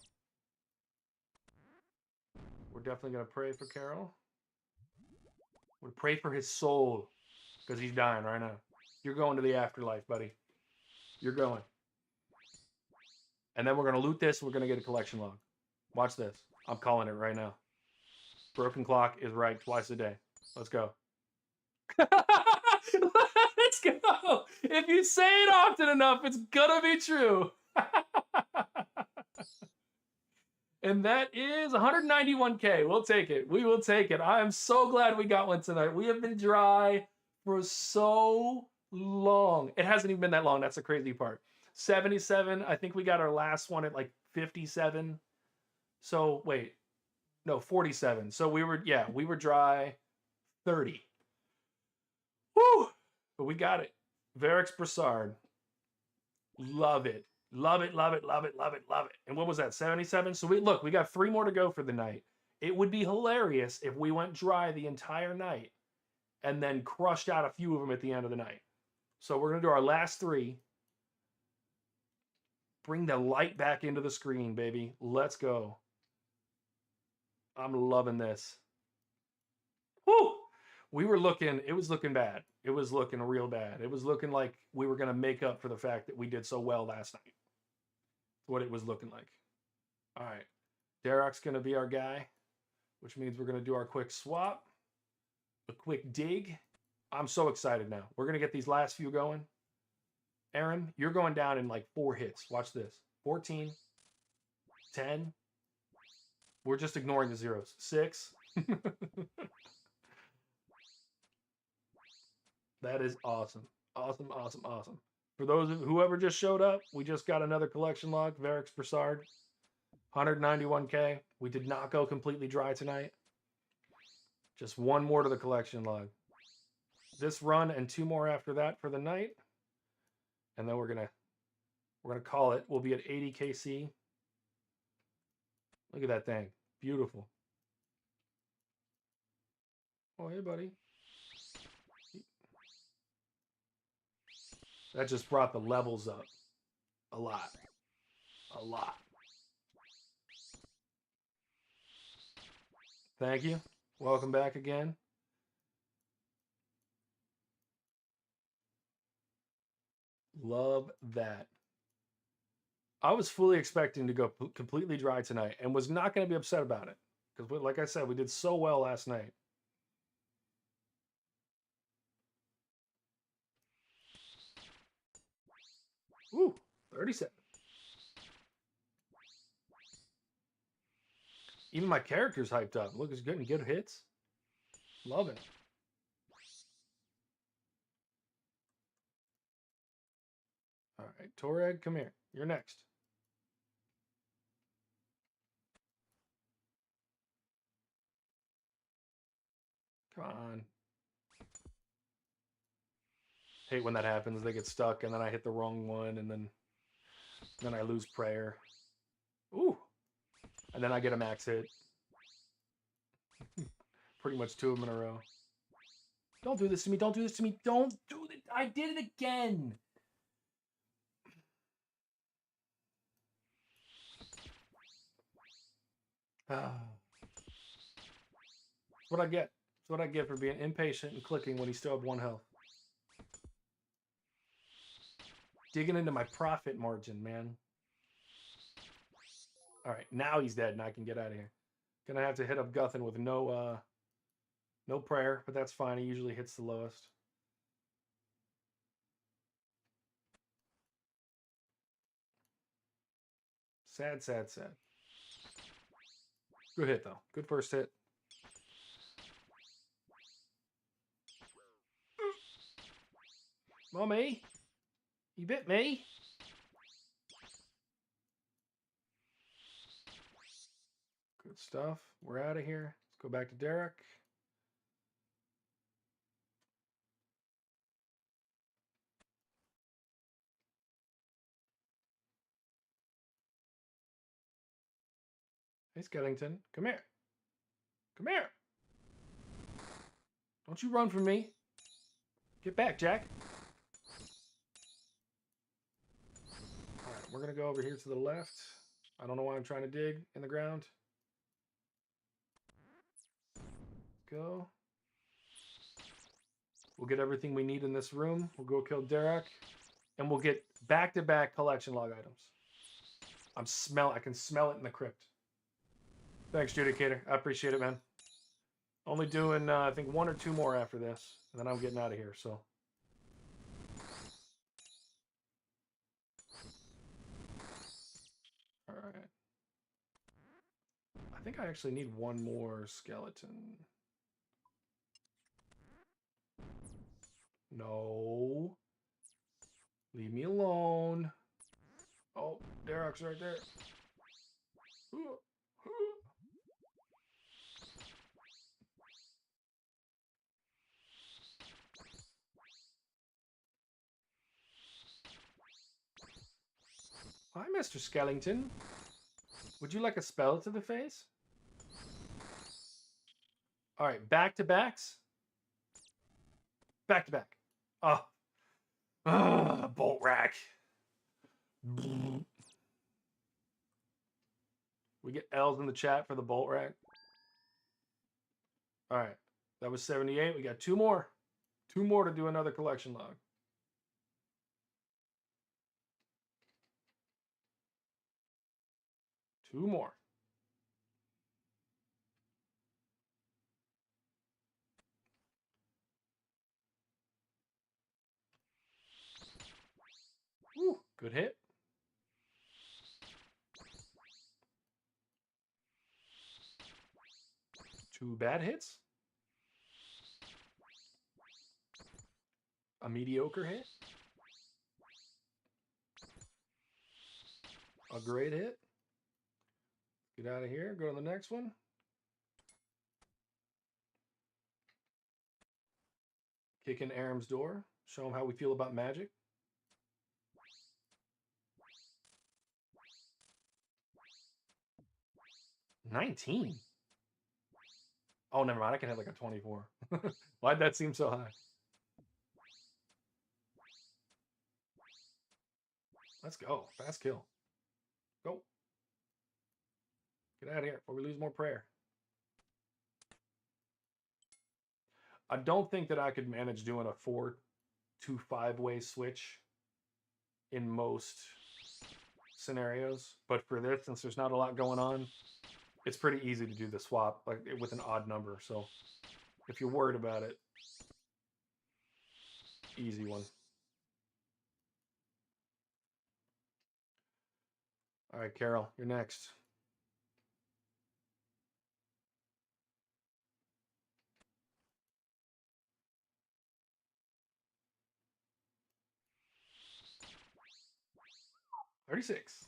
We're definitely going to pray for Carol. We're going to pray for his soul. Because he's dying right now. You're going to the afterlife, buddy. You're going. And then we're going to loot this. We're going to get a collection log. Watch this. I'm calling it right now. Broken clock is right twice a day. Let's go. Let's go. If you say it often enough, it's gonna be true. And that is 191K. We'll take it. We will take it. I am so glad we got one tonight. We have been dry for so long. It hasn't even been that long. That's the crazy part. 77. I think we got our last one at like 57. So wait. No, 47. So we were dry 30. Woo! But we got it. Varix Brassard. Love it. Love it, love it, love it, love it, love it. And what was that, 77? So we got 3 more to go for the night. It would be hilarious if we went dry the entire night and then crushed out a few of them at the end of the night. So we're going to do our last 3. Bring the light back into the screen, baby. Let's go. I'm loving this. Woo! It was looking bad. It was looking real bad. It was looking like we were going to make up for the fact that we did so well last night. What it was looking like. All right. Darok's going to be our guy, which means we're going to do our quick swap, a quick dig. I'm so excited now. We're going to get these last few going. Aaron, you're going down in like 4 hits. Watch this. 14, 10. We're just ignoring the zeros. 6. That is awesome. Awesome, awesome, awesome. For those of whoever just showed up, we just got another collection log, Varix Broussard, 191K. We did not go completely dry tonight. Just one more to the collection log. This run and two more after that for the night. And then we're gonna call it. We'll be at 80 KC. Look at that thing. Beautiful. Oh, hey, buddy. That just brought the levels up a lot. A lot. Thank you. Welcome back again. Love that. I was fully expecting to go completely dry tonight and was not going to be upset about it. Because, like I said, we did so well last night. Ooh, 37. Even my character's hyped up. Look, it's getting good hits. Love it. All right, Torag, come here. You're next. Come on. Hate when that happens. They get stuck, and then I hit the wrong one, and then I lose prayer. Ooh. And then I get a max hit. Pretty much two of them in a row. Don't do this to me. Don't do this to me. Don't do it. I did it again. That's what I get. That's what I get for being impatient and clicking when he still had 1 health. Digging into my profit margin, man. All right, now he's dead and I can get out of here. Gonna have to hit up Guthin with no prayer, but that's fine. He usually hits the lowest. Sad, sad, sad. Good hit, though. Good first hit. Mommy, you bit me. Good stuff. We're out of here. Let's go back to Derek. Hey, Skellington. Come here. Come here. Don't you run from me. Get back, Jack. All right, we're going to go over here to the left. I don't know why I'm trying to dig in the ground. Go. We'll get everything we need in this room. We'll go kill Derek. And we'll get back-to-back collection log items. I can smell it in the crypt. Thanks, Judicator. I appreciate it, man. Only doing, I think, 1 or 2 more after this. And then I'm getting out of here, so. All right. I think I actually need 1 more skeleton. No. Leave me alone. Oh, Derek's right there. Hi, Mr. Skellington. Would you like a spell to the face? All right, back-to-backs. Back-to-back. Oh. Bolt rack. We get L's in the chat for the bolt rack. All right. That was 78. We got 2 more. 2 more to do another collection log. Two more. Woo, good hit. 2 bad hits. A mediocre hit. A great hit. Get out of here. Go to the next one. Kick in Aram's door. Show him how we feel about magic. $19. Oh, never mind. I can hit like a 24. Why'd that seem so high? Let's go. Fast kill. Go. Get out of here before we lose more prayer. I don't think that I could manage doing a 4 to 5-way switch in most scenarios. But for this, since there's not a lot going on, it's pretty easy to do the swap like with an odd number. So if you're worried about it, easy one. All right, Carol, you're next. $36.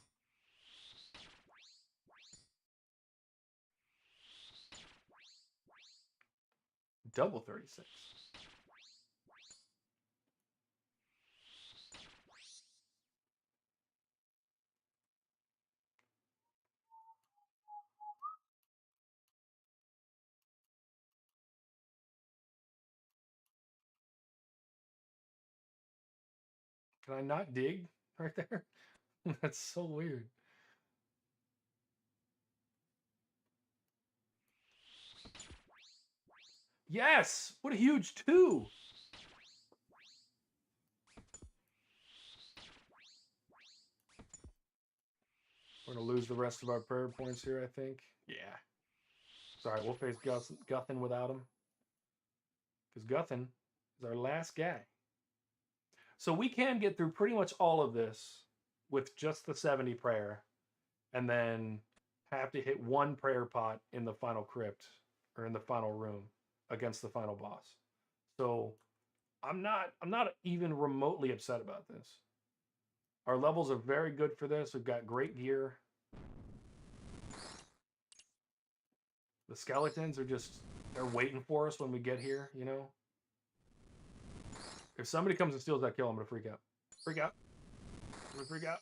Double 36. Can I not dig right there? That's so weird. Yes! What a huge 2! We're going to lose the rest of our prayer points here, I think. Yeah. Sorry, we'll face Guthin without him. Because Guthin is our last guy. So we can get through pretty much all of this with just the 70 prayer. And then have to hit one prayer pot in the final crypt. Or in the final room. Against the final boss. So I'm not even remotely upset about this. Our levels are very good for this. We've got great gear. The skeletons are just, they're waiting for us when we get here, you know? If somebody comes and steals that kill, I'm going to freak out. Freak out. I'm going to freak out.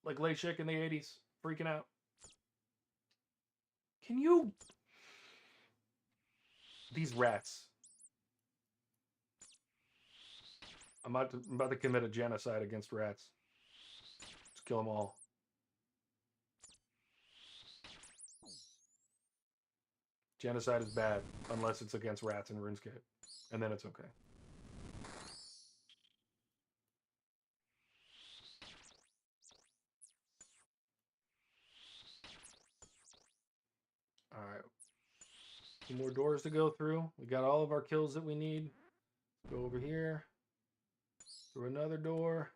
Like Layshik in the 80s. Freaking out. Can you... These rats. I'm about to commit a genocide against rats. Just kill them all. Genocide is bad, unless it's against rats in RuneScape. And then it's okay. Alright. 2 more doors to go through. We got all of our kills that we need. Go over here. Through another door.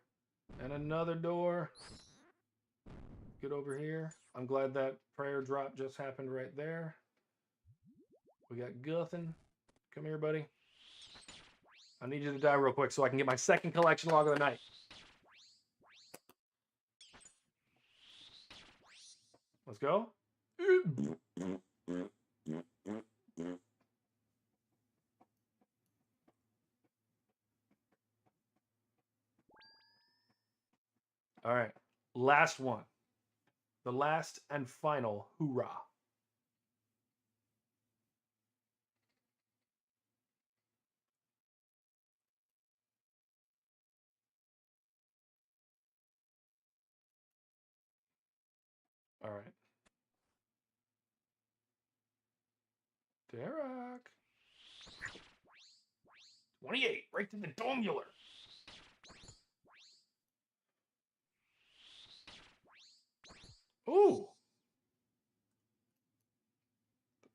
And another door. Get over here. I'm glad that prayer drop just happened right there. We got Guthin. Come here, buddy. I need you to die real quick so I can get my second collection log of the night. Let's go. All right. Last one. The last and final hoorah. All right. Derek. 28. Right to the domular. Ooh.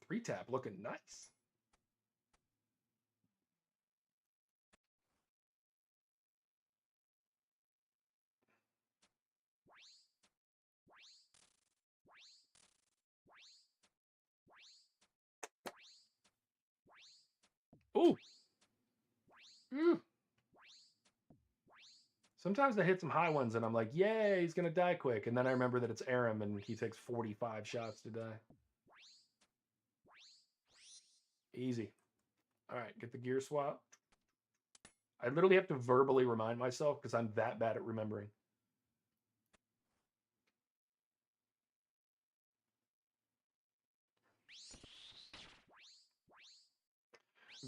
The 3-tap looking nice. Ooh. Ooh. Sometimes I hit some high ones and I'm like, yay, he's going to die quick. And then I remember that it's Aram and he takes 45 shots to die. Easy. All right, get the gear swap. I literally have to verbally remind myself because I'm that bad at remembering.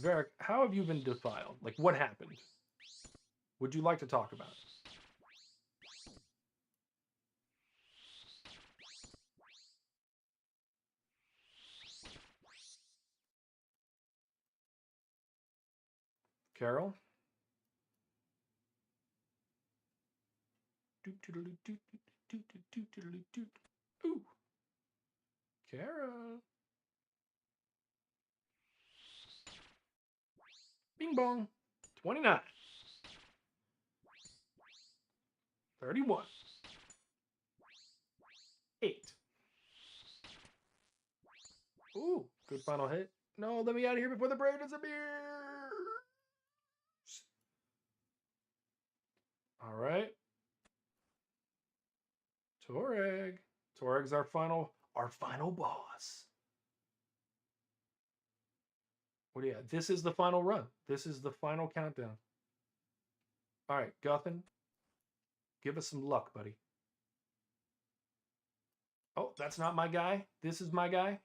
Varric, how have you been defiled? Like, what happened? Would you like to talk about it? Carol? Ooh. Carol. Bing bong. 29. 31. 8. Ooh, good final hit. No, let me out of here before the brave disappears. All right. Toreg. Toreg's our final boss. What do you got? This is the final run. This is the final countdown. All right, Guthin. Give us some luck, buddy. Oh, that's not my guy. This is my guy.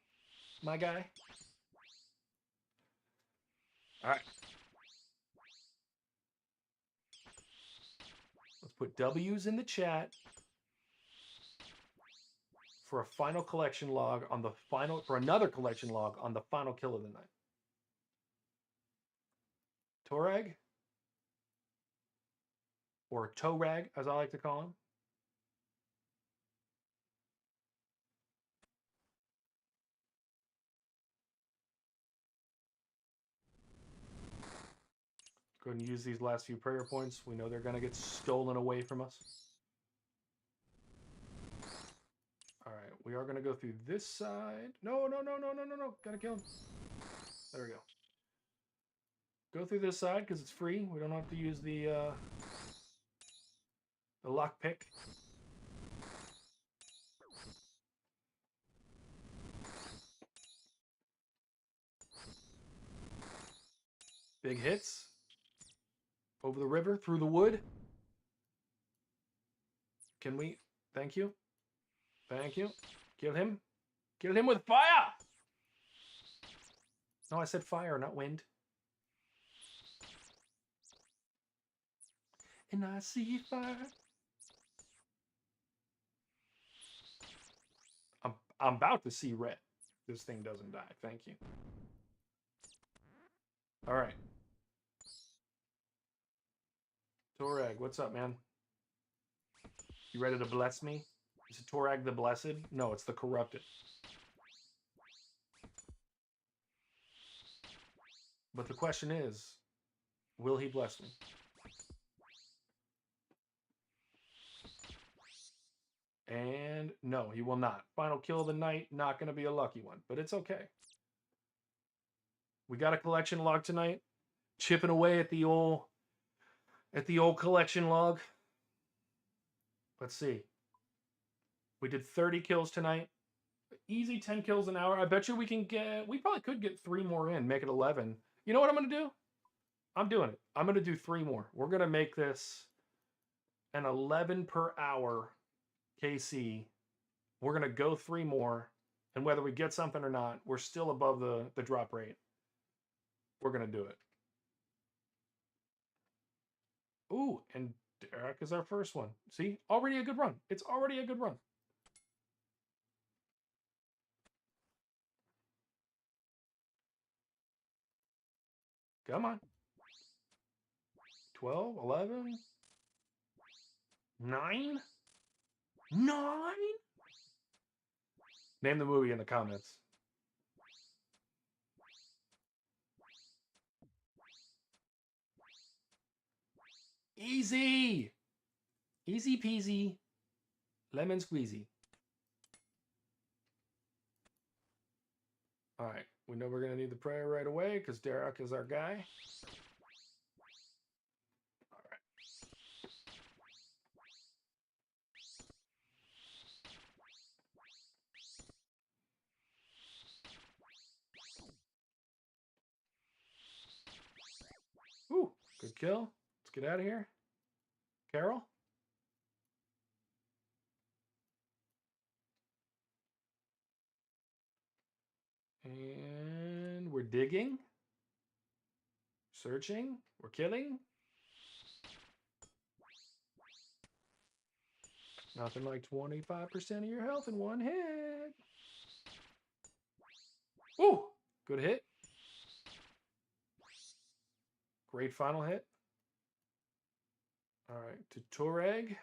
My guy. All right. Let's put W's in the chat for a final collection log on the final, for another collection log on the final kill of the night. Torag, or Torag, as I like to call him. Go ahead and use these last few prayer points. We know they're going to get stolen away from us. All right, we are going to go through this side. No. Gotta kill him. There we go. Go through this side because it's free. We don't have to use the lockpick. Big hits. Over the river, through the wood. Can we? Thank you. Thank you. Kill him. Kill him with fire! No, I said fire, not wind. And I see fire. I'm about to see red. This thing doesn't die. Thank you. All right. Torag, what's up, man? You ready to bless me? Is it Torag the Blessed? No, it's the Corrupted. But the question is, will he bless me? And no, he will not. Final kill of the night, not going to be a lucky one, but it's okay. We got a collection log tonight, chipping away at the old collection log. Let's see. We did 30 kills tonight. Easy 10 kills an hour. I bet you we probably could get 3 more in, make it 11. You know what I'm going to do? I'm doing it. I'm going to do 3 more. We're going to make this an 11 per hour KC. We're going to go 3 more. And whether we get something or not, we're still above the drop rate. We're going to do it. Ooh, and Derek is our first one. See? Already a good run. It's already a good run. Come on. 12, 11, 9? 9? Name the movie in the comments. Easy. Easy peasy. Lemon squeezy. All right. We know we're going to need the prayer right away because Derek is our guy. All right. kill. Let's get out of here. Carol? And we're digging. Searching. We're killing. Nothing like 25% of your health in one hit. Ooh, good hit. Great final hit. All right, to Toreg.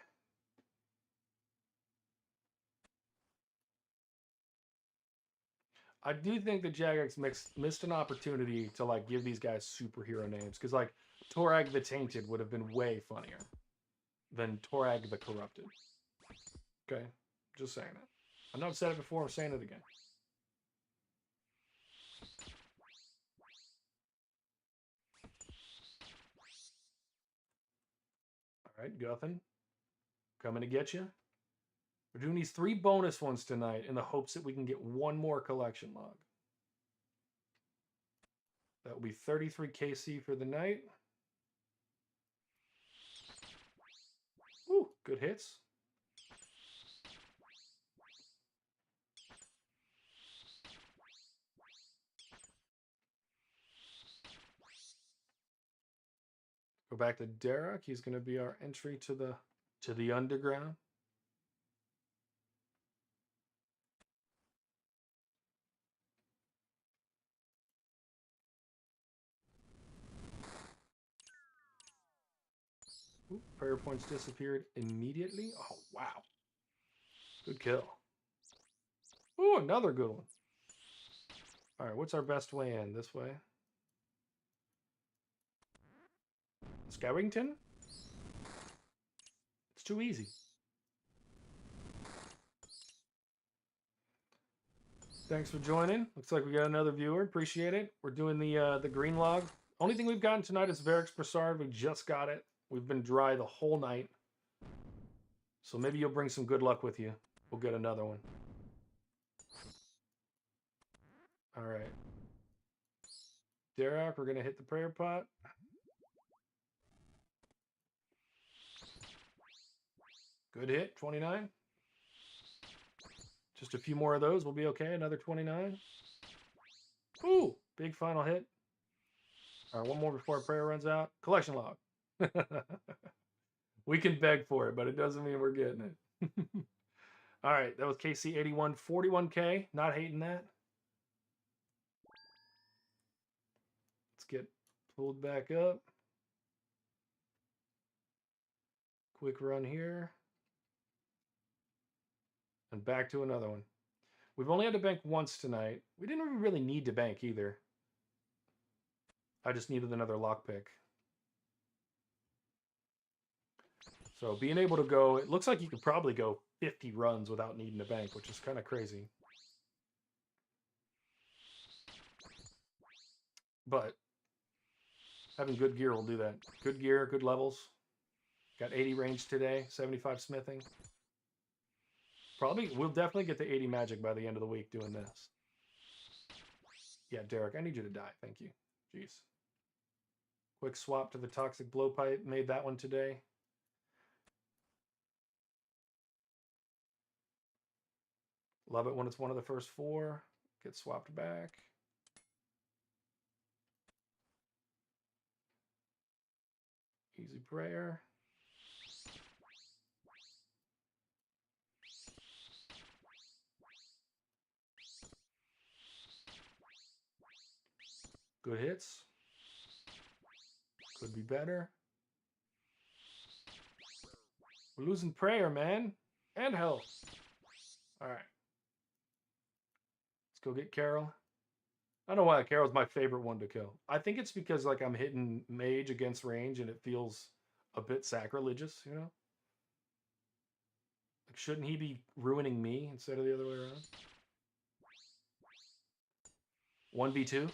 I do think that Jagex missed an opportunity to like give these guys superhero names, because like Torag the Tainted would have been way funnier than Torag the Corrupted. Okay, just saying it. I know I've said it before, I'm saying it again. All right, Guthin, coming to get you. We're doing these 3 bonus ones tonight in the hopes that we can get one more collection log. That will be 33 KC for the night. Ooh, good hits. Go back to Derek. He's going to be our entry to the underground. Ooh, prayer points disappeared immediately. Oh, wow. Good kill. Ooh, another good one. All right, what's our best way in? This way? Skowington? It's too easy. Thanks for joining. Looks like we got another viewer. Appreciate it. We're doing the green log. Only thing we've gotten tonight is Varix Broussard. We just got it. We've been dry the whole night. So maybe you'll bring some good luck with you. We'll get another one. All right. Derek, we're going to hit the prayer pot. Good hit, 29. Just a few more of those, we'll be okay. Another 29. Ooh, big final hit. All right, one more before our prayer runs out. Collection log. We can beg for it, but it doesn't mean we're getting it. All right, that was KC 81, 41K. Not hating that. Let's get pulled back up. Quick run here. And back to another one. We've only had to bank once tonight. We didn't really need to bank either. I just needed another lockpick. So being able to go, it looks like you could probably go 50 runs without needing to bank, which is kind of crazy. But having good gear will do that. Good gear, good levels. Got 80 range today, 75 smithing. Probably, we'll definitely get to 80 magic by the end of the week doing this. Yeah, Derek, I need you to die. Thank you. Jeez. Quick swap to the toxic blowpipe. Made that one today. Love it when it's one of the first 4. Get swapped back. Easy prayer. Good hits. Could be better. We're losing prayer, man. And health. All right. Let's go get Carol. I don't know why Carol's my favorite one to kill. I think it's because like I'm hitting mage against range and it feels a bit sacrilegious, you know? Like, shouldn't he be ruining me instead of the other way around? 1v2?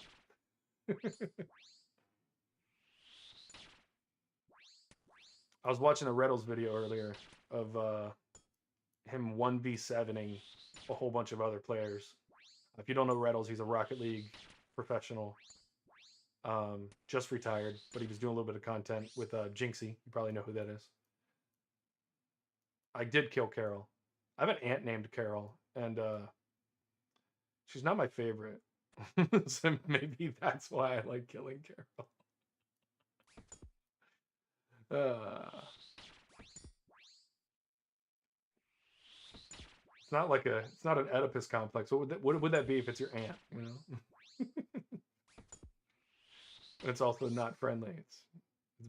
I was watching a Reddles video earlier of him 1v7ing a whole bunch of other players. If you don't know Reddles, he's a Rocket League professional. Just retired, but he was doing a little bit of content with Jinxie. You probably know who that is. I did kill Carol. I have an aunt named Carol, and she's not my favorite. So maybe that's why I like killing Carol. It's not like it's not an Oedipus complex. What would that be if it's your aunt? You know, it's also not friendly. It's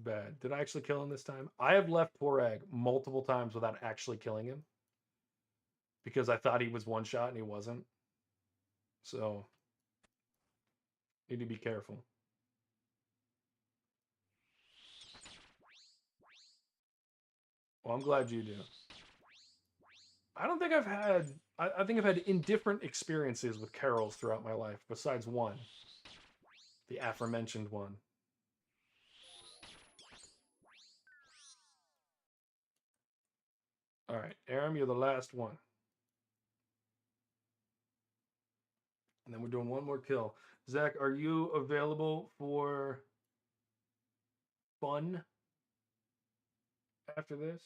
bad. Did I actually kill him this time? I have left Poor Egg multiple times without actually killing him because I thought he was one shot and he wasn't. So need to be careful. Well, I'm glad you do. I don't think I've had. I think I've had indifferent experiences with carols throughout my life, besides one, the aforementioned one. All right, Aram, you're the last one, and then we're doing one more kill. Zach, are you available for fun after this?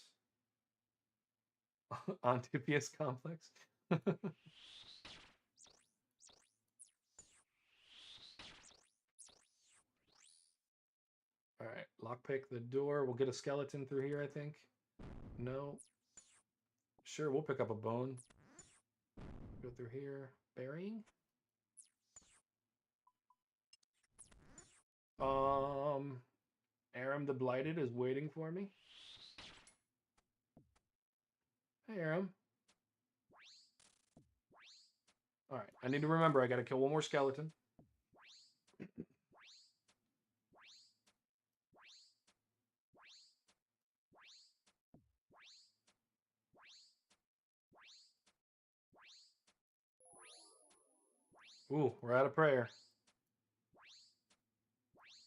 Ontipius complex. All right, lockpick the door. We'll get a skeleton through here, I think. No. Sure, we'll pick up a bone. Go through here. Burying? Aram the Blighted is waiting for me. Hey, Aram. All right, I need to remember I got to kill one more skeleton. Ooh, we're out of prayer.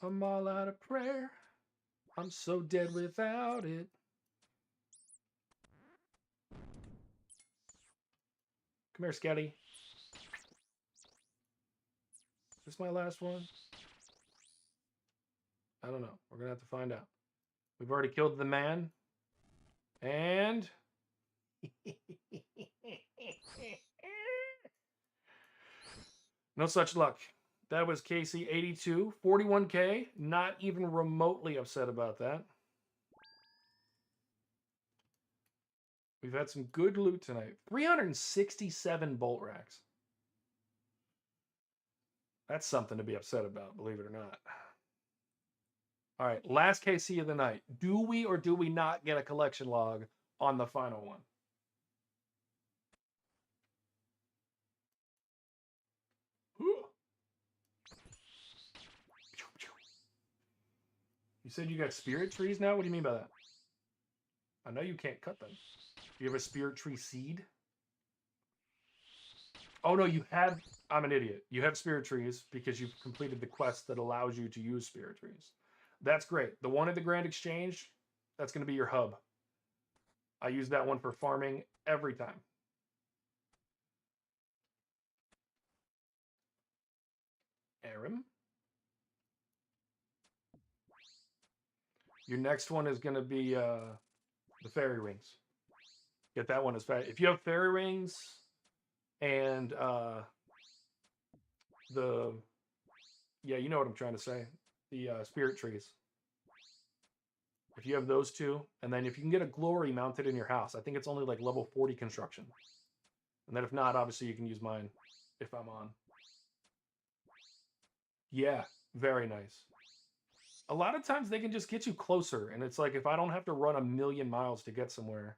I'm all out of prayer. I'm so dead without it. Come here, Scatty. Is this my last one? I don't know. We're going to have to find out. We've already killed the man. And... no such luck. That was KC82. 41K. Not even remotely upset about that. We've had some good loot tonight. 367 bolt racks. That's something to be upset about, believe it or not. All right, last KC of the night. Do we or do we not get a collection log on the final one? You said you got spirit trees now? What do you mean by that? I know you can't cut them. Do you have a spirit tree seed? Oh no, you have... I'm an idiot. You have spirit trees because you've completed the quest that allows you to use spirit trees. That's great. The one at the Grand Exchange, that's going to be your hub. I use that one for farming every time. Aram. Your next one is going to be the fairy rings. Get that one as fast. If you have fairy rings and yeah, you know what I'm trying to say. The spirit trees. If you have those two, and then if you can get a glory mounted in your house, I think it's only like level 40 construction. And then if not, obviously you can use mine if I'm on. Yeah, very nice. A lot of times they can just get you closer, and it's like if I don't have to run a million miles to get somewhere.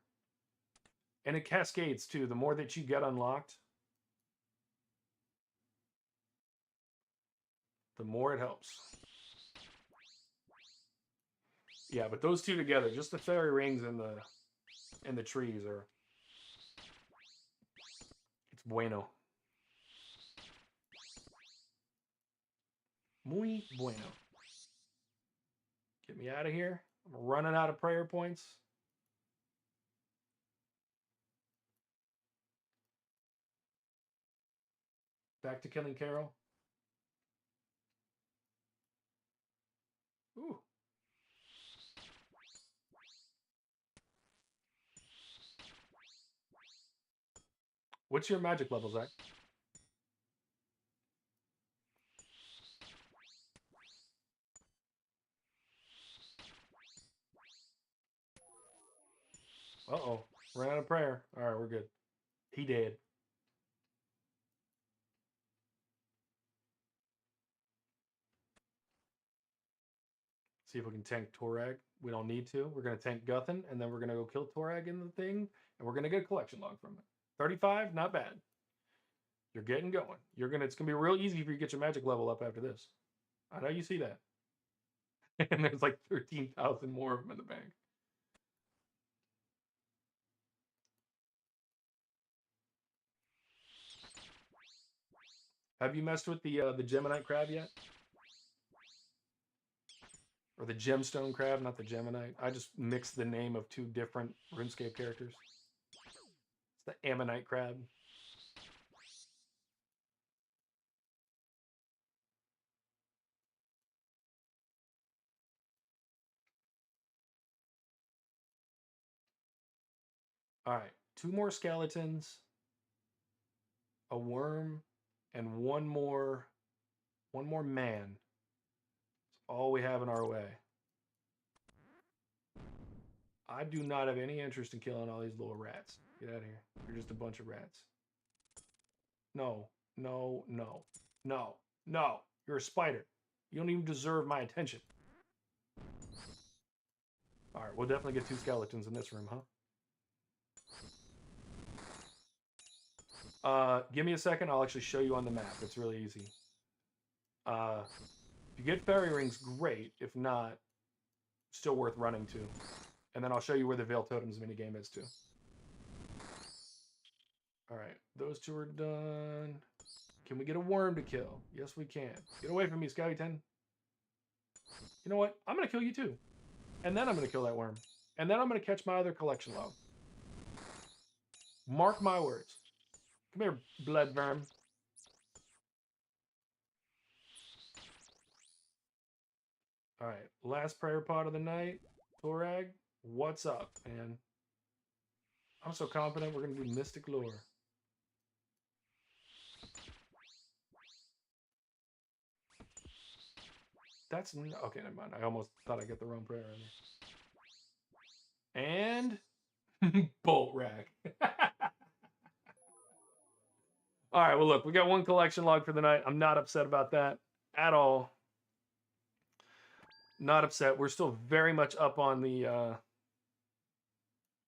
And it cascades too. The more that you get unlocked, the more it helps. Yeah, but those two together, just the fairy rings and the trees are... it's bueno. Muy bueno. Get me out of here. I'm running out of prayer points. Back to killing Carol. Ooh. What's your magic level, Zach? Uh-oh. Ran out of prayer. All right, we're good. He did. See if we can tank Torag. We don't need to. We're going to tank Guthin, and then we're going to go kill Torag in the thing, and we're going to get a collection log from it. 35, not bad. You're getting going. It's gonna be real easy for you to get your magic level up after this. I know you see that. And there's like 13,000 more of them in the bank. Have you messed with the Geminite crab yet? Or the gemstone crab, not the Geminite. I just mixed the name of two different RuneScape characters. It's the Ammonite crab. All right, 2 more skeletons, a worm, and one more man. That's all we have in our way. I do not have any interest in killing all these little rats. Get out of here. You're just a bunch of rats. No, no, no, no, no. You're a spider. You don't even deserve my attention. All right, we'll definitely get 2 skeletons in this room, huh? Give me a second. I'll actually show you on the map. It's really easy. If you get fairy rings, great. If not, still worth running to. And then I'll show you where the Veil Totems minigame is, too. All right, those 2 are done. Can we get a worm to kill? Yes, we can. Get away from me, Scouty 10. You know what? I'm going to kill you, too. And then I'm going to kill that worm. And then I'm going to catch my other collection log. Mark my words. Come here, blood verm. All right, last prayer pot of the night. Torag, what's up, man? I'm so confident we're going to do Mystic Lore. That's... Okay, never mind. I almost thought I got the wrong prayer in there. And... Bolt Rack. All right, well, look, we got 1 collection log for the night. I'm not upset about that at all. Not upset. We're still very much up on the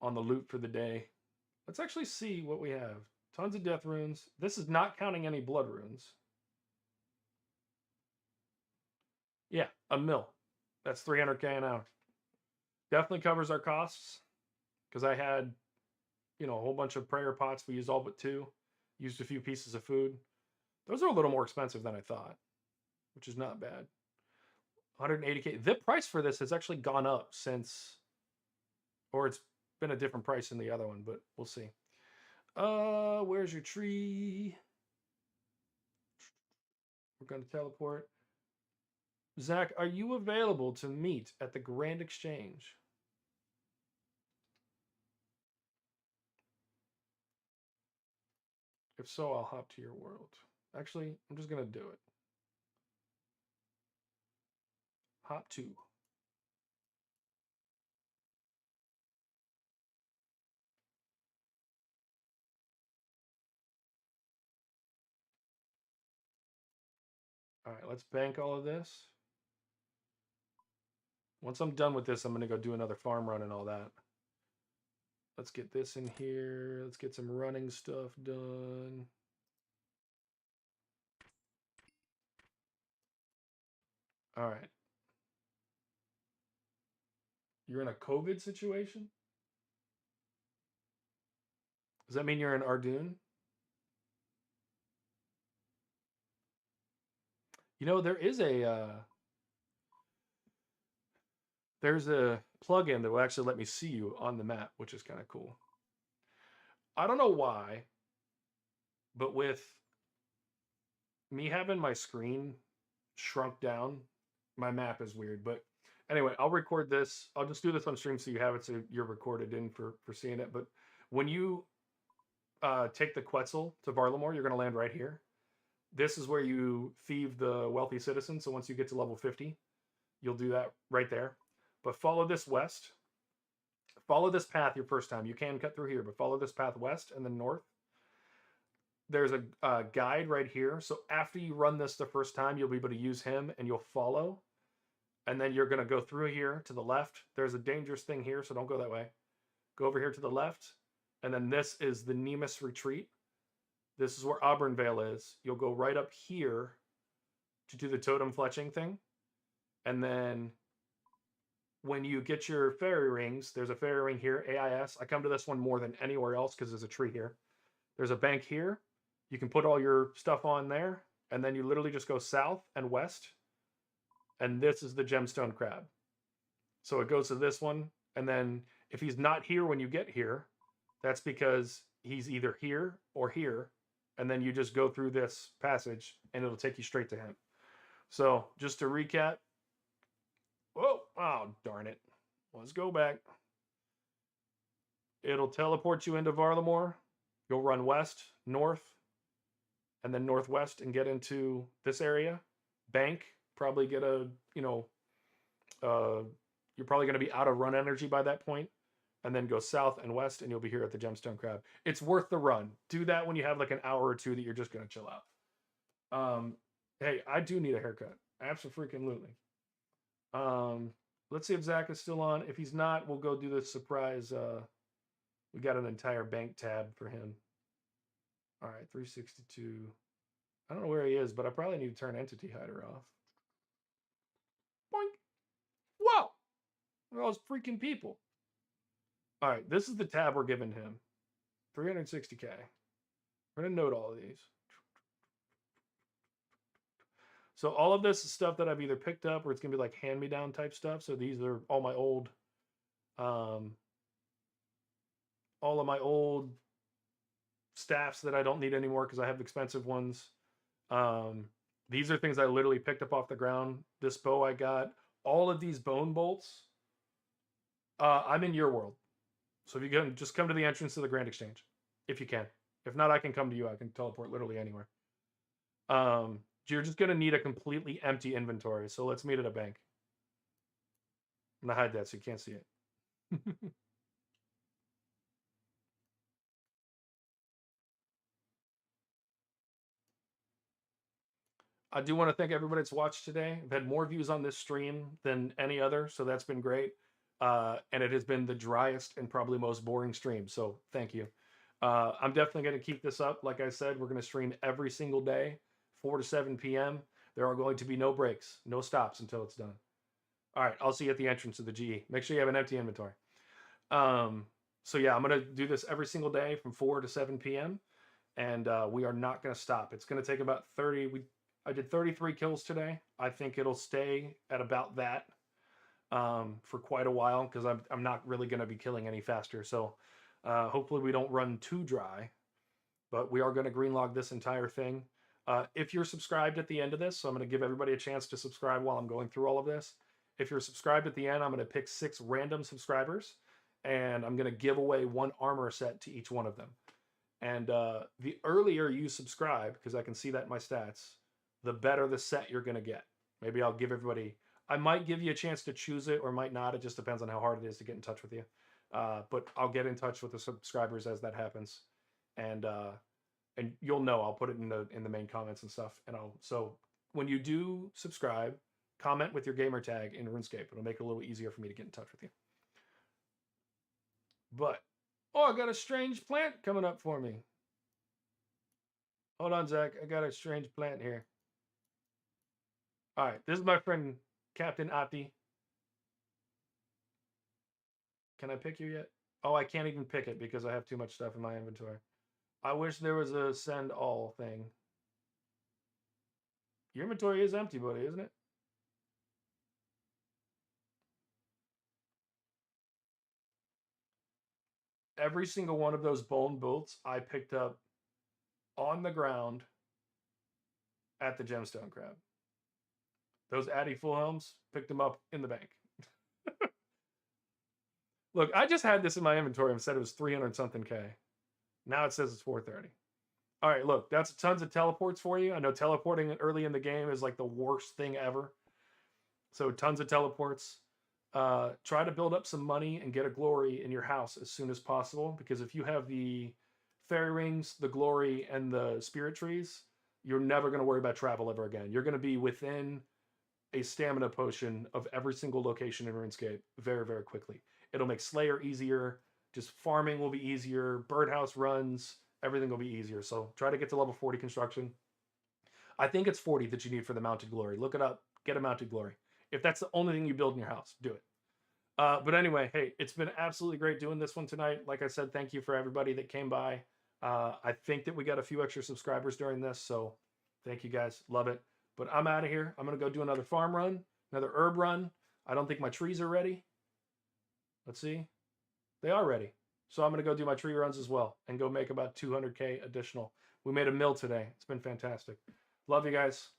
loot for the day. Let's actually see what we have. Tons of death runes. This is not counting any blood runes. Yeah, a mil. That's 300k an hour. Definitely covers our costs. Because I had, a whole bunch of prayer pots. We used all but 2. Used a few pieces of food. Those are a little more expensive than I thought, which is not bad. 180k. The price for this has actually gone up since, or it's been a different price than the other one, but we'll see. Where's your tree? We're going to teleport. Zach, are you available to meet at the Grand Exchange? If so, I'll hop to your world. Actually, I'm just going to do it. Hop to. All right, let's bank all of this. Once I'm done with this, I'm going to go do another farm run and all that. Let's get this in here. Let's get some running stuff done. All right. You're in a COVID situation? Does that mean you're in Ardoon? There's a plugin that will actually let me see you on the map, which is kind of cool. I don't know why, but with me having my screen shrunk down, my map is weird, but Anyway, I'll record this. I'll just do this on stream so you have it, so you're recorded in for seeing it. But when you take the Quetzal to Varlamore, you're going to land right here. This is where you thieve the wealthy citizen. So once you get to level 50, you'll do that right there. But follow this west. Follow this path your first time. You can cut through here, but follow this path west and then north. There's a guide right here. So after you run this the first time, you'll be able to use him and you'll follow. And then you're going to go through here to the left. There's a dangerous thing here, so don't go that way. Go over here to the left. And then this is the Nemus Retreat. This is where Auburnvale is. You'll go right up here to do the totem fletching thing. And then when you get your fairy rings, there's a fairy ring here, AIS. I come to this one more than anywhere else because there's a tree here. There's a bank here. You can put all your stuff on there. And then you literally just go south and west. And this is the gemstone crab. So it goes to this one. And then if he's not here when you get here, that's because he's either here or here. And then you just go through this passage and it'll take you straight to him. So just to recap. Whoa, oh, darn it. Let's go back. It'll teleport you into Varlamore. You'll run west, north, and then northwest and get into this area. Bank, probably get a, you're probably going to be out of run energy by that point. And then go south and west, and you'll be here at the Gemstone Crab. It's worth the run. Do that when you have like an hour or two that you're just going to chill out. Hey, I do need a haircut. Absolutely. Let's see if Zach is still on. If he's not, we'll go do the surprise. We got an entire bank tab for him. All right, 362. I don't know where he is, but I probably need to turn Entity Hider off. Boink. Whoa! Look at all those freaking people. All right, this is the tab we're giving him. 360K. We're going to note all of these. So all of this is stuff that I've either picked up or it's going to be like hand-me-down type stuff. So these are all my old, staffs that I don't need anymore because I have expensive ones. These are things I literally picked up off the ground. This bow I got. All of these bone bolts. I'm in your world. So if you can, just come to the entrance to the Grand Exchange. If you can. If not, I can come to you. I can teleport literally anywhere. You're just going to need a completely empty inventory. So let's meet at a bank. I'm going to hide that so you can't see it. I do want to thank everybody that's watched today. I've had more views on this stream than any other, so that's been great. And it has been the driest and probably most boring stream, so thank you. I'm definitely going to keep this up. Like I said, we're going to stream every single day, 4 to 7 p.m. There are going to be no breaks, no stops until it's done. All right, I'll see you at the entrance of the GE. Make sure you have an empty inventory. So yeah, I'm going to do this every single day from 4 to 7 p.m. And we are not going to stop. It's going to take about 30. I did 33 kills today. I think it'll stay at about that for quite a while because I'm not really going to be killing any faster. So hopefully we don't run too dry, but we are going to green log this entire thing. If you're subscribed at the end of this, so I'm going to give everybody a chance to subscribe while I'm going through all of this. If you're subscribed at the end, I'm going to pick 6 random subscribers and I'm going to give away 1 armor set to each one of them. And the earlier you subscribe, because I can see that in my stats, the better the set you're going to get. Maybe I'll give everybody, I might give you a chance to choose it or might not. It just depends on how hard it is to get in touch with you. But I'll get in touch with the subscribers as that happens. And you'll know, I'll put it in the main comments and stuff. And so when you do subscribe, comment with your gamer tag in RuneScape. It'll make it a little easier for me to get in touch with you. But, oh, I got a strange plant coming up for me. Hold on, Zach. I got a strange plant here. All right, this is my friend Captain Ati. Can I pick you yet? Oh, I can't even pick it because I have too much stuff in my inventory. I wish there was a send all thing. Your inventory is empty, buddy, isn't it? Every single one of those bone bolts I picked up on the ground at the Gemstone Crab. Those Addy full helms, picked them up in the bank. Look, I just had this in my inventory and said it was 300 something K. Now it says it's 430. All right, look, that's tons of teleports for you. I know teleporting early in the game is like the worst thing ever. So tons of teleports. Try to build up some money and get a glory in your house as soon as possible, because if you have the fairy rings, the glory, and the spirit trees, you're never going to worry about travel ever again. You're going to be within a stamina potion of every single location in RuneScape very, very quickly. It'll make Slayer easier. Just farming will be easier. Birdhouse runs. Everything will be easier. So try to get to level 40 construction. I think it's 40 that you need for the mounted glory. Look it up. Get a mounted glory. If that's the only thing you build in your house, do it. But anyway, hey, it's been absolutely great doing this one tonight. Like I said, thank you for everybody that came by. I think that we got a few extra subscribers during this, so thank you guys. Love it. But I'm out of here. I'm going to go do another farm run, another herb run. I don't think my trees are ready. Let's see. They are ready. So I'm going to go do my tree runs as well and go make about 200K additional. We made a mill today. It's been fantastic. Love you guys.